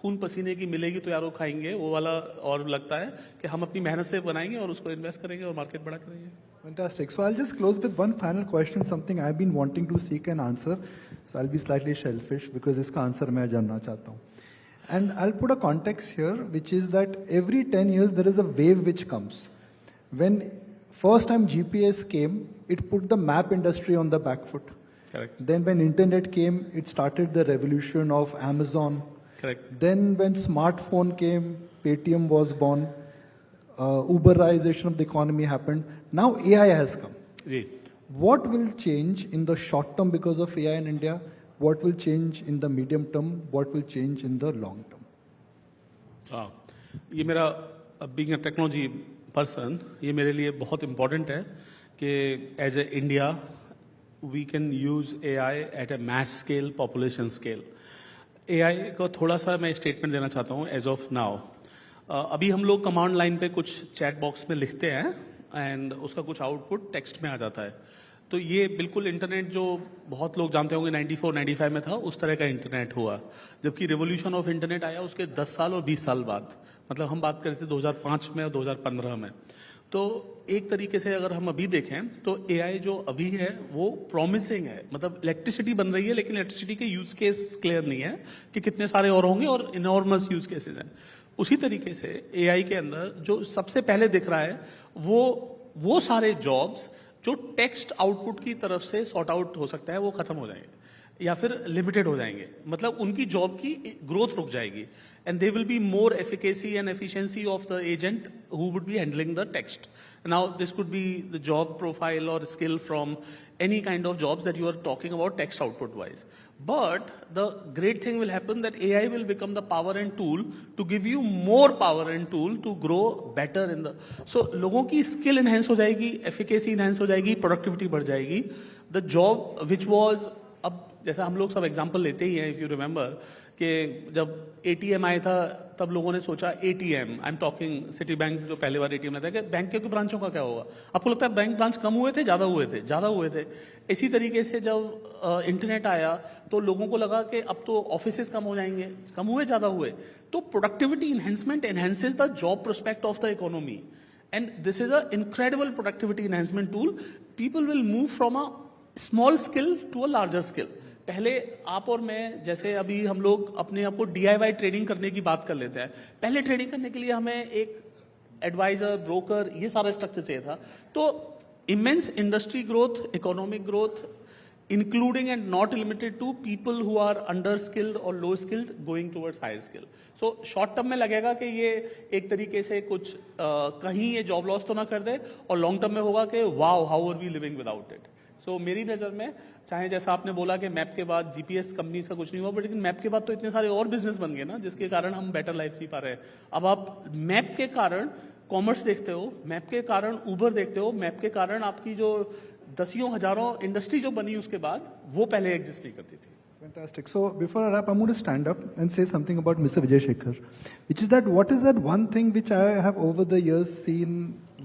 खून पसीने की मिलेगी तो यार वो खाएंगे, वो वाला और लगता है कि हम अपनी मेहनत से बनाएंगे और उसको इन्वेस्ट करेंगे और मार्केट बड़ा करेंगे. Fantastic. So I'll just close with one final question, something I've been wanting to seek an answer. So I'll be slightly selfish because इसका आंसर मैं जानना चाहता हूँ. And I'll put a context here, which is that every 10 years there is a wave which comes. When first time GPS came, it put the map industry on the back foot. Correct. Then when internet came, it started the revolution of Amazon. Correct. Then when smartphone came, Paytm was born. Uberization of the economy happened. Now AI has come. Ji. What will change in the short term because of AI in India? What will change in the medium term? What will change in the long term? ये मेरा being a technology person, ये मेरे लिए बहुत important है कि as a India we can use AI at a mass scale, population scale. AI को थोड़ा सा मैं स्टेटमेंट देना चाहता हूँ as of now. अभी हम लोग कमांड लाइन पे कुछ चैट बॉक्स में लिखते हैं एंड उसका कुछ आउटपुट टेक्स्ट में आ जाता है. तो ये बिल्कुल इंटरनेट जो बहुत लोग जानते होंगे 94-95 में था, उस तरह का इंटरनेट हुआ. जबकि रेवोल्यूशन ऑफ इंटरनेट आया उसके 10 साल और 20 साल बाद, मतलब हम बात कर रहे थे 2005 में और 2015 में. तो एक तरीके से अगर हम अभी देखें तो एआई जो अभी है वो प्रॉमिसिंग है. मतलब इलेक्ट्रिसिटी बन रही है लेकिन इलेक्ट्रिसिटी के यूज केस क्लियर नहीं है कि कितने सारे और होंगे और इनॉर्मस यूज केसेस हैं. उसी तरीके से एआई के अंदर जो सबसे पहले दिख रहा है वो सारे जॉब्स जो टेक्स्ट आउटपुट की तरफ से सॉर्ट आउट हो सकता है वो खत्म हो जाएंगे या फिर लिमिटेड हो जाएंगे. मतलब उनकी जॉब की ग्रोथ रुक जाएगी and there will be more efficacy and efficiency of the agent who would be handling the text. Now this could be the job profile or skill from any kind of jobs that you are talking about text output wise. But the great thing will happen that AI will become the power and tool to give you more power and tool to grow better in the. So लोगों की skill enhance हो जाएगी, efficacy enhance हो जाएगी, productivity बढ़ जाएगी. The job which was अब जैसा हम लोग सब एग्जाम्पल लेते ही हैं, इफ यू रिमेंबर कि जब एटीएम आया था तब लोगों ने सोचा ATM, I am talking city bank जो पहले बार एटीएम लाया था, कि बैंक के ब्रांचों का क्या होगा. आपको लगता है बैंक ब्रांच कम हुए थे, ज्यादा हुए थे. इसी तरीके से जब इंटरनेट आया तो लोगों को लगा कि अब तो ऑफिसेज कम हो जाएंगे, कम हुए ज्यादा हुए. तो productivity enhancement enhances the job prospect of the economy and this is a incredible productivity enhancement tool. People will move from a small skill to a larger skill. पहले आप और मैं जैसे अभी हम लोग अपने आप को DIY ट्रेडिंग करने की बात कर लेते हैं. पहले ट्रेडिंग करने के लिए हमें एक एडवाइजर, ब्रोकर, ये सारा स्ट्रक्चर चाहिए था. तो immense industry growth, economic growth, including and not limited to people who are under skilled और low skilled going towards higher skill. So short term में लगेगा कि ये एक तरीके से कुछ कहीं ये जॉब लॉस तो ना कर दे, और लॉन्ग टर्म में होगा कि wow how are we living without it. So मेरी नज़र में चाहे जैसा आपने बोला कि मैप के बाद जीपीएस कंपनी का कुछ नहीं हुआ, बट लेकिन मैप के बाद तो इतने सारे और बिजनेस बन गए ना जिसके कारण हम बेटर लाइफ जी पा रहे हैं. अब आप मैप के कारण कॉमर्स देखते हो, मैप के कारण उबर देखते हो, मैप के कारण आपकी जो दसियों हजारों इंडस्ट्री जो बनी उसके बाद वो पहले एग्जिस्ट नहीं करती थी. Fantastic. So before I wrap, I'm going to stand up and say something about Mr. Vijay Shekhar, which is that what is that one thing which I have over the years seen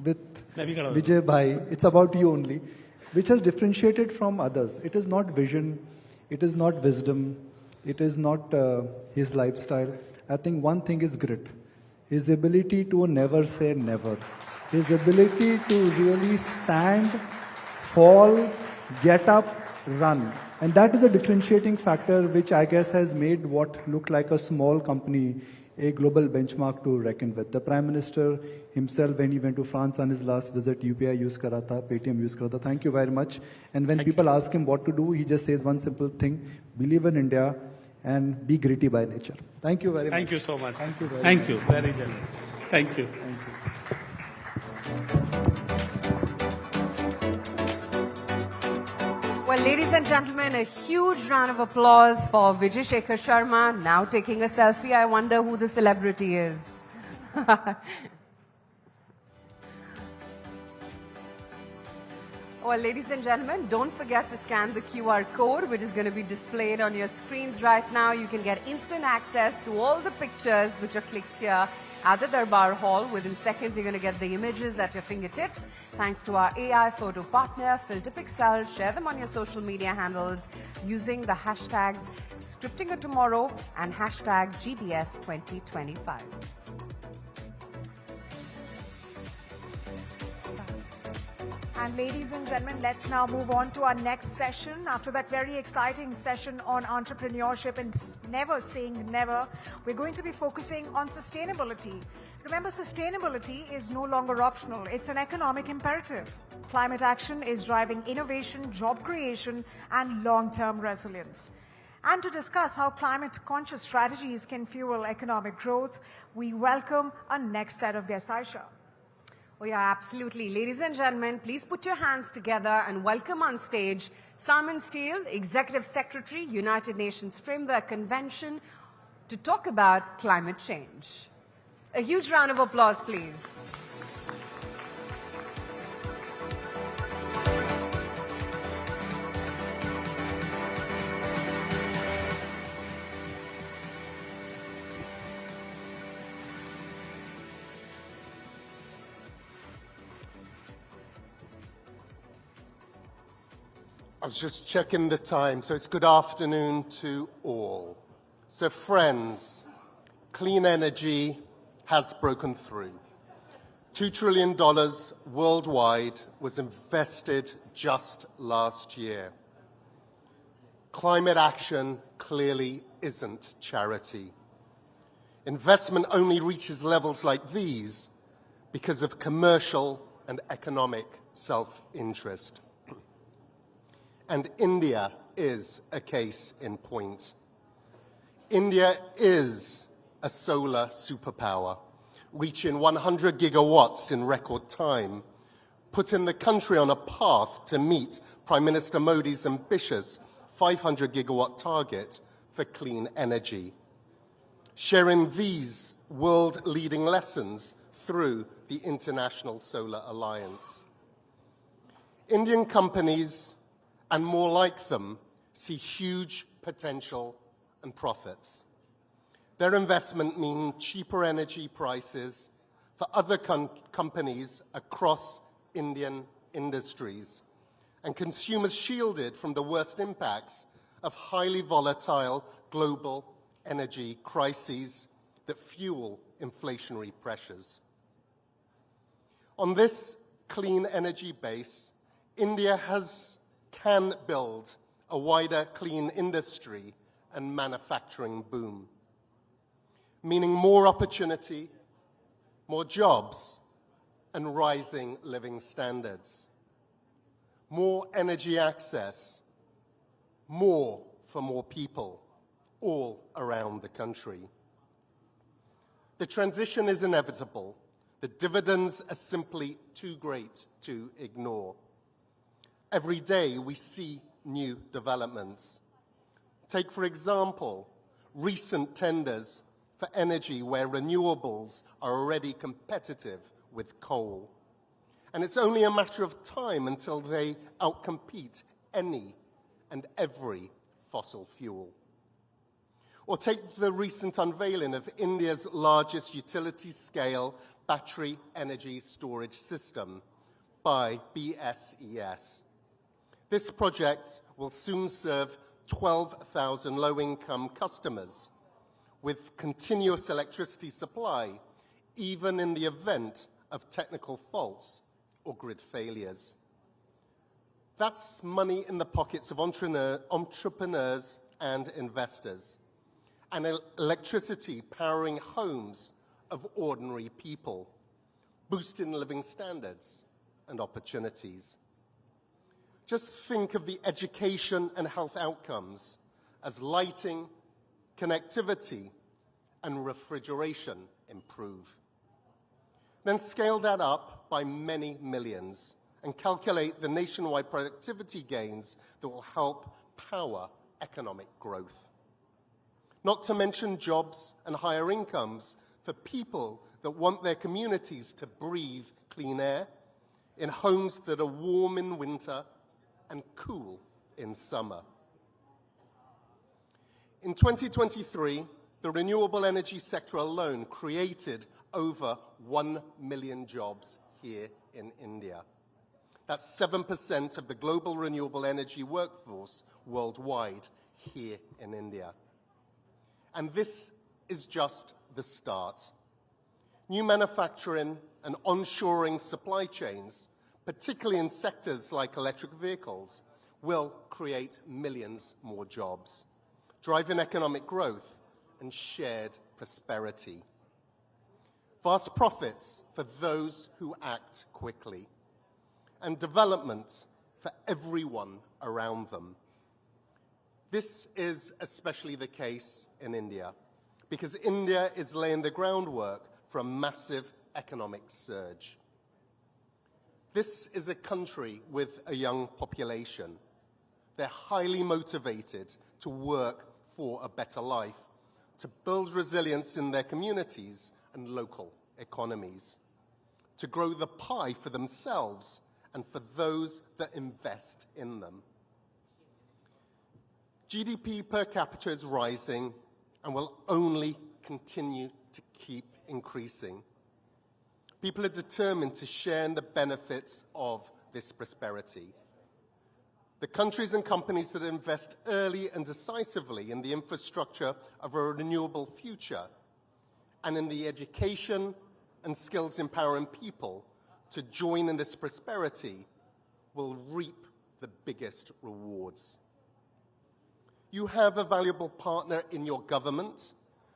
with Vijay Bhai, it's about you only, which has differentiated from others. It is not vision, it is not wisdom, it is not his lifestyle. I think one thing is grit. His ability to never say never. His ability to really stand, fall, get up, run. And that is a differentiating factor which I guess has made what looked like a small company a global benchmark to reckon with. The Prime Minister himself, when he went to France on his last visit, UPI use kara tha, Paytm use kara tha. Thank you very much. And when people ask him what to do, he just says one simple thing: believe in India and be gritty by nature. Thank you very much. Thank you so much. Thank you very Thank much. you. Very generous. Thank you. Thank you. Well, ladies and gentlemen, a huge round of applause for Vijay Shekhar Sharma, now taking a selfie. I wonder who the celebrity is. Well, ladies and gentlemen, don't forget to scan the QR code, which is going to be displayed on your screens right now. You can get instant access to all the pictures which are clicked here at the Darbar Hall. Within seconds, you're going to get the images at your fingertips. Thanks to our AI photo partner, Filter Pixel. Share them on your social media handles using the hashtags Scripting a Tomorrow and hashtag GBS2025. And ladies and gentlemen, let's now move on to our next session. After that very exciting session on entrepreneurship and never saying never, we're going to be focusing on sustainability. Remember, sustainability is no longer optional. It's an economic imperative. Climate action is driving innovation, job creation, and long-term resilience. And to discuss how climate-conscious strategies can fuel economic growth, we welcome our next set of guests. Aisha. Oh yeah, absolutely. Ladies and gentlemen, please put your hands together and welcome on stage Simon Steele, Executive Secretary, United Nations Framework Convention, to talk about climate change. A huge round of applause, please. I was just checking the time, so it's good afternoon to all. So friends, clean energy has broken through. $2 trillion worldwide was invested just last year. Climate action clearly isn't charity. Investment only reaches levels like these because of commercial and economic self-interest. And India is a case in point. India is a solar superpower, reaching 100 gigawatts in record time, putting the country on a path to meet Prime Minister Modi's ambitious 500 gigawatt target for clean energy, sharing these world-leading lessons through the International Solar Alliance. Indian companies and more like them see huge potential and profits. Their investment means cheaper energy prices for other companies across Indian industries, and consumers shielded from the worst impacts of highly volatile global energy crises that fuel inflationary pressures. On this clean energy base, India can build a wider clean industry and manufacturing boom, meaning more opportunity, more jobs, and rising living standards, more energy access, more for more people, all around the country. The transition is inevitable. The dividends are simply too great to ignore. Every day we see new developments. Take, for example, recent tenders for energy where renewables are already competitive with coal. And it's only a matter of time until they outcompete any and every fossil fuel. Or take the recent unveiling of India's largest utility-scale battery energy storage system by BSES. This project will soon serve 12,000 low-income customers with continuous electricity supply, even in the event of technical faults or grid failures. That's money in the pockets of entrepreneurs and investors, and electricity powering homes of ordinary people, boosting living standards and opportunities. Just think of the education and health outcomes as lighting, connectivity, and refrigeration improve. Then scale that up by many millions and calculate the nationwide productivity gains that will help power economic growth. Not to mention jobs and higher incomes for people that want their communities to breathe clean air in homes that are warm in winter and cool in summer. In 2023, the renewable energy sector alone created over 1 million jobs here in India. That's 7% of the global renewable energy workforce worldwide here in India. And this is just the start. New manufacturing and onshoring supply chains, particularly in sectors like electric vehicles, will create millions more jobs, driving economic growth and shared prosperity. Vast profits for those who act quickly, and development for everyone around them. This is especially the case in India, because India is laying the groundwork for a massive economic surge. This is a country with a young population. They're highly motivated to work for a better life, to build resilience in their communities and local economies, to grow the pie for themselves and for those that invest in them. GDP per capita is rising and will only continue to keep increasing. People are determined to share in the benefits of this prosperity. The countries and companies that invest early and decisively in the infrastructure of a renewable future and in the education and skills empowering people to join in this prosperity will reap the biggest rewards. You have a valuable partner in your government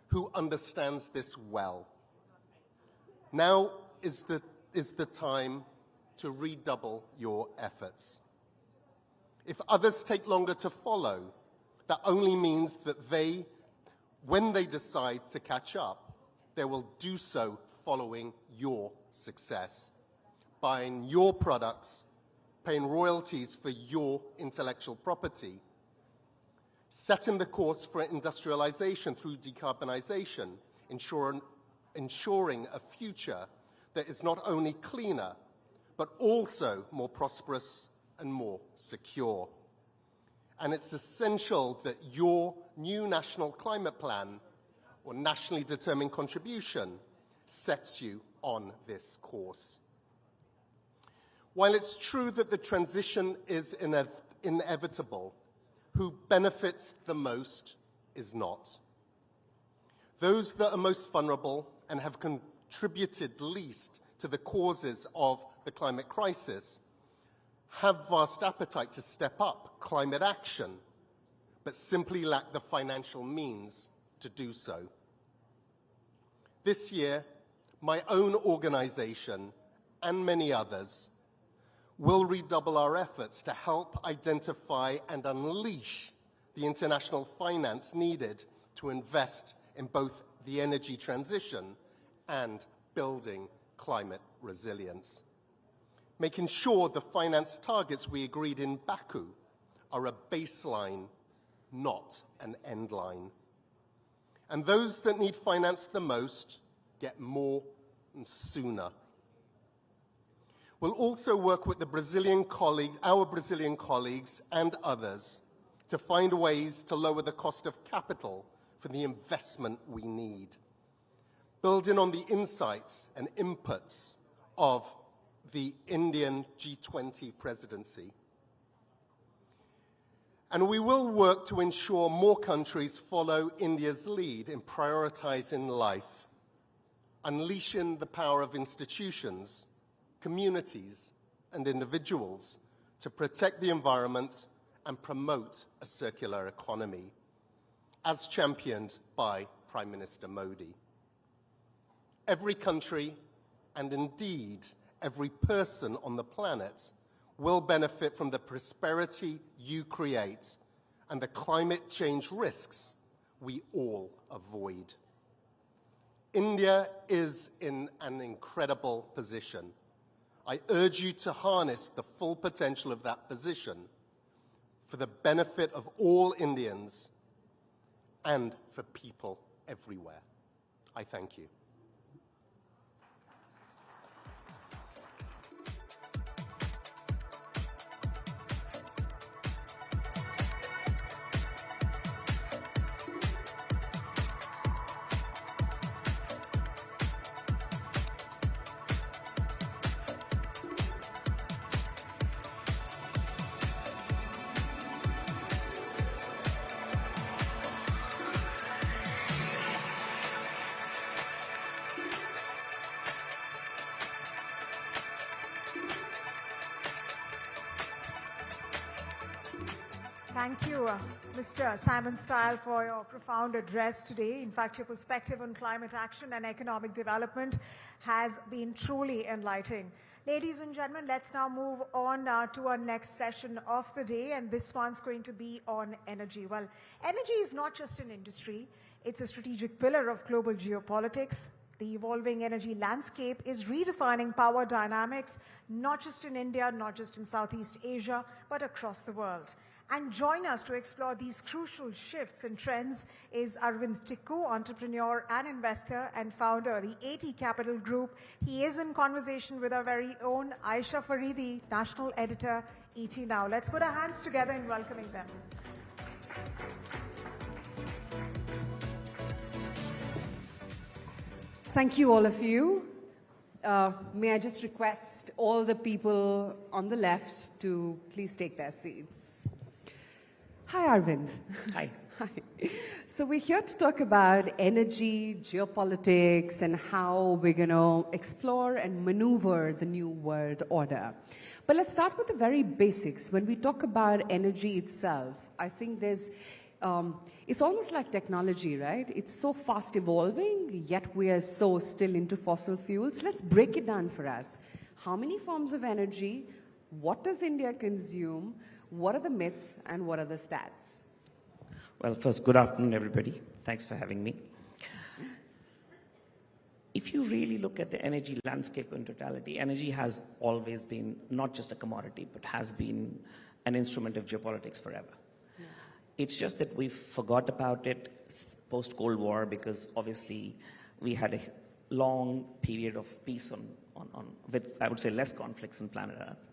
who understands this well. Now is the time to redouble your efforts. If others take longer to follow, that only means that when they decide to catch up, they will do so following your success, buying your products, paying royalties for your intellectual property, setting the course for industrialization through decarbonization, ensuring a future that is not only cleaner, but also more prosperous and more secure. And it's essential that your new national climate plan, or nationally determined contribution, sets you on this course. While it's true that the transition is inevitable, who benefits the most is not. Those that are most vulnerable and have contributed least to the causes of the climate crisis have vast appetite to step up climate action, but simply lack the financial means to do so. This year, my own organization and many others will redouble our efforts to help identify and unleash the international finance needed to invest in both the energy transition and building climate resilience, making sure the finance targets we agreed in Baku are a baseline, not an end line. And those that need finance the most get more and sooner. We'll also work with our Brazilian colleagues and others to find ways to lower the cost of capital for the investment we need, building on the insights and inputs of the Indian G20 presidency. And we will work to ensure more countries follow India's lead in prioritizing life, unleashing the power of institutions, communities, and individuals to protect the environment and promote a circular economy, as championed by Prime Minister Modi. Every country, and indeed every person on the planet, will benefit from the prosperity you create and the climate change risks we all avoid. India is in an incredible position, I urge you to harness the full potential of that position for the benefit of all Indians and for people everywhere. I thank you. Thank you, Mr. Simon Style, for your profound address today. In fact, your perspective on climate action and economic development has been truly enlightening. Ladies and gentlemen, let's now move on to our next session of the day, and this one's going to be on energy. Well, energy is not just an industry, it's a strategic pillar of global geopolitics. The evolving energy landscape is redefining power dynamics, not just in India, not just in Southeast Asia, but across the world. And join us to explore these crucial shifts and trends is Arvind Tikku, entrepreneur and investor and founder of the AT Capital Group. He is in conversation with our very own Aisha Faridi, national editor, ET Now. Let's put our hands together in welcoming them. Thank you, all of you. May I just request all the people on the left to please take their seats. Hi, Arvind. Hi. Hi. So we're here to talk about energy, geopolitics, and how we're going to explore and maneuver the new world order. But let's start with the very basics. When we talk about energy itself, I think there's it's almost like technology, right? It's so fast evolving, yet we are so still into fossil fuels. Let's break it down for us. How many forms of energy? What does India consume? What are the myths and what are the stats? Well, first, good afternoon, everybody. Thanks for having me. If you really look at the energy landscape in totality, energy has always been not just a commodity, but has been an instrument of geopolitics forever. Yeah. It's just that we forgot about it post-Cold War because obviously we had a long period of peace with, I would say, less conflicts on planet Earth.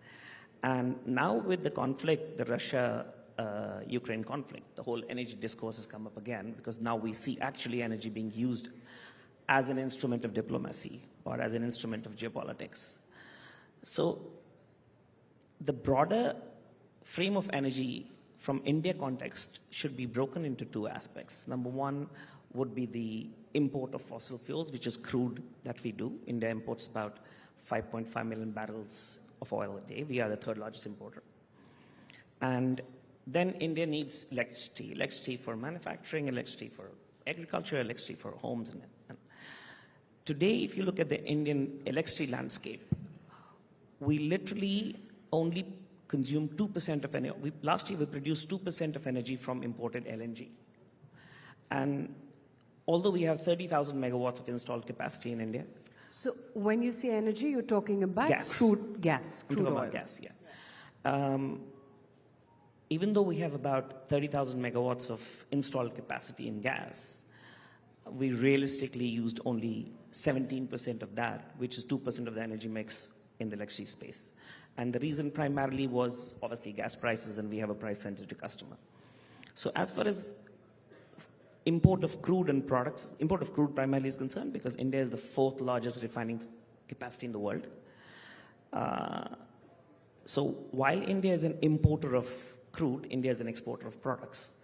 And now with the conflict, the Russia-Ukraine conflict, the whole energy discourse has come up again because now we see actually energy being used as an instrument of diplomacy or as an instrument of geopolitics. So the broader frame of energy from India context should be broken into two aspects. Number one would be the import of fossil fuels, which is crude that we do. India imports about 5.5 million barrels of oil a day. We are the third largest importer. And then India needs electricity for manufacturing, electricity for agriculture, electricity for homes. And today, if you look at the Indian electricity landscape, we literally only consume 2% of energy. Last year, we produced 2% of energy from imported LNG. And although we have 30,000 megawatts of installed capacity in India, so when you say energy, you're talking about gas. Crude oil. About gas, yeah. Even though we have about 30,000 megawatts of installed capacity in gas, we realistically used only 17% of that, which is 2% of the energy mix in the electricity space. And the reason primarily was obviously gas prices, and we have a price-sensitive customer. So as far as import of crude and products, import of crude primarily is concerned because India is the fourth largest refining capacity in the world. So while India is an importer of crude, India is an exporter of products.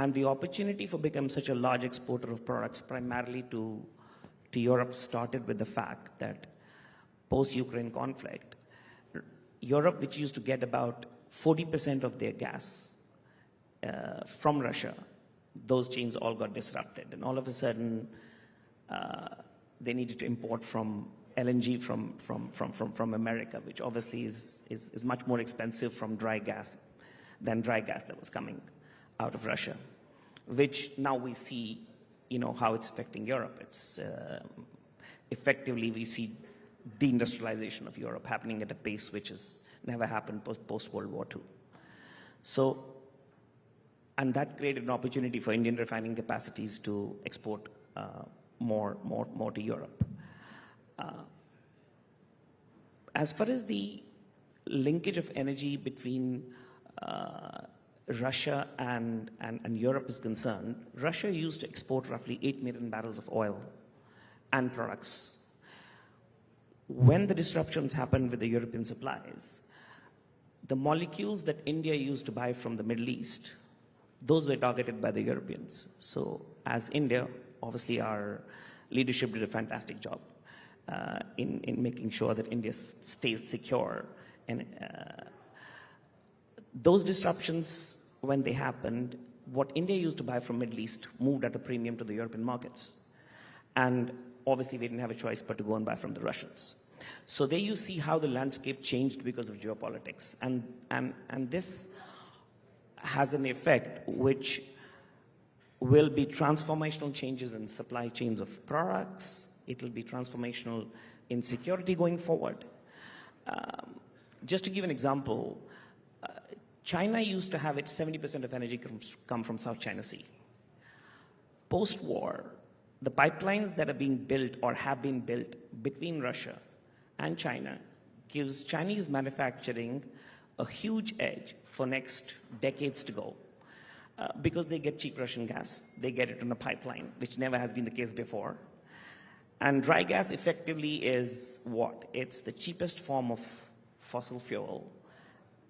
And the opportunity for becoming such a large exporter of products primarily to Europe started with the fact that post-Ukraine conflict, Europe, which used to get about 40% of their gas from Russia, those chains all got disrupted. And all of a sudden, they needed to import from LNG from America, which obviously is much more expensive from dry gas than dry gas that was coming out of Russia, which now we see, how it's affecting Europe. It's effectively we see deindustrialization of Europe happening at a pace which has never happened post-World War II. So, and that created an opportunity for Indian refining capacities to export more to Europe. As far as the linkage of energy between Russia and Europe is concerned, Russia used to export roughly 8 million barrels of oil and products. When the disruptions happened with the European supplies, the molecules that India used to buy from the Middle East, those were targeted by the Europeans. So as India, obviously our leadership did a fantastic job in making sure that India stays secure. And those disruptions, when they happened, what India used to buy from Middle East moved at a premium to the European markets. And obviously, we didn't have a choice but to go and buy from the Russians. So there you see how the landscape changed because of geopolitics. And this has an effect which will be transformational changes in supply chains of products. It will be transformational in security going forward. Just to give an example, China used to have its 70% of energy come from South China Sea. Post-war, the pipelines that are being built or have been built between Russia and China gives Chinese manufacturing a huge edge for next decades to go. Because they get cheap Russian gas, they get it on a pipeline, which never has been the case before. And dry gas effectively is what? It's the cheapest form of fossil fuel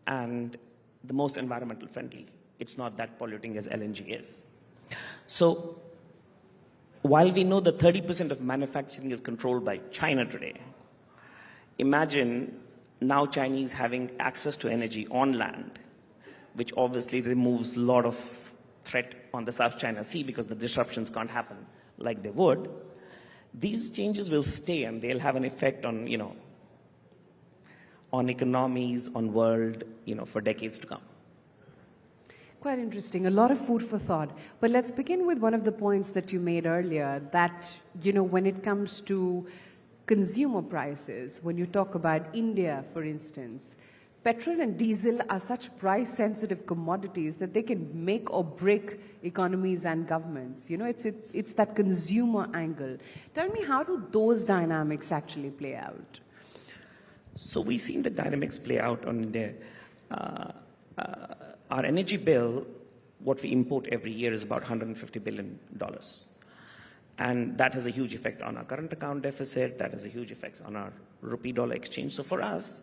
and the most environmental friendly. It's not that polluting as LNG is. So while we know that 30% of manufacturing is controlled by China today, imagine now Chinese having access to energy on land, which obviously removes a lot of threat on the South China Sea because the disruptions can't happen like they would. These changes will stay and they'll have an effect on, on economies, on world, for decades to come. Quite interesting. A lot of food for thought. But let's begin with one of the points that you made earlier, that, when it comes to consumer prices, when you talk about India, for instance, petrol and diesel are such price-sensitive commodities that they can make or break economies and governments. It's that consumer angle. Tell me, how do those dynamics actually play out? So we've seen the dynamics play out on our energy bill. What we import every year is about $150 billion. And that has a huge effect on our current account deficit. That has a huge effect on our rupee-dollar exchange. So for us,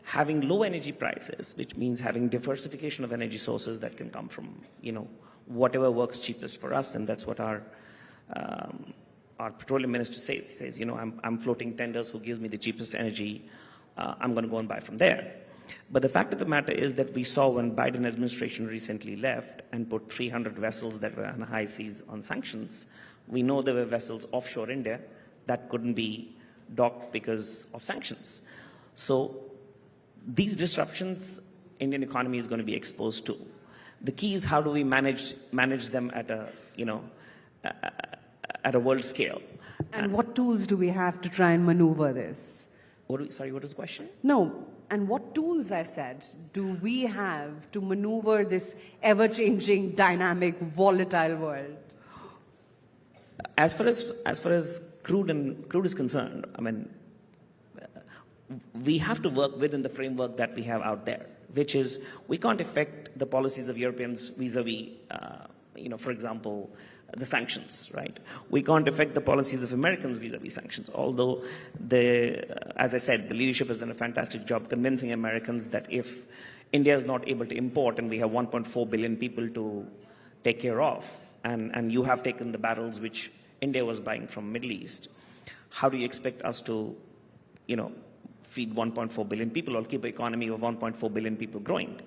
having low energy prices, which means having diversification of energy sources that can come from, whatever works cheapest for us, and that's what our petroleum minister says, I'm floating tenders, who gives me the cheapest energy, I'm going to go and buy from there. But the fact of the matter is that we saw when Biden administration recently left and put 300 vessels that were on high seas on sanctions, we know there were vessels offshore India that couldn't be docked because of sanctions. So these disruptions, Indian economy is going to be exposed to. The key is how do we manage them at a, at a world scale. And what tools do we have to try and maneuver this? Sorry, what was the question? No, and what tools, I said, do we have to maneuver this ever-changing, dynamic, volatile world? As far as crude is concerned, we have to work within the framework that we have out there, which is we can't affect the policies of Europeans vis-a-vis, for example, the sanctions, right? We can't affect the policies of Americans vis-a-vis sanctions, although, as I said, the leadership has done a fantastic job convincing Americans that if India is not able to import and we have 1.4 billion people to take care of, and you have taken the barrels which India was buying from Middle East, how do you expect us to, feed 1.4 billion people or keep an economy of 1.4 billion people growing?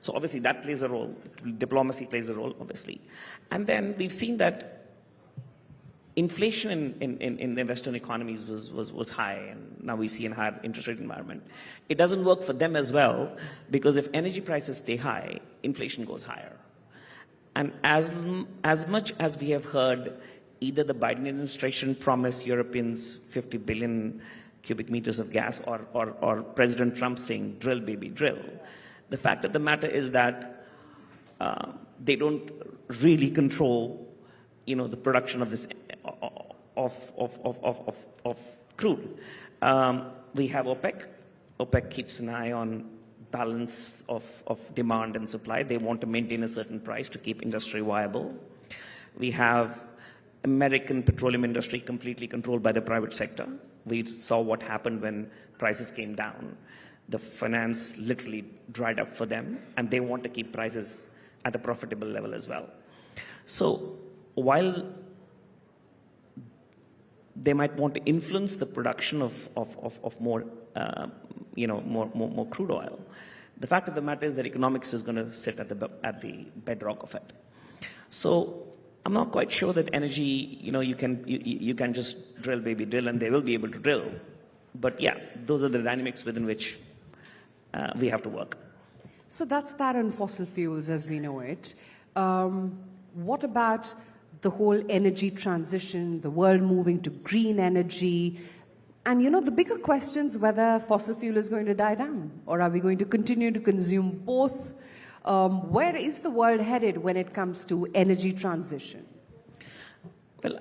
So obviously that plays a role. Diplomacy plays a role, obviously. And then we've seen that inflation in the Western economies was high, and now we see a higher interest rate environment. It doesn't work for them as well, because if energy prices stay high, inflation goes higher. And as much as we have heard either the Biden administration promise Europeans $50 billion cubic meters of gas, or President Trump saying, drill, baby, drill. The fact of the matter is that they don't really control, the production of this of crude. We have OPEC. OPEC keeps an eye on balance of demand and supply. They want to maintain a certain price to keep industry viable. We have American petroleum industry completely controlled by the private sector. We saw what happened when prices came down. The finance literally dried up for them, and they want to keep prices at a profitable level as well. So while they might want to influence the production of more, more crude oil, the fact of the matter is that economics is going to sit at the bedrock of it. So I'm not quite sure that energy, you can just drill, baby, drill, and they will be able to drill. But yeah, those are the dynamics within which we have to work. So that's that on fossil fuels as we know it. What about the whole energy transition, the world moving to green energy? And the bigger questions whether fossil fuel is going to die down, or are we going to continue to consume both? Where is the world headed when it comes to energy transition? Well,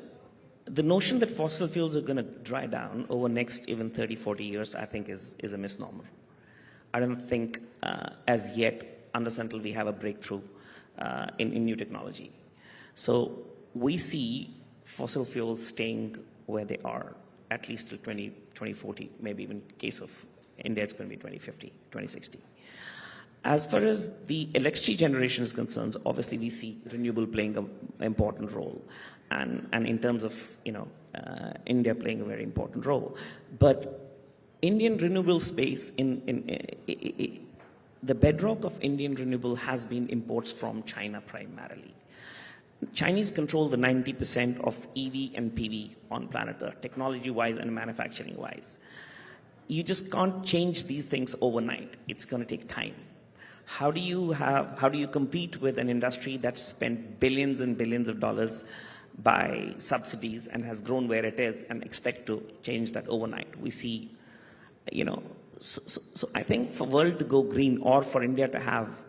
the notion that fossil fuels are going to dry down over next even 30, 40 years, I think is a misnomer. I don't think as yet, until we have a breakthrough in new technology. So we see fossil fuels staying where they are, at least till 2040, maybe even in case of India, it's going to be 2050, 2060. As far as the electricity generation is concerned, obviously we see renewable playing an important role, and in terms of India playing a very important role. But Indian renewable space, the bedrock of Indian renewable has been imports from China primarily. Chinese control the 90% of EV and PV on planet Earth, technology-wise and manufacturing-wise. You just can't change these things overnight. It's going to take time. How do you compete with an industry that's spent billions and billions of dollars by subsidies and has grown where it is and expect to change that overnight? We see, so I think for world to go green or for India to have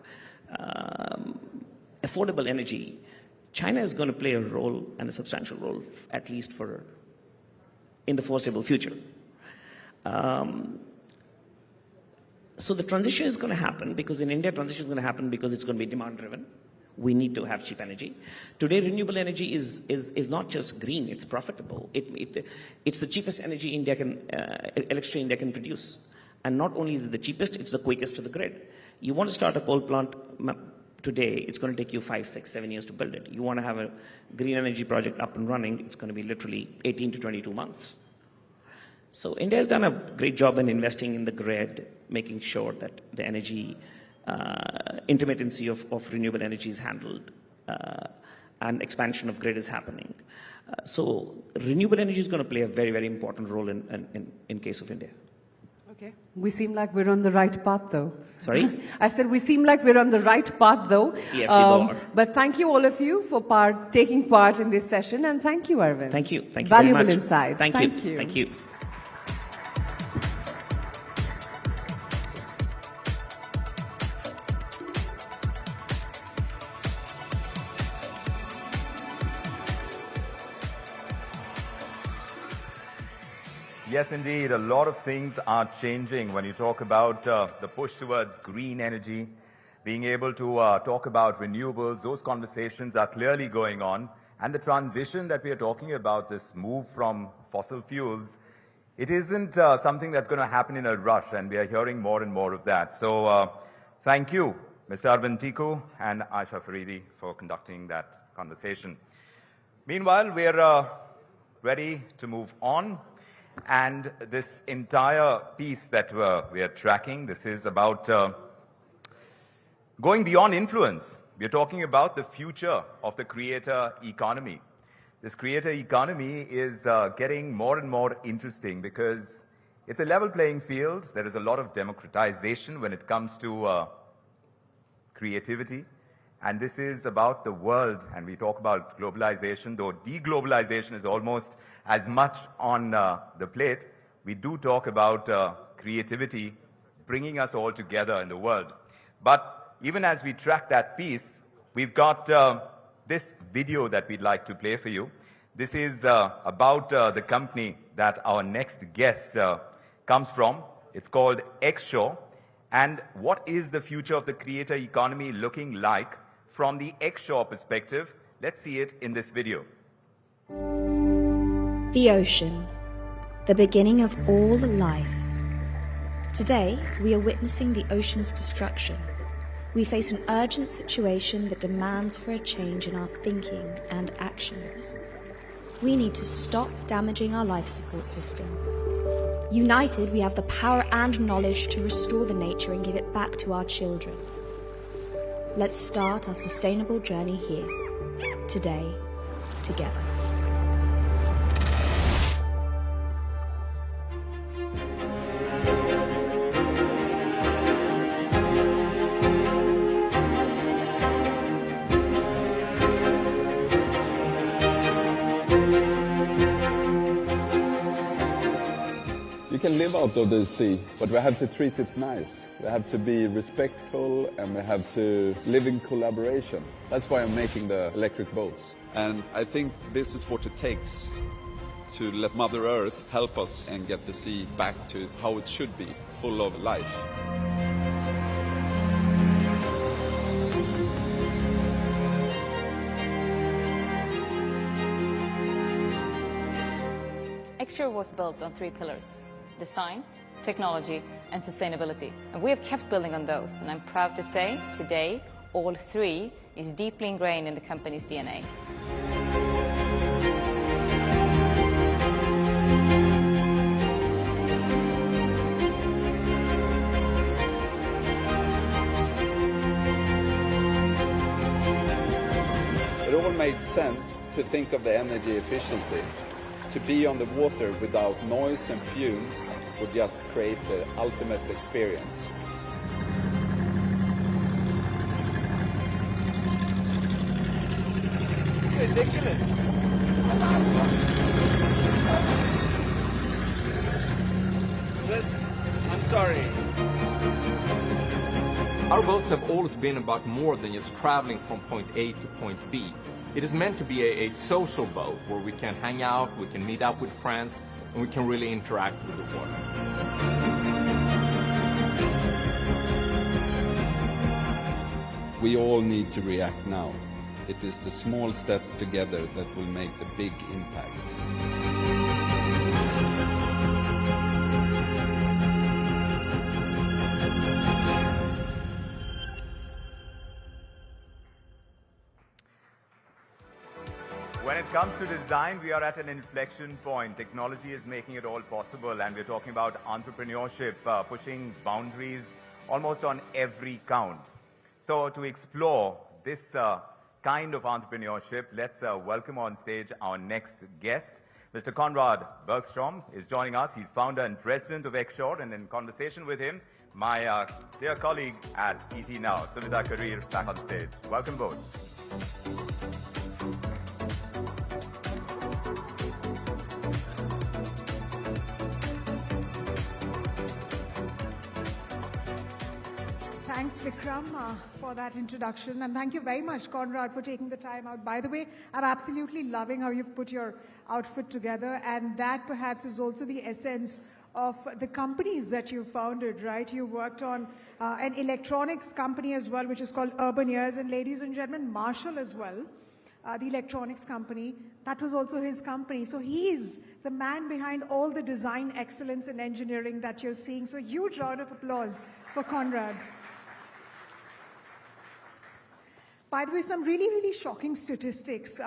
affordable energy, China is going to play a role, and a substantial role, at least in the foreseeable future. So the transition is going to happen because in India, transition is going to happen because it's going to be demand-driven. We need to have cheap energy. Today, renewable energy is not just green; it's profitable. It's the cheapest energy electricity India can produce, and not only is it the cheapest, it's the quickest to the grid. You want to start a coal plant today, it's going to take you 5, 6, 7 years to build it. You want to have a green energy project up and running, it's going to be literally 18 to 22 months. So India has done a great job in investing in the grid, making sure that the energy intermittency of renewable energy is handled, and expansion of grid is happening. So renewable energy is going to play a very, very important role in case of India. Okay. We seem like we're on the right path, though. Sorry? I said we seem like we're on the right path, though. Yes, we are. But thank you, all of you, for taking part in this session. And thank you, Arvind. Thank you. Thank you Valuable very much. insights. Thank you. Thank you. Yes, indeed. A lot of things are changing when you talk about the push towards green energy, being able to talk about renewables. Those conversations are clearly going on. And the transition that we are talking about, this move from fossil fuels, it isn't something that's going to happen in a rush, and we are hearing more and more of that. So thank you, Mr. Arvind Tiku and Aisha Faridi, for conducting that conversation. Meanwhile, we're ready to move on. And this entire piece that we are tracking, this is about going beyond influence. We are talking about the future of the creator economy. This creator economy is getting more and more interesting because it's a level playing field. There is a lot of democratization when it comes to creativity. And this is about the world, and we talk about globalization, though deglobalization is almost as much on the plate. we do talk about creativity bringing us all together in the world. But even as we track that piece, we've got this video that we'd like to play for you. This is about the company that our next guest comes from. It's called Xshore. And what is the future of the creator economy looking like from the Xshore perspective? Let's see it in this video. The ocean, the beginning of all life. Today, we are witnessing the ocean's destruction. We face an urgent situation that demands for a change in our thinking and actions. We need to stop damaging our life support system. United, we have the power and knowledge to restore the nature and give it back to our children. Let's start our sustainable journey here, today, together. You can live out of the sea, but we have to treat it nice. We have to be respectful and we have to live in collaboration. That's why I'm making the electric boats. And I think this is what it takes to let Mother Earth help us and get the sea back to how it should be, full of life. Xshore was built on 3 pillars: design, technology, and sustainability. And we have kept building on those. And I'm proud to say, today, all 3 is deeply ingrained in the company's DNA. It all made sense to think of the energy efficiency. To be on the water without noise and fumes would just create the ultimate experience. Ridiculous. I'm sorry. Our boats have always been about more than just traveling from point A to point B. It is meant to be a social boat where we can hang out, we can meet up with friends, and we can really interact with the water. We all need to react now. It is the small steps together that will make the big impact. When it comes to design, we are at an inflection point. Technology is making it all possible, and we're talking about entrepreneurship, pushing boundaries almost on every count. So to explore this kind of entrepreneurship, let's welcome on stage our next guest. Mr. Konrad Bergstrom is joining us. He's founder and president of Xshore, and in conversation with him, my dear colleague at ET Now, Sumita Karir, back on stage. Welcome both. Thanks, Vikram, for that introduction. And thank you very much, Konrad, for taking the time out. By the way, I'm absolutely loving how you've put your outfit together. And that perhaps is also the essence of the companies that you founded, right? You worked on an electronics company as well, which is called Urban Years. And ladies and gentlemen, Marshall as well, the electronics company, that was also his company. So he is the man behind all the design excellence and engineering that you're seeing. So huge round of applause for Konrad. By the way, some really, really shocking statistics,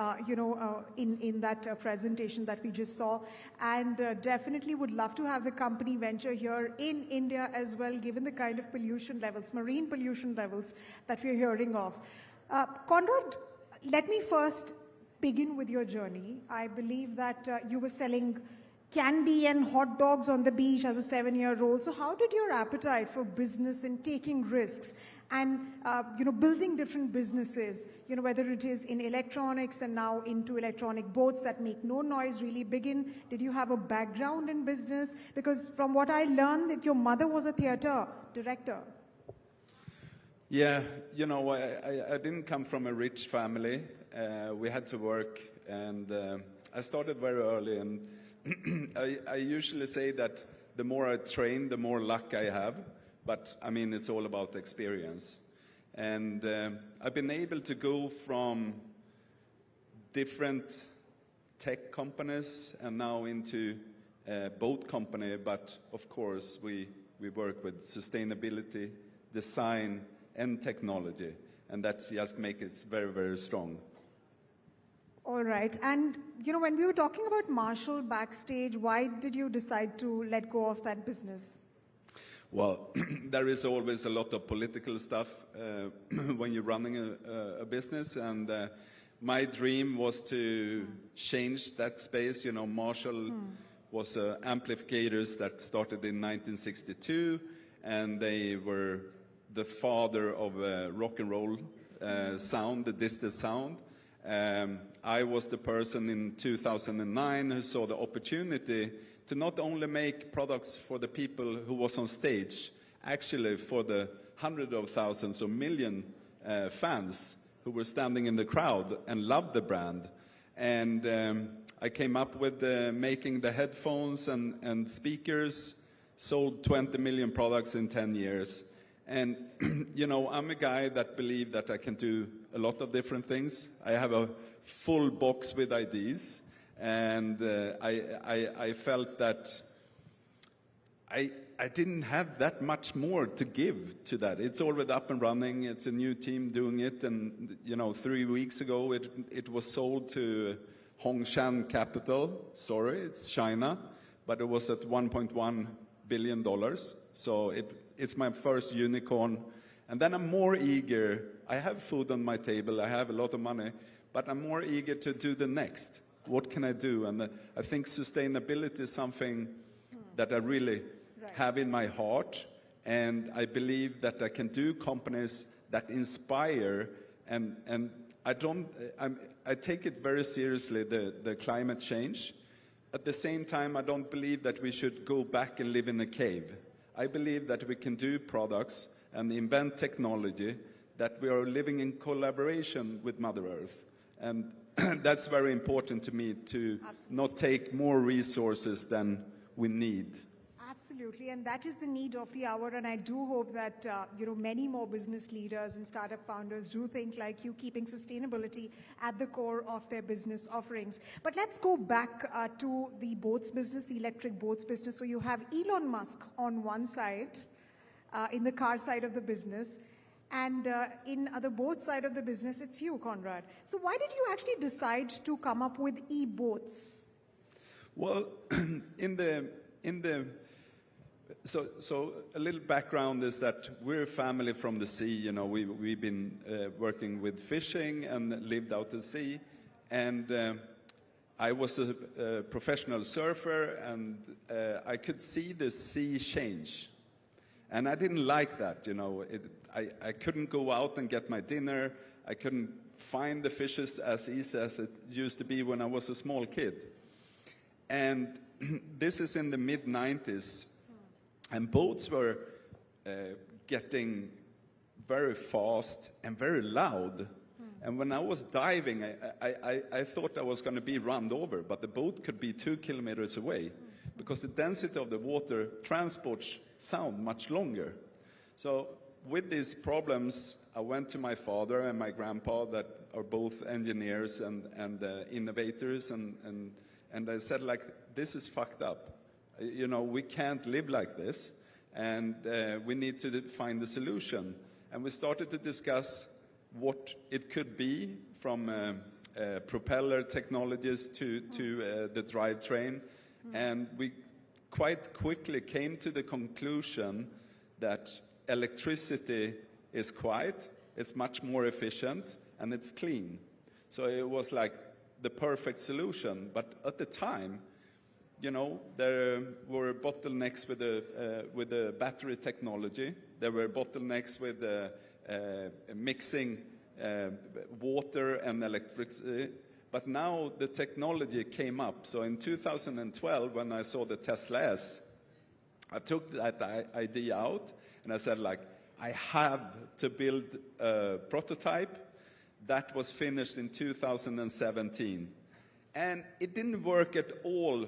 in that presentation that we just saw, and definitely would love to have the company venture here in India as well, given the kind of pollution levels, marine pollution levels that we're hearing of. Konrad, let me first begin with your journey. I believe that you were selling candy and hot dogs on the beach as a 7-year-old. So how did your appetite for business and taking risks and building different businesses, whether it is in electronics and now into electronic boats that make no noise, really begin? Did you have a background in business? Because from what I learned, that your mother was a theater director. Yeah, I didn't come from a rich family. We had to work, and I started very early. And I usually say that the more I train, the more luck I have. But, I mean, it's all about experience. And I've been able to go from different tech companies and now into a boat company. But, of course, we work with sustainability, design, and technology. And that's just makes it very, very strong. All right. And, when we were talking about Marshall backstage, why did you decide to let go of that business? Well, there is always a lot of political stuff when you're running a business, and my dream was to change that space. Marshall was amplificators that started in 1962, and they were the father of rock and roll sound, the distant sound. I was the person in 2009 who saw the opportunity to not only make products for the people who was on stage, actually for the hundreds of thousands or million fans who were standing in the crowd and loved the brand. And I came up with making the headphones and speakers, sold 20 million products in 10 years. And, I'm a guy that believes that I can do a lot of different things. I have a full box with ideas. And I felt that I didn't have that much more to give to that. It's already up and running. It's a new team doing it. And, 3 weeks ago, it was sold to Hongshan Capital. Sorry, it's China. But it was at $1.1 billion. So it's my first unicorn. And then I'm more eager. I have food on my table. I have a lot of money. But I'm more eager to do the next. What can I do? And I think sustainability is something that I really have in my heart. And I believe that I can do companies that inspire. And I take it very seriously, the climate change. At the same time, I don't believe that we should go back and live in a cave. I believe that we can do products and invent technology that we are living in collaboration with Mother Earth. And that's very important to me, to not take more resources than we need. Absolutely, and that is the need of the hour, and I do hope that many more business leaders and startup founders do think like you, keeping sustainability at the core of their business offerings. But let's go back to the boats business, the electric boats business. So you have Elon Musk on one side, in the car side of the business, and in the boat side of the business, it's you, Conrad. So why did you actually decide to come up with e-boats? Well, So a little background is that we're a family from the sea. We've been working with fishing and lived out at sea. And I was a professional surfer, and I could see the sea change. And I didn't like that, I couldn't go out and get my dinner. I couldn't find the fishes as easy as it used to be when I was a small kid. And this is in the mid-90s. And boats were getting very fast and very loud. And when I was diving, I thought I was going to be run over, but the boat could be 2 kilometers away because the density of the water transports sound much longer. So with these problems, I went to my father and my grandpa that are both engineers and innovators, and I said, this is fucked up. We can't live like this, and we need to find a solution. And we started to discuss what it could be, from propeller technologies to the drivetrain. And we quite quickly came to the conclusion that electricity is quiet, it's much more efficient, and it's clean. So it was like the perfect solution. But at the time, you know, there were bottlenecks with the battery technology. There were bottlenecks with mixing water and electricity. But now the technology came up. So in 2012, when I saw the Tesla S, I took that idea out and I said, like, I have to build a prototype. That was finished in 2017. And it didn't work at all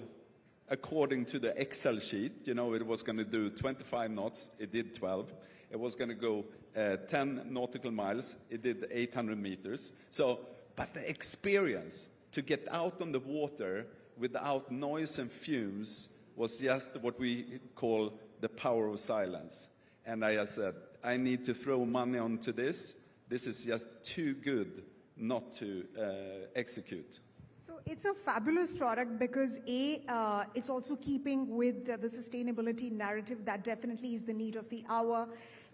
according to the Excel sheet. You know, it was going to do 25 knots. It did 12. It was going to go 10 nautical miles. It did 800 meters. So, but the experience to get out on the water without noise and fumes was just what we call the power of silence. And I said, I need to throw money onto this. This is just too good not to execute. So it's a fabulous product because it's also keeping with the sustainability narrative that definitely is the need of the hour.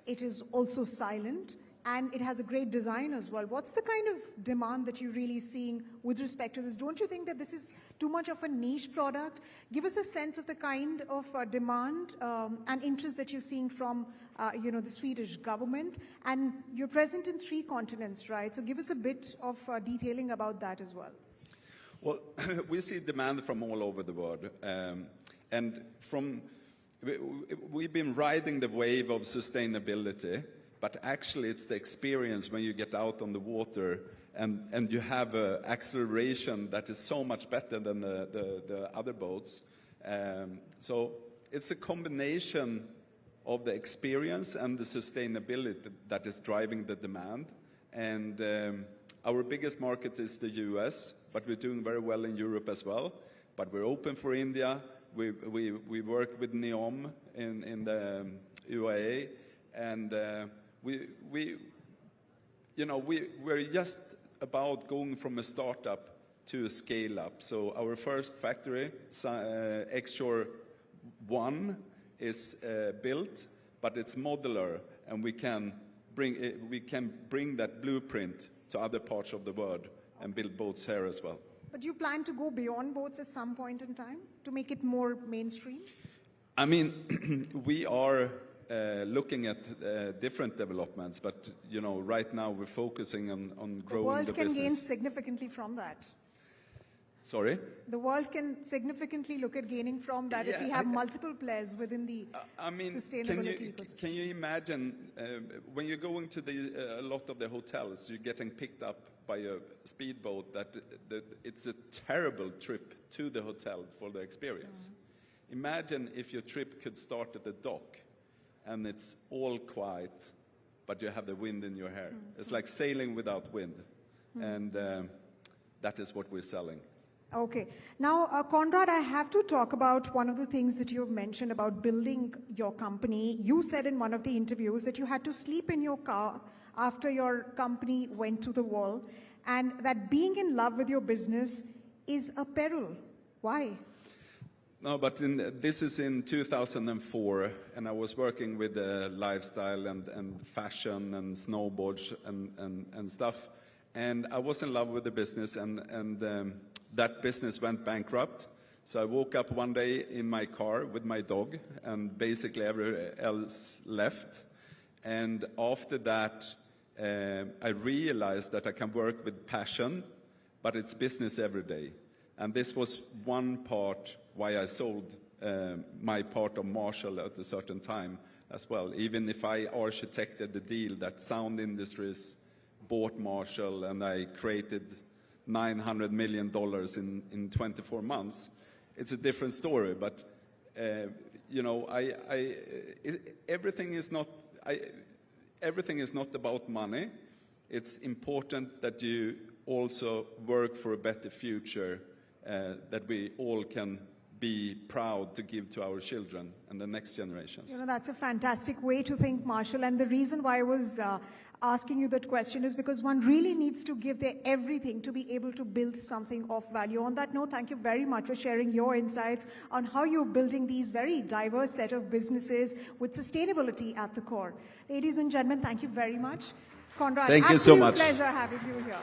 It is also silent and it has a great design as well. What's the kind of demand that you're really seeing with respect to this? Don't you think that this is too much of a niche product? Give us a sense of the kind of demand and interest that you're seeing from the Swedish government. And you're present in 3 continents, right? So give us a bit of detailing about that as well. Well, we see demand from all over the world. We've been riding the wave of sustainability, but actually it's the experience when you get out on the water and you have an acceleration that is so much better than the other boats. So it's a combination of the experience and the sustainability that is driving the demand. And our biggest market is the US, but we're doing very well in Europe as well. But we're open for India. We work with NEOM in the UAE, and we're just about going from a startup to a scale up. So our first factory, X-Shore 1, is built, but it's modular, and we can bring that blueprint to other parts of the world and build boats here as well. But do you plan to go beyond boats at some point in time to make it more mainstream? I mean, we are looking at different developments, but right now we're focusing on growing the business. The world can gain significantly from that. Sorry? The world can significantly look at gaining from that if we have multiple players within the sustainability ecosystem. Can you imagine when you're going to a lot of the hotels, you're getting picked up by a speedboat that it's a terrible trip to the hotel for the experience. Imagine if your trip could start at the dock and it's all quiet, but you have the wind in your hair. It's like sailing without wind. And that is what we're selling. Okay. Now, Conrad, I have to talk about one of the things that you have mentioned about building your company. You said in one of the interviews that you had to sleep in your car after your company went to the wall, and that being in love with your business is a peril. Why? No, but this is in 2004, and I was working with lifestyle and fashion and snowboards and stuff. And I was in love with the business, and that business went bankrupt. So I woke up one day in my car with my dog, and basically everyone else left. And after that, I realized that I can work with passion, but it's business every day. And this was one part why I sold my part of Marshall at a certain time as well. Even if I architected the deal that Sound Industries bought Marshall and I created $900 million in 24 months, it's a different story. But everything is not about money. It's important that you also work for a better future that we all can be proud to give to our children and the next generations. That's a fantastic way to think, Marshall. And the reason why I was asking you that question is because one really needs to give their everything to be able to build something of value. On that note, thank you very much for sharing your insights on how you're building these very diverse set of businesses with sustainability at the core. Ladies and gentlemen, thank you very much. Conrad, thank you so much. Pleasure having you here.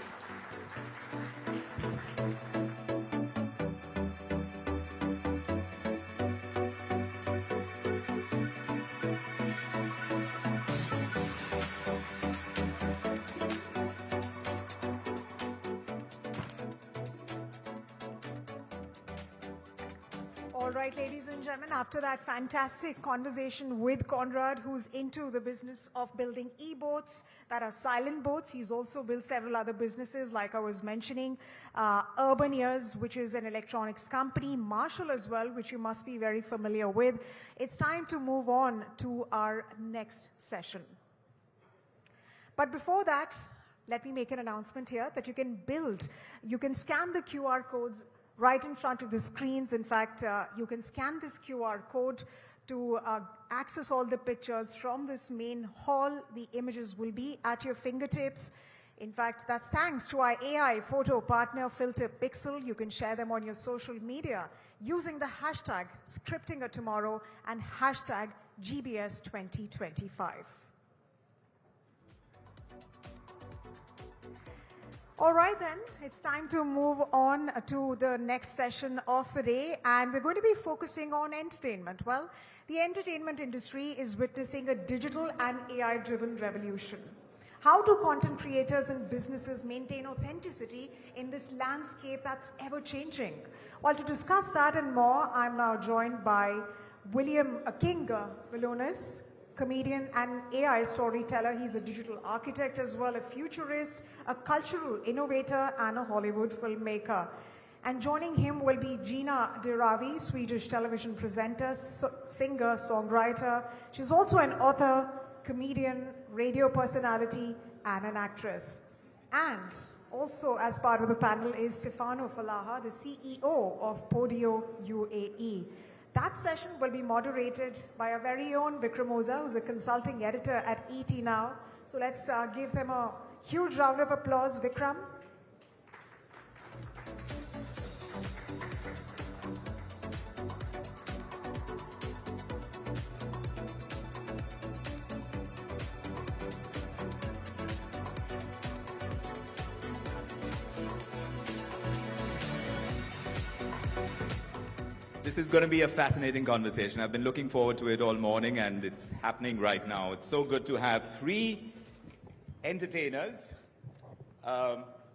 All right, ladies and gentlemen, after that fantastic conversation with Conrad, who's into the business of building e-boats that are silent boats. He's also built several other businesses, like I was mentioning, Urban Ears, which is an electronics company, Marshall as well, which you must be very familiar with. It's time to move on to our next session. But before that, let me make an announcement here that you can scan the QR codes right in front of the screens. In fact, you can scan this QR code to access all the pictures from this main hall. The images will be at your fingertips. In fact, that's thanks to our AI photo partner, Filter Pixel. You can share them on your social media using the hashtag ScriptingATomorrow and hashtag GBS2025. All right then, it's time to move on to the next session of the day, and we're going to be focusing on entertainment. Well, the entertainment industry is witnessing a digital and AI-driven revolution. How do content creators and businesses maintain authenticity in this landscape that's ever-changing? Well, to discuss that and more, I'm now joined by William King Visionaries, comedian and AI storyteller. He's a digital architect as well, a futurist, a cultural innovator, and a Hollywood filmmaker. And joining him will be Gina Dirawi, Swedish television presenter, singer, songwriter. She's also an author, comedian, radio personality, and an actress. And also as part of the panel is Stefano Falaha, the CEO of Podio UAE. That session will be moderated by our very own Vikram Oza, who's a consulting editor at ET Now. So let's give them a huge round of applause, Vikram. This is going to be a fascinating conversation. I've been looking forward to it all morning, and it's happening right now. It's so good to have three entertainers,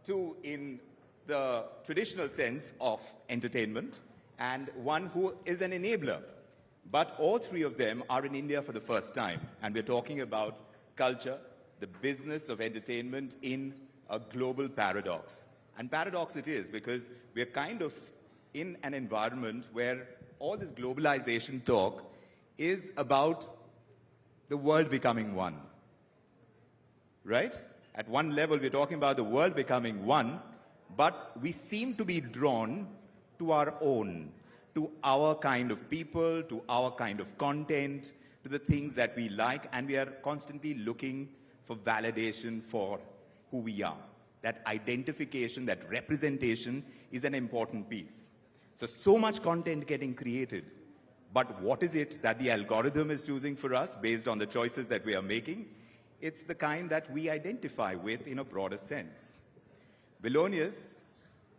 two in the traditional sense of entertainment, and one who is an enabler. But all three of them are in India for the first time, and we're talking about culture, the business of entertainment in a global paradox. And paradox it is, because we're kind of in an environment where all this globalization talk is about the world becoming one, right? At one level, we're talking about the world becoming one, but we seem to be drawn to our own, to our kind of people, to our kind of content, to the things that we like, and we are constantly looking for validation for who we are. That identification, that representation is an important piece. So much content getting created, but what is it that the algorithm is choosing for us based on the choices that we are making? It's the kind that we identify with in a broader sense. Visionaries,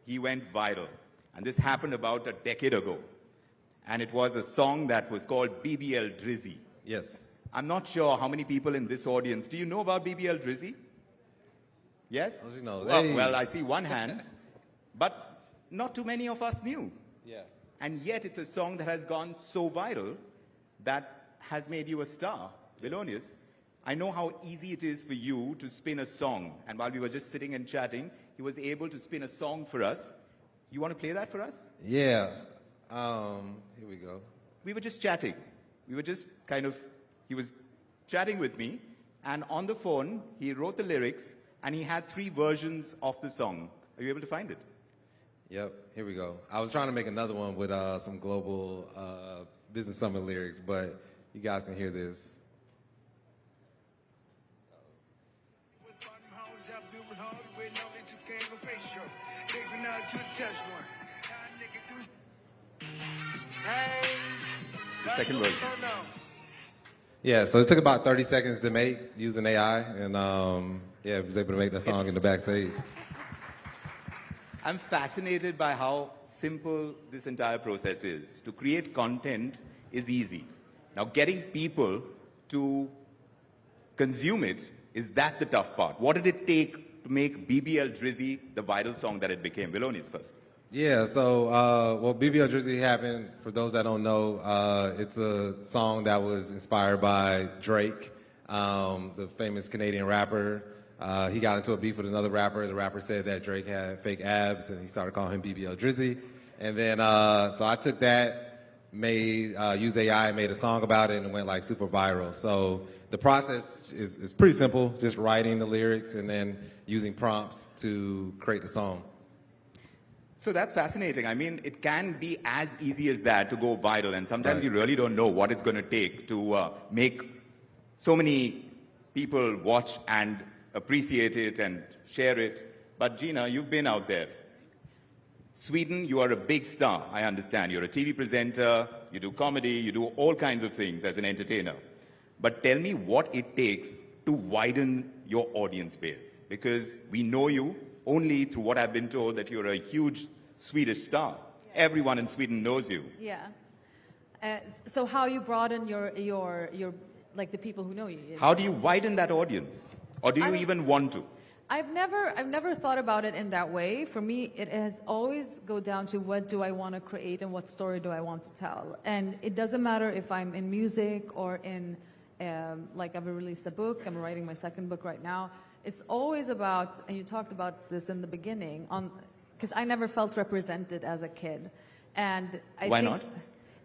he went viral, and this happened about a decade ago. And it was a song that was called BBL Drizzy. Yes. I'm not sure how many people in this audience, do you know about BBL Drizzy? Yes? As you know, well, I see one hand, but not too many of us knew. Yeah. And yet it's a song that has gone so viral that has made you a star. Visionaries, I know how easy it is for you to spin a song. And while we were just sitting and chatting, he was able to spin a song for us. You want to play that for us? Yeah. Here we go. We were just chatting. We were just he was chatting with me, and on the phone, he wrote the lyrics, and he had 3 versions of the song. Are you able to find it? Yep, here we go. I was trying to make another one with some global business summit lyrics, but you guys can hear this. The second version. Yeah, so it took about 30 seconds to make using AI, and I was able to make that song in the backstage. I'm fascinated by how simple this entire process is. To create content is easy. Now, getting people to consume it, is that the tough part? What did it take to make BBL Drizzy the viral song that it became? Visionaries first. Yeah, so, well, BBL Drizzy happened, for those that don't know, it's a song that was inspired by Drake, the famous Canadian rapper. He got into a beef with another rapper. The rapper said that Drake had fake abs, and he started calling him BBL Drizzy. And then, so I took that, used AI, made a song about it, and it went like super viral. So the process is pretty simple, just writing the lyrics and then using prompts to create the song. So that's fascinating. I mean, it can be as easy as that to go viral, and sometimes you really don't know what it's going to take to make so many people watch and appreciate it and share it. But Gina, you've been out there. Sweden, you are a big star, I understand. You're a TV presenter, you do comedy, you do all kinds of things as an entertainer. But tell me what it takes to widen your audience base, because we know you only through what I've been told that you're a huge Swedish star. Yeah. Everyone in Sweden knows you. Yeah. So how you broaden your like the people who know you? How do you widen that audience, or do you even want to? I've never thought about it in that way. For me, it has always go down to what do I want to create and what story do I want to tell. And it doesn't matter if I'm in music or in like I've released a book. I'm writing my second book right now. It's always about, and you talked about this in the beginning, because I never felt represented as a kid. And Why not?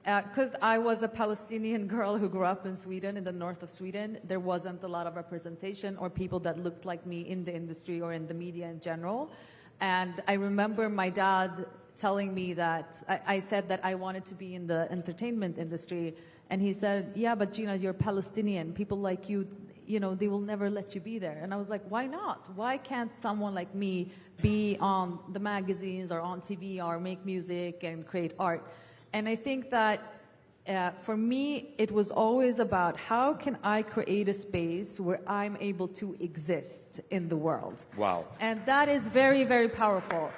Because I was a Palestinian girl who grew up in Sweden, in the north of Sweden. There wasn't a lot of representation or people that looked like me in the industry or in the media in general. And I remember my dad telling me that, I said that I wanted to be in the entertainment industry. And he said, yeah, but Gina, you're Palestinian. People like you, you know, they will never let you be there. And I was like, why not? Why can't someone like me be on the magazines or on TV or make music and create art? And I think that for me, it was always about how can I create a space where I'm able to exist in the world. Wow. And that is very, very powerful.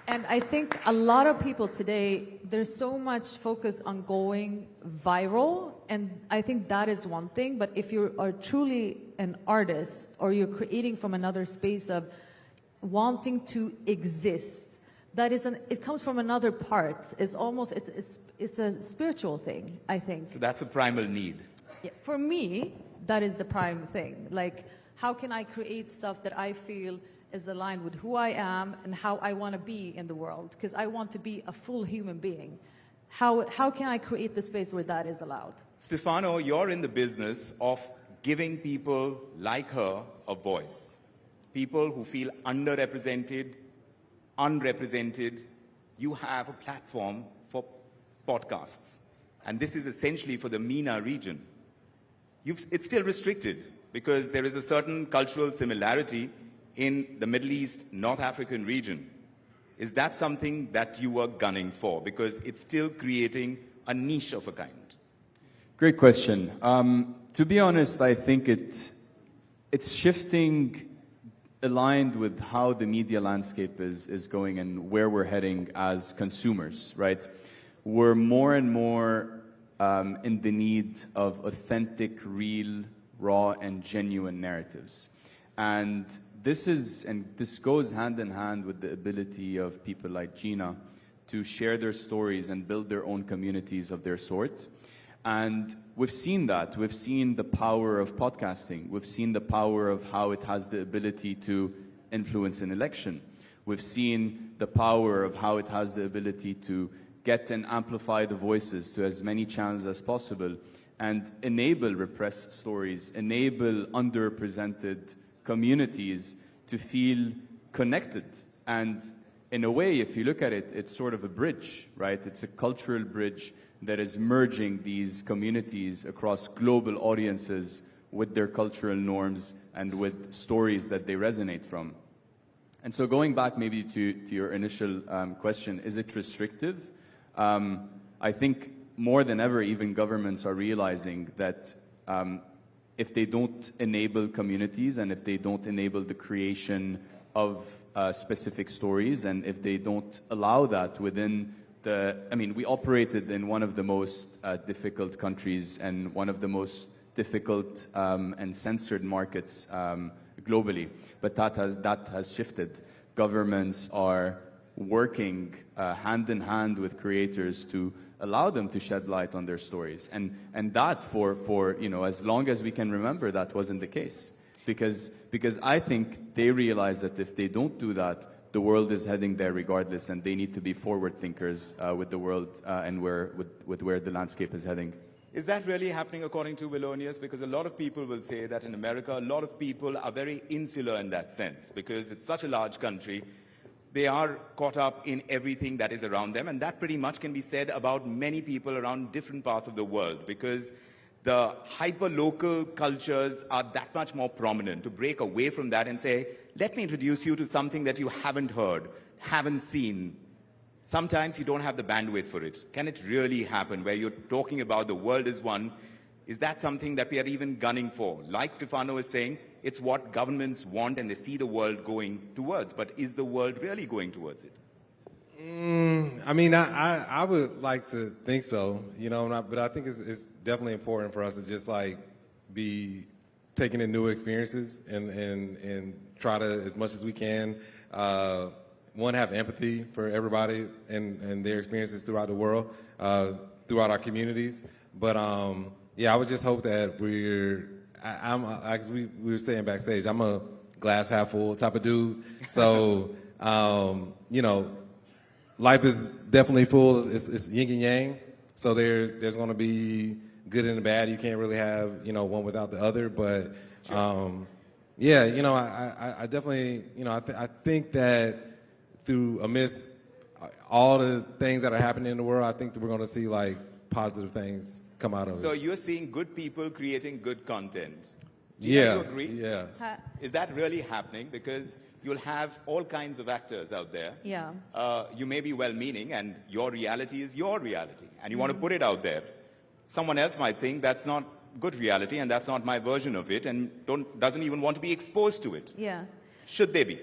And I think a lot of people today, there's so much focus on going viral, and I think that is one thing. But if you are truly an artist or you're creating from another space of wanting to exist, that is it comes from another part. It's almost, it's a spiritual thing, I think. So that's a primal need. Yeah, for me, that is the prime thing. Like, how can I create stuff that I feel is aligned with who I am and how I want to be in the world? Because I want to be a full human being. How can I create the space where that is allowed? Stefano, you're in the business of giving people like her a voice. People who feel underrepresented, unrepresented. You have a platform for podcasts. And this is essentially for the MENA region. It's still restricted because there is a certain cultural similarity in the Middle East, North African region. Is that something that you were gunning for? Because it's still creating a niche of a kind. Great question. To be honest, I think it's shifting aligned with how the media landscape is going and where we're heading as consumers, right? We're more and more in the need of authentic, real, raw, and genuine narratives. And this goes hand in hand with the ability of people like Gina to share their stories and build their own communities of their sort. And we've seen that. We've seen the power of podcasting. We've seen the power of how it has the ability to influence an election. We've seen the power of how it has the ability to get and amplify the voices to as many channels as possible and enable repressed stories, enable underrepresented communities to feel connected. And in a way, if you look at it, it's sort of a bridge, right? It's a cultural bridge that is merging these communities across global audiences with their cultural norms and with stories that they resonate from. And so going back maybe to your initial question, is it restrictive? I think more than ever, even governments are realizing that if they don't enable communities and if they don't enable the creation of specific stories and if they don't allow that within we operated in one of the most difficult countries and one of the most difficult and censored markets globally. But that has shifted. Governments are working hand in hand with creators to allow them to shed light on their stories. And that for as long as we can remember, that wasn't the case. Because I think they realize that if they don't do that, the world is heading there regardless, and they need to be forward thinkers with the world and with where the landscape is heading. Is that really happening according to Visionaries? Because a lot of people will say that in America, a lot of people are very insular in that sense, because it's such a large country. They are caught up in everything that is around them, and that pretty much can be said about many people around different parts of the world, because the hyper-local cultures are that much more prominent. To break away from that and say, let me introduce you to something that you haven't heard, haven't seen. Sometimes you don't have the bandwidth for it. Can it really happen where you're talking about the world is one? Is that something that we are even gunning for? Like Stefano is saying, it's what governments want and they see the world going towards. But is the world really going towards it? I mean, I would like to think so, but I think it's definitely important for us to just be taking in new experiences and try to, as much as we can, have empathy for everybody and their experiences throughout the world, throughout our communities. But I would just hope that as we were saying backstage, I'm a glass half full type of dude. So, life is definitely full. It's yin and yang. So there's going to be good and bad. You can't really have, one without the other. But, I definitely, I think that amidst all the things that are happening in the world, I think that we're going to see positive things come out of it. So you're seeing good people creating good content. Do you agree? Yeah. Is that really happening? Because you'll have all kinds of actors out there. Yeah. You may be well-meaning, and your reality is your reality, and you want to put it out there. Someone else might think that's not good reality, and that's not my version of it, and doesn't even want to be exposed to it. Yeah. Should they be?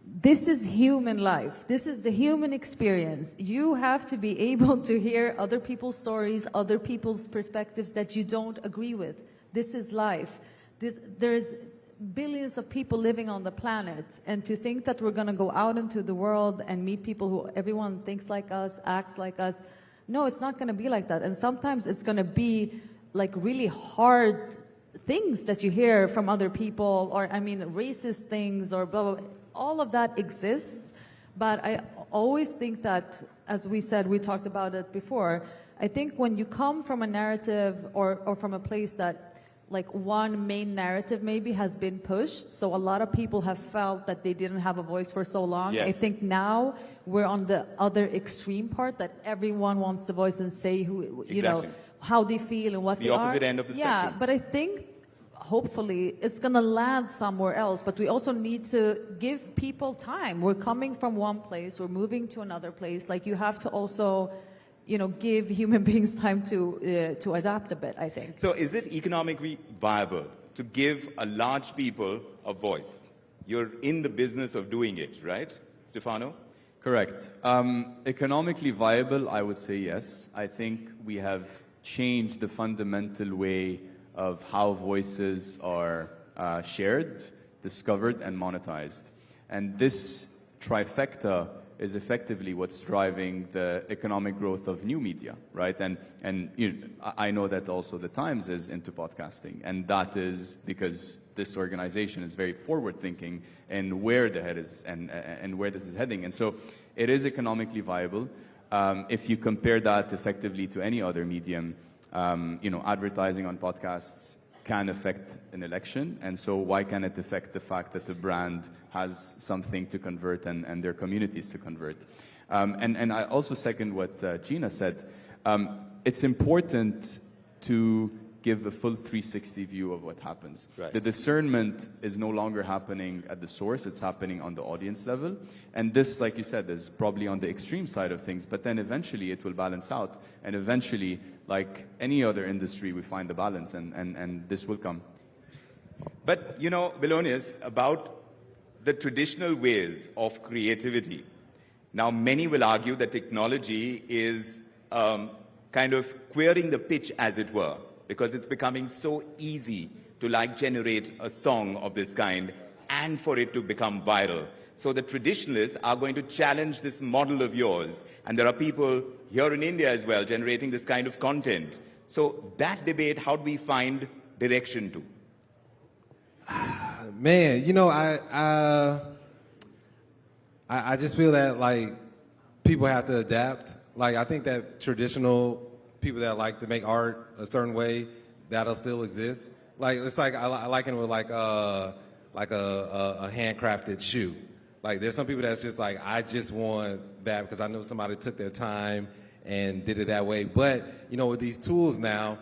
This is human life. This is the human experience. You have to be able to hear other people's stories, other people's perspectives that you don't agree with. This is life. There's billions of people living on the planet, and to think that we're going to go out into the world and meet people who everyone thinks like us, acts like us, no, it's not going to be like that. And sometimes it's going to be really hard things that you hear from other people, or racist things, or blah, blah, blah. All of that exists, but I always think that, as we said, we talked about it before, I think when you come from a narrative or from a place that one main narrative maybe has been pushed, so a lot of people have felt that they didn't have a voice for so long. Yes. I think now we're on the other extreme part, that everyone wants to voice and say who, how they feel and what they are. The opposite end of the spectrum. Yeah, but I think hopefully it's going to land somewhere else, but we also need to give people time. We're coming from one place, we're moving to another place. You have to also, give human beings time to adapt a bit, I think. So is it economically viable to give a large people a voice? You're in the business of doing it, right, Stefano? Correct. Economically viable, I would say yes. I think we have changed the fundamental way of how voices are shared, discovered, and monetized. And this trifecta is effectively what's driving the economic growth of new media, right? And I know that also the Times is into podcasting, and that is because this organization is very forward-thinking in where the head is and where this is heading. And so it is economically viable. If you compare that effectively to any other medium, advertising on podcasts can affect an election, and so why can it affect the fact that the brand has something to convert and their communities to convert? And I also second what Gina said. It's important to give a full 360 view of what happens. Right. The discernment is no longer happening at the source, it's happening on the audience level. And this, like you said, is probably on the extreme side of things, but then eventually it will balance out. And eventually, like any other industry, we find the balance, and this will come. But, Visionaries, about the traditional ways of creativity. Now, many will argue that technology is kind of queering the pitch, as it were, because it's becoming so easy to generate a song of this kind and for it to become viral. So the traditionalists are going to challenge this model of yours. And there are people here in India as well generating this kind of content. So that debate, how do we find direction to? Man, you know, I just feel that, like, people have to adapt. Like, I think that traditional people that like to make art a certain way, that'll still exist. Like, it's like, I liken it with like a handcrafted shoe. Like, there's some people that's just like, I just want that because I know somebody took their time and did it that way. But, you know, with these tools now,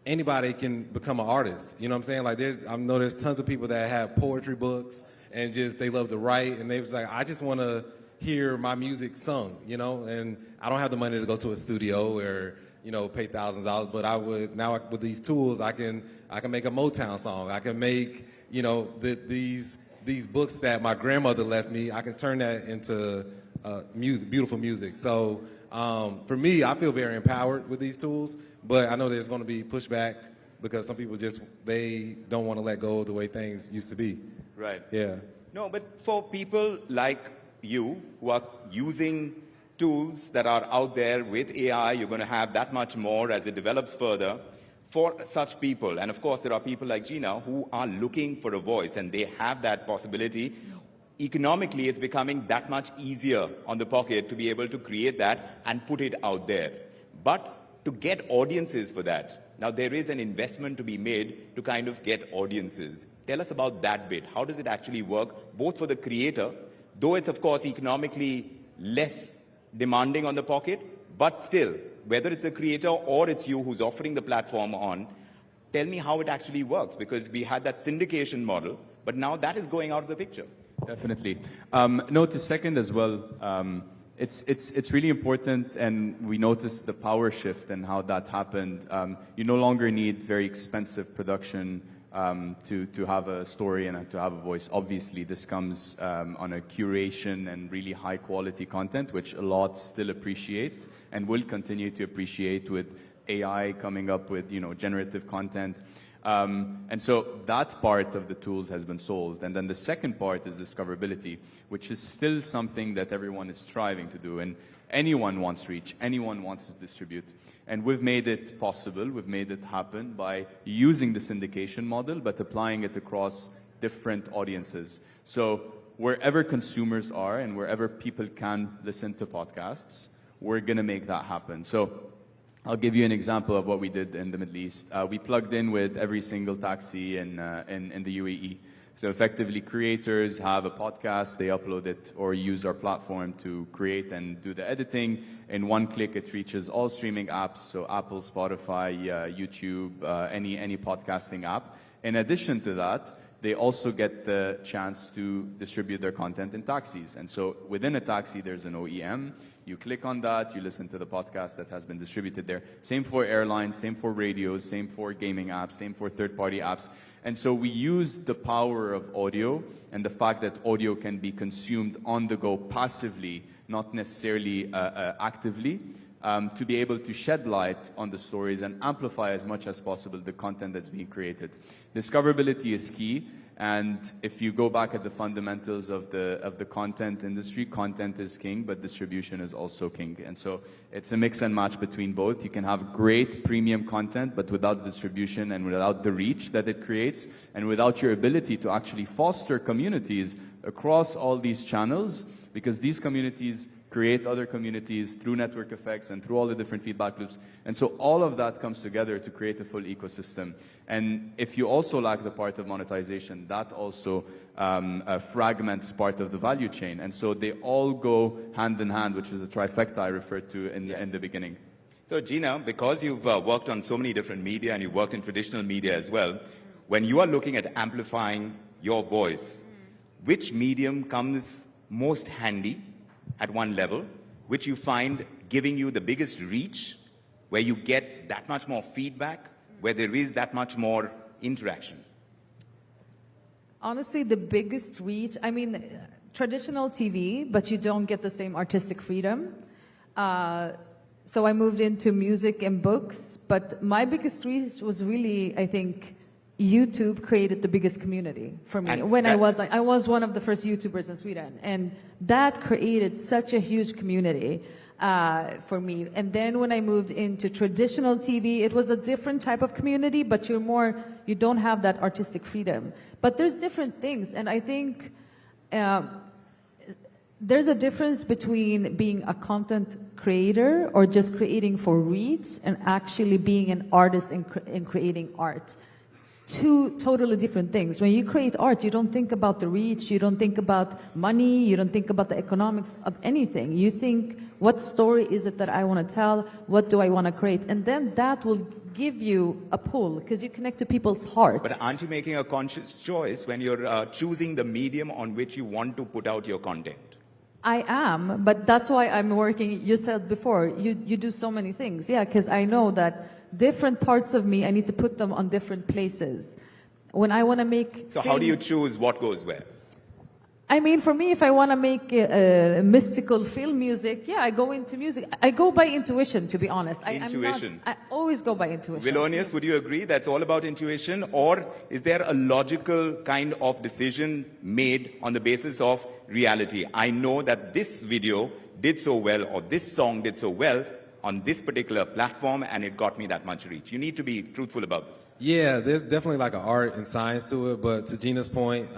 anybody can become an artist. You know what I'm saying? Like, I know there's tons of people that have poetry books and just, they love to write, and they was like, I just want to hear my music sung, you know, and I don't have the money to go to a studio or, you know, pay thousands of dollars, but I would, now with these tools, I can make a Motown song. I can make, you know, these books that my grandmother left me, I can turn that into music, beautiful music. So for me, I feel very empowered with these tools, but I know there's going to be pushback because some people just, they don't want to let go of the way things used to be. Right. Yeah. No, but for people like you who are using tools that are out there with AI, you're going to have that much more as it develops further. For such people, and of course there are people like Gina who are looking for a voice and they have that possibility. Economically, it's becoming that much easier on the pocket to be able to create that and put it out there. But to get audiences for that, now there is an investment to be made to kind of get audiences. Tell us about that bit. How does it actually work, both for the creator, though it's of course economically less demanding on the pocket, but still, whether it's the creator or it's you who's offering the platform on, tell me how it actually works, because we had that syndication model, but now that is going out of the picture. Definitely. No, to second as well, it's really important, and we noticed the power shift and how that happened. You no longer need very expensive production to have a story and to have a voice. Obviously, this comes on a curation and really high quality content, which a lot still appreciate and will continue to appreciate with AI coming up with, you know, generative content. And so that part of the tools has been solved. And then the second part is discoverability, which is still something that everyone is striving to do. And anyone wants reach, anyone wants to distribute. And we've made it possible, we've made it happen by using the syndication model, but applying it across different audiences. So wherever consumers are and wherever people can listen to podcasts, we're going to make that happen. So I'll give you an example of what we did in the Middle East. We plugged in with every single taxi in the UAE. So effectively, creators have a podcast, they upload it or use our platform to create and do the editing. In one click, it reaches all streaming apps, so Apple, Spotify, YouTube, any podcasting app. In addition to that, they also get the chance to distribute their content in taxis. And so within a taxi, there's an OEM. You click on that, you listen to the podcast that has been distributed there. Same for airlines, same for radios, same for gaming apps, same for third-party apps. And so we use the power of audio and the fact that audio can be consumed on the go passively, not necessarily actively, to be able to shed light on the stories and amplify as much as possible the content that's being created. Discoverability is key. And if you go back at the fundamentals of the content industry, content is king, but distribution is also king. And so it's a mix and match between both. You can have great premium content, but without distribution and without the reach that it creates, and without your ability to actually foster communities across all these channels, because these communities create other communities through network effects and through all the different feedback loops. And so all of that comes together to create a full ecosystem. And if you also lack the part of monetization, that also fragments part of the value chain. And so they all go hand in hand, which is the trifecta I referred to in the beginning. So Gina, because you've worked on so many different media and you've worked in traditional media as well, when you are looking at amplifying your voice, which medium comes most handy at one level, which you find giving you the biggest reach, where you get that much more feedback, where there is that much more interaction? Honestly, the biggest reach, I mean, traditional TV, but you don't get the same artistic freedom. So I moved into music and books, but my biggest reach was really, I think, YouTube created the biggest community for me. And When I was one of the first YouTubers in Sweden, and that created such a huge community for me. And then when I moved into traditional TV, it was a different type of community, but you don't have that artistic freedom. But there's different things, and I think there's a difference between being a content creator or just creating for reach and actually being an artist and creating art. Two totally different things. When you create art, you don't think about the reach, you don't think about money, you don't think about the economics of anything. You think, what story is it that I want to tell? What do I want to create? And then that will give you a pull because you connect to people's hearts. But aren't you making a conscious choice when you're choosing the medium on which you want to put out your content? I am, but that's why I'm working. You said before, you do so many things. Yeah, because I know that different parts of me, I need to put them on different places. When I want to make So how do you choose what goes where? I mean, for me, if I want to make mystical film music, yeah, I go into music. I go by intuition, to be honest. Intuition. I always go by intuition. Vilonius, would you agree that's all about intuition? Or is there a logical kind of decision made on the basis of reality? I know that this video did so well, or this song did so well on this particular platform, and it got me that much reach. You need to be truthful about this. Yeah, there's definitely like an art and science to it, but to Gina's point,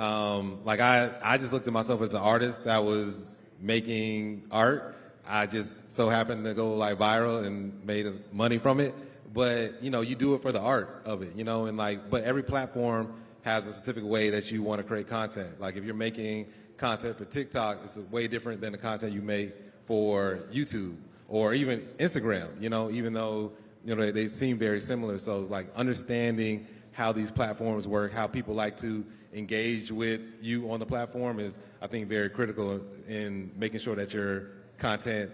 like I just looked at myself as an artist that was making art. I just so happened to go like viral and made money from it. But, you know, you do it for the art of it, you know, and like, but every platform has a specific way that you want to create content. Like if you're making content for TikTok, it's way different than the content you make for YouTube or even Instagram, you know, even though, you know, they seem very similar. So like understanding how these platforms work, how people like to engage with you on the platform is, I think, very critical in making sure that your content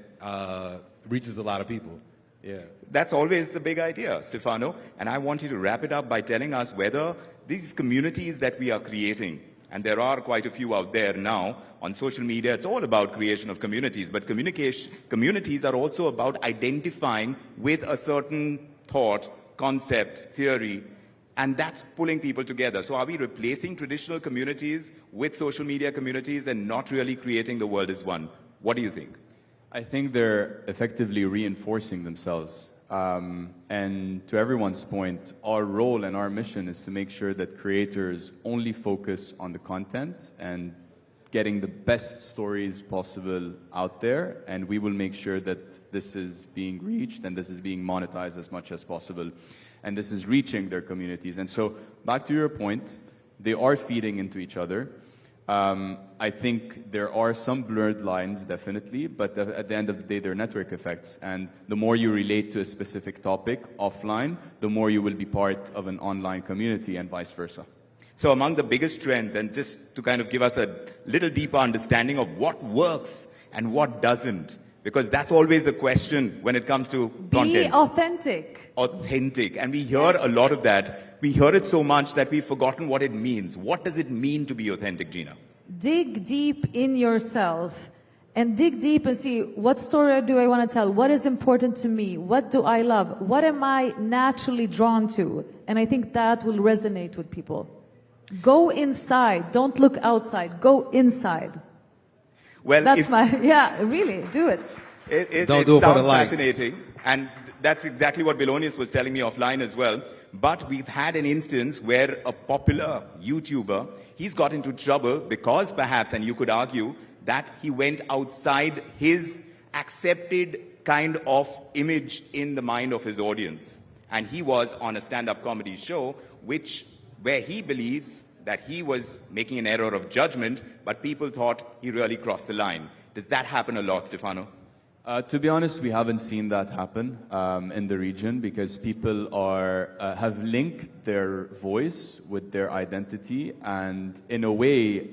reaches a lot of people. Yeah. That's always the big idea, Stefano. And I want you to wrap it up by telling us whether these communities that we are creating, and there are quite a few out there now on social media, it's all about creation of communities, but communities are also about identifying with a certain thought, concept, theory, and that's pulling people together. So are we replacing traditional communities with social media communities and not really creating the world as one? What do you think? I think they're effectively reinforcing themselves. And to everyone's point, our role and our mission is to make sure that creators only focus on the content and getting the best stories possible out there, and we will make sure that this is being reached and this is being monetized as much as possible, and this is reaching their communities. And so, back to your point, they are feeding into each other. I think there are some blurred lines, definitely, but at the end of the day, they're network effects. And the more you relate to a specific topic offline, the more you will be part of an online community and vice versa. So among the biggest trends, and just to kind of give us a little deeper understanding of what works and what doesn't, because that's always the question when it comes to content. Be authentic. Authentic. And we hear a lot of that. We hear it so much that we've forgotten what it means. What does it mean to be authentic, Gina? Dig deep in yourself and dig deep and see, what story do I want to tell? What is important to me? What do I love? What am I naturally drawn to? And I think that will resonate with people. Go inside. Don't look outside. Go inside. Well, that's yeah, really, do it. It Don't do it for the sounds likes. fascinating, and that's exactly what Vilonius was telling me offline as well. But we've had an instance where a popular YouTuber, he's got into trouble because perhaps, and you could argue, that he went outside his accepted kind of image in the mind of his audience. And he was on a stand-up comedy show, where he believes that he was making an error of judgment, but people thought he really crossed the line. Does that happen a lot, Stefano? To be honest, we haven't seen that happen in the region because people have linked their voice with their identity, and in a way,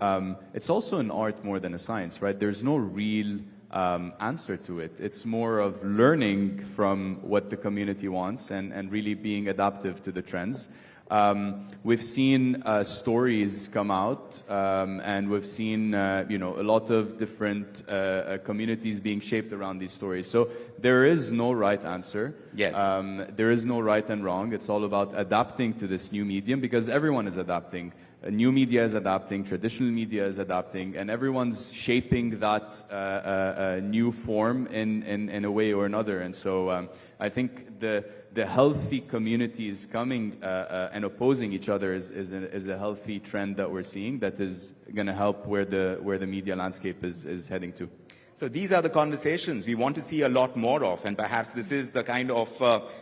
it's also an art more than a science, right? There's no real answer to it. It's more of learning from what the community wants and really being adaptive to the trends. We've seen stories come out, and we've seen a lot of different communities being shaped around these stories. So there is no right answer. Yes. There is no right and wrong. It's all about adapting to this new medium, because everyone is adapting. New media is adapting, traditional media is adapting, and everyone's shaping that new form in a way or another. And so I think the healthy communities coming and opposing each other is a healthy trend that we're seeing that is going to help where the media landscape is heading to. So these are the conversations we want to see a lot more of, and perhaps this is the kind of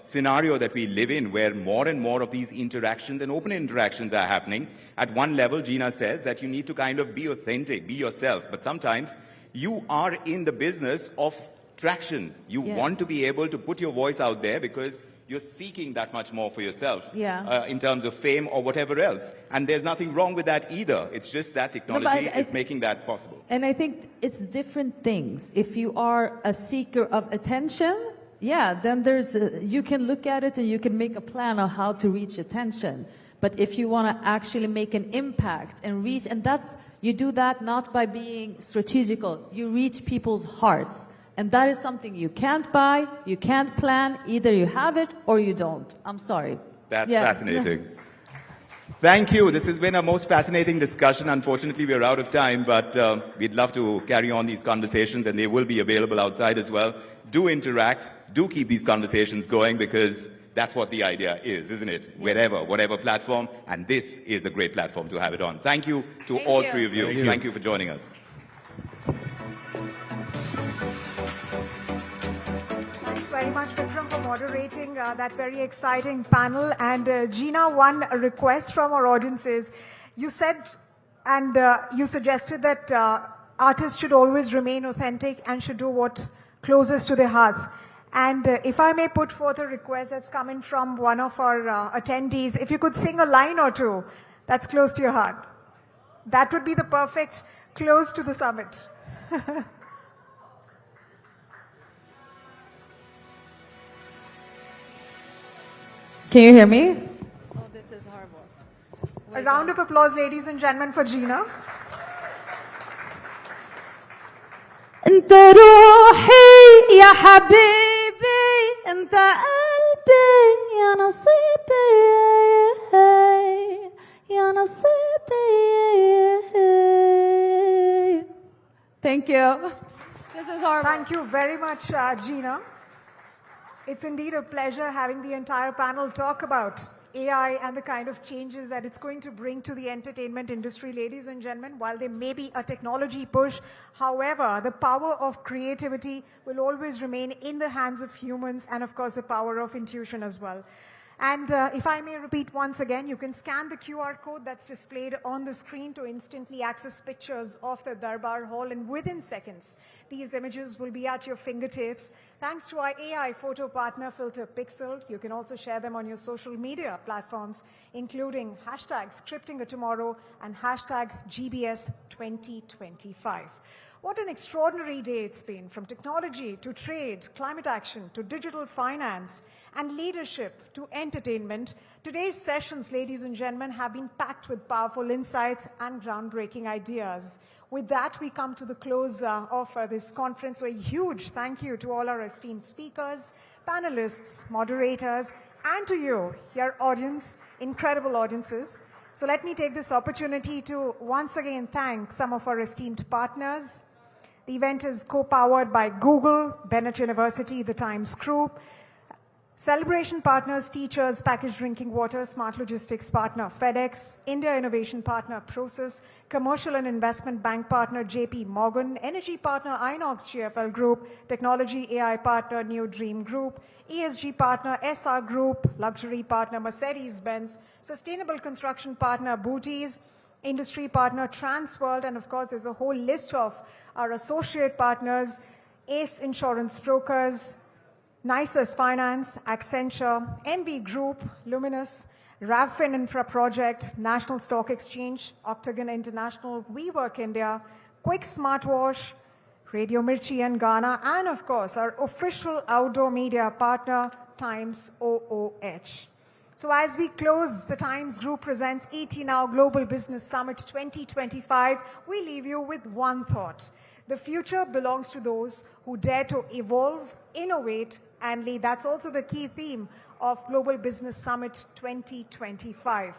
scenario that we live in, where more and more of these interactions and open interactions are happening. At one level, Gina says that you need to kind of be authentic, be yourself, but sometimes you are in the business of traction. You want to be able to put your voice out there because you're seeking that much more for yourself in terms of fame or whatever else. And there's nothing wrong with that either. It's just that technology is making that possible. And I think it's different things. If you are a seeker of attention, then you can look at it and you can make a plan on how to reach attention. But if you want to actually make an impact and reach, and you do that not by being strategical, you reach people's hearts. And that is something you can't buy, you can't plan, either you have it or you don't. I'm sorry. That's fascinating. Thank you. This has been a most fascinating discussion. Unfortunately, we're out of time, but we'd love to carry on these conversations, and they will be available outside as well. Do interact, do keep these conversations going, because that's what the idea is, isn't it? Wherever, whatever platform, and this is a great platform to have it on. Thank you to all three of you. Thank you for joining us. Very much, Vikram, for moderating that very exciting panel. And Gina, one request from our audiences. You said and you suggested that artists should always remain authentic and should do what's closest to their hearts. And if I may put forth a request that's coming from one of our attendees, if you could sing a line or two that's close to your heart, that would be the perfect close to the summit. Can you hear me? Oh, this is horrible. A round of applause, ladies and gentlemen, for Gina. انت روحي يا حبيبي انت قلبي يا نصيبي يا نصيبي. Thank you. This is horrible. Thank you very much, Gina. It's indeed a pleasure having the entire panel talk about AI and the kind of changes that it's going to bring to the entertainment industry. Ladies and gentlemen, while there may be a technology push, however, the power of creativity will always remain in the hands of humans, and of course the power of intuition as well. And if I may repeat once again, you can scan the QR code that's displayed on the screen to instantly access pictures of the Darbar Hall, and within seconds, these images will be at your fingertips. Thanks to our AI photo partner, Filter Pixel, you can also share them on your social media platforms, including hashtag #ScriptingATomorrow and hashtag GBS2025. What an extraordinary day it's been, from technology to trade, climate action to digital finance and leadership to entertainment. Today's sessions, ladies and gentlemen, have been packed with powerful insights and groundbreaking ideas. With that, we come to the close of this conference. So a huge thank you to all our esteemed speakers, panelists, moderators, and to you, your audience, incredible audiences. So let me take this opportunity to once again thank some of our esteemed partners. The event is co-powered by Google, Bennett University, the Times Group, celebration partners, teachers, packaged drinking water, smart logistics partner, FedEx, India innovation partner, Process, commercial and investment bank partner, JP Morgan, energy partner, Inox GFL Group, technology AI partner, New Dream Group, ESG partner, SR Group, luxury partner, Mercedes-Benz, sustainable construction partner, Booties, industry partner, Transworld, and of course, there's a whole list of our associate partners, Ace Insurance Brokers, Nisus Finance, Accenture, MV Group, Luminous, Ravfin Infra Project, National Stock Exchange, Octagon International, WeWork India, Quick Smartwash, Radio Mirchi and Ghana, and of course, our official outdoor media partner, Times OOH. So as we close, the Times Group presents ET Now Global Business Summit 2025. We leave you with one thought. The future belongs to those who dare to evolve, innovate, and lead. That's also the key theme of Global Business Summit 2025.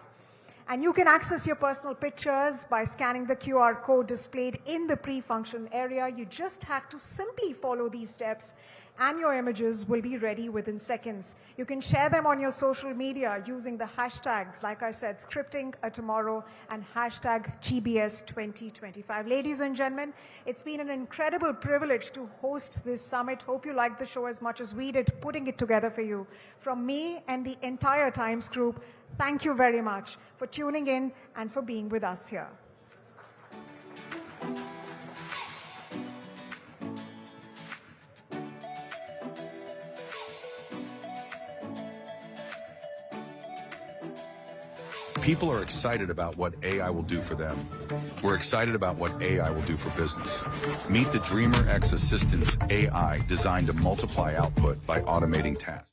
And you can access your personal pictures by scanning the QR code displayed in the pre-function area. You just have to simply follow these steps and your images will be ready within seconds. You can share them on your social media using the hashtags, like I said, Scripting a Tomorrow and hashtag GBS 2025. Ladies and gentlemen, it's been an incredible privilege to host this summit. Hope you liked the show as much as we did putting it together for you. From me and the entire Times Group, thank you very much for tuning in and for being with us here. People are excited about what AI will do for them. We're excited about what AI will do for business. Meet the Dreamer X Assistance AI, designed to multiply output by automating tasks.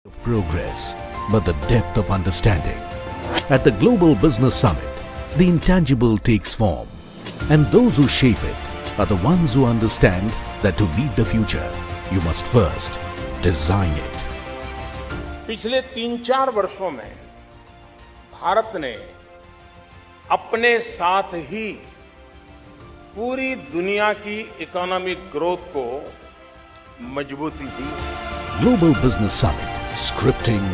Of progress, but the depth of understanding. At the Global Business Summit, the intangible takes form, and those who shape it are the ones who understand that to lead the future, you must first design it. पिछले 3-4 वर्षों में भारत ने अपने साथ ही पूरी दुनिया की economic growth को मजबूती दी। Global Business Summit, scripting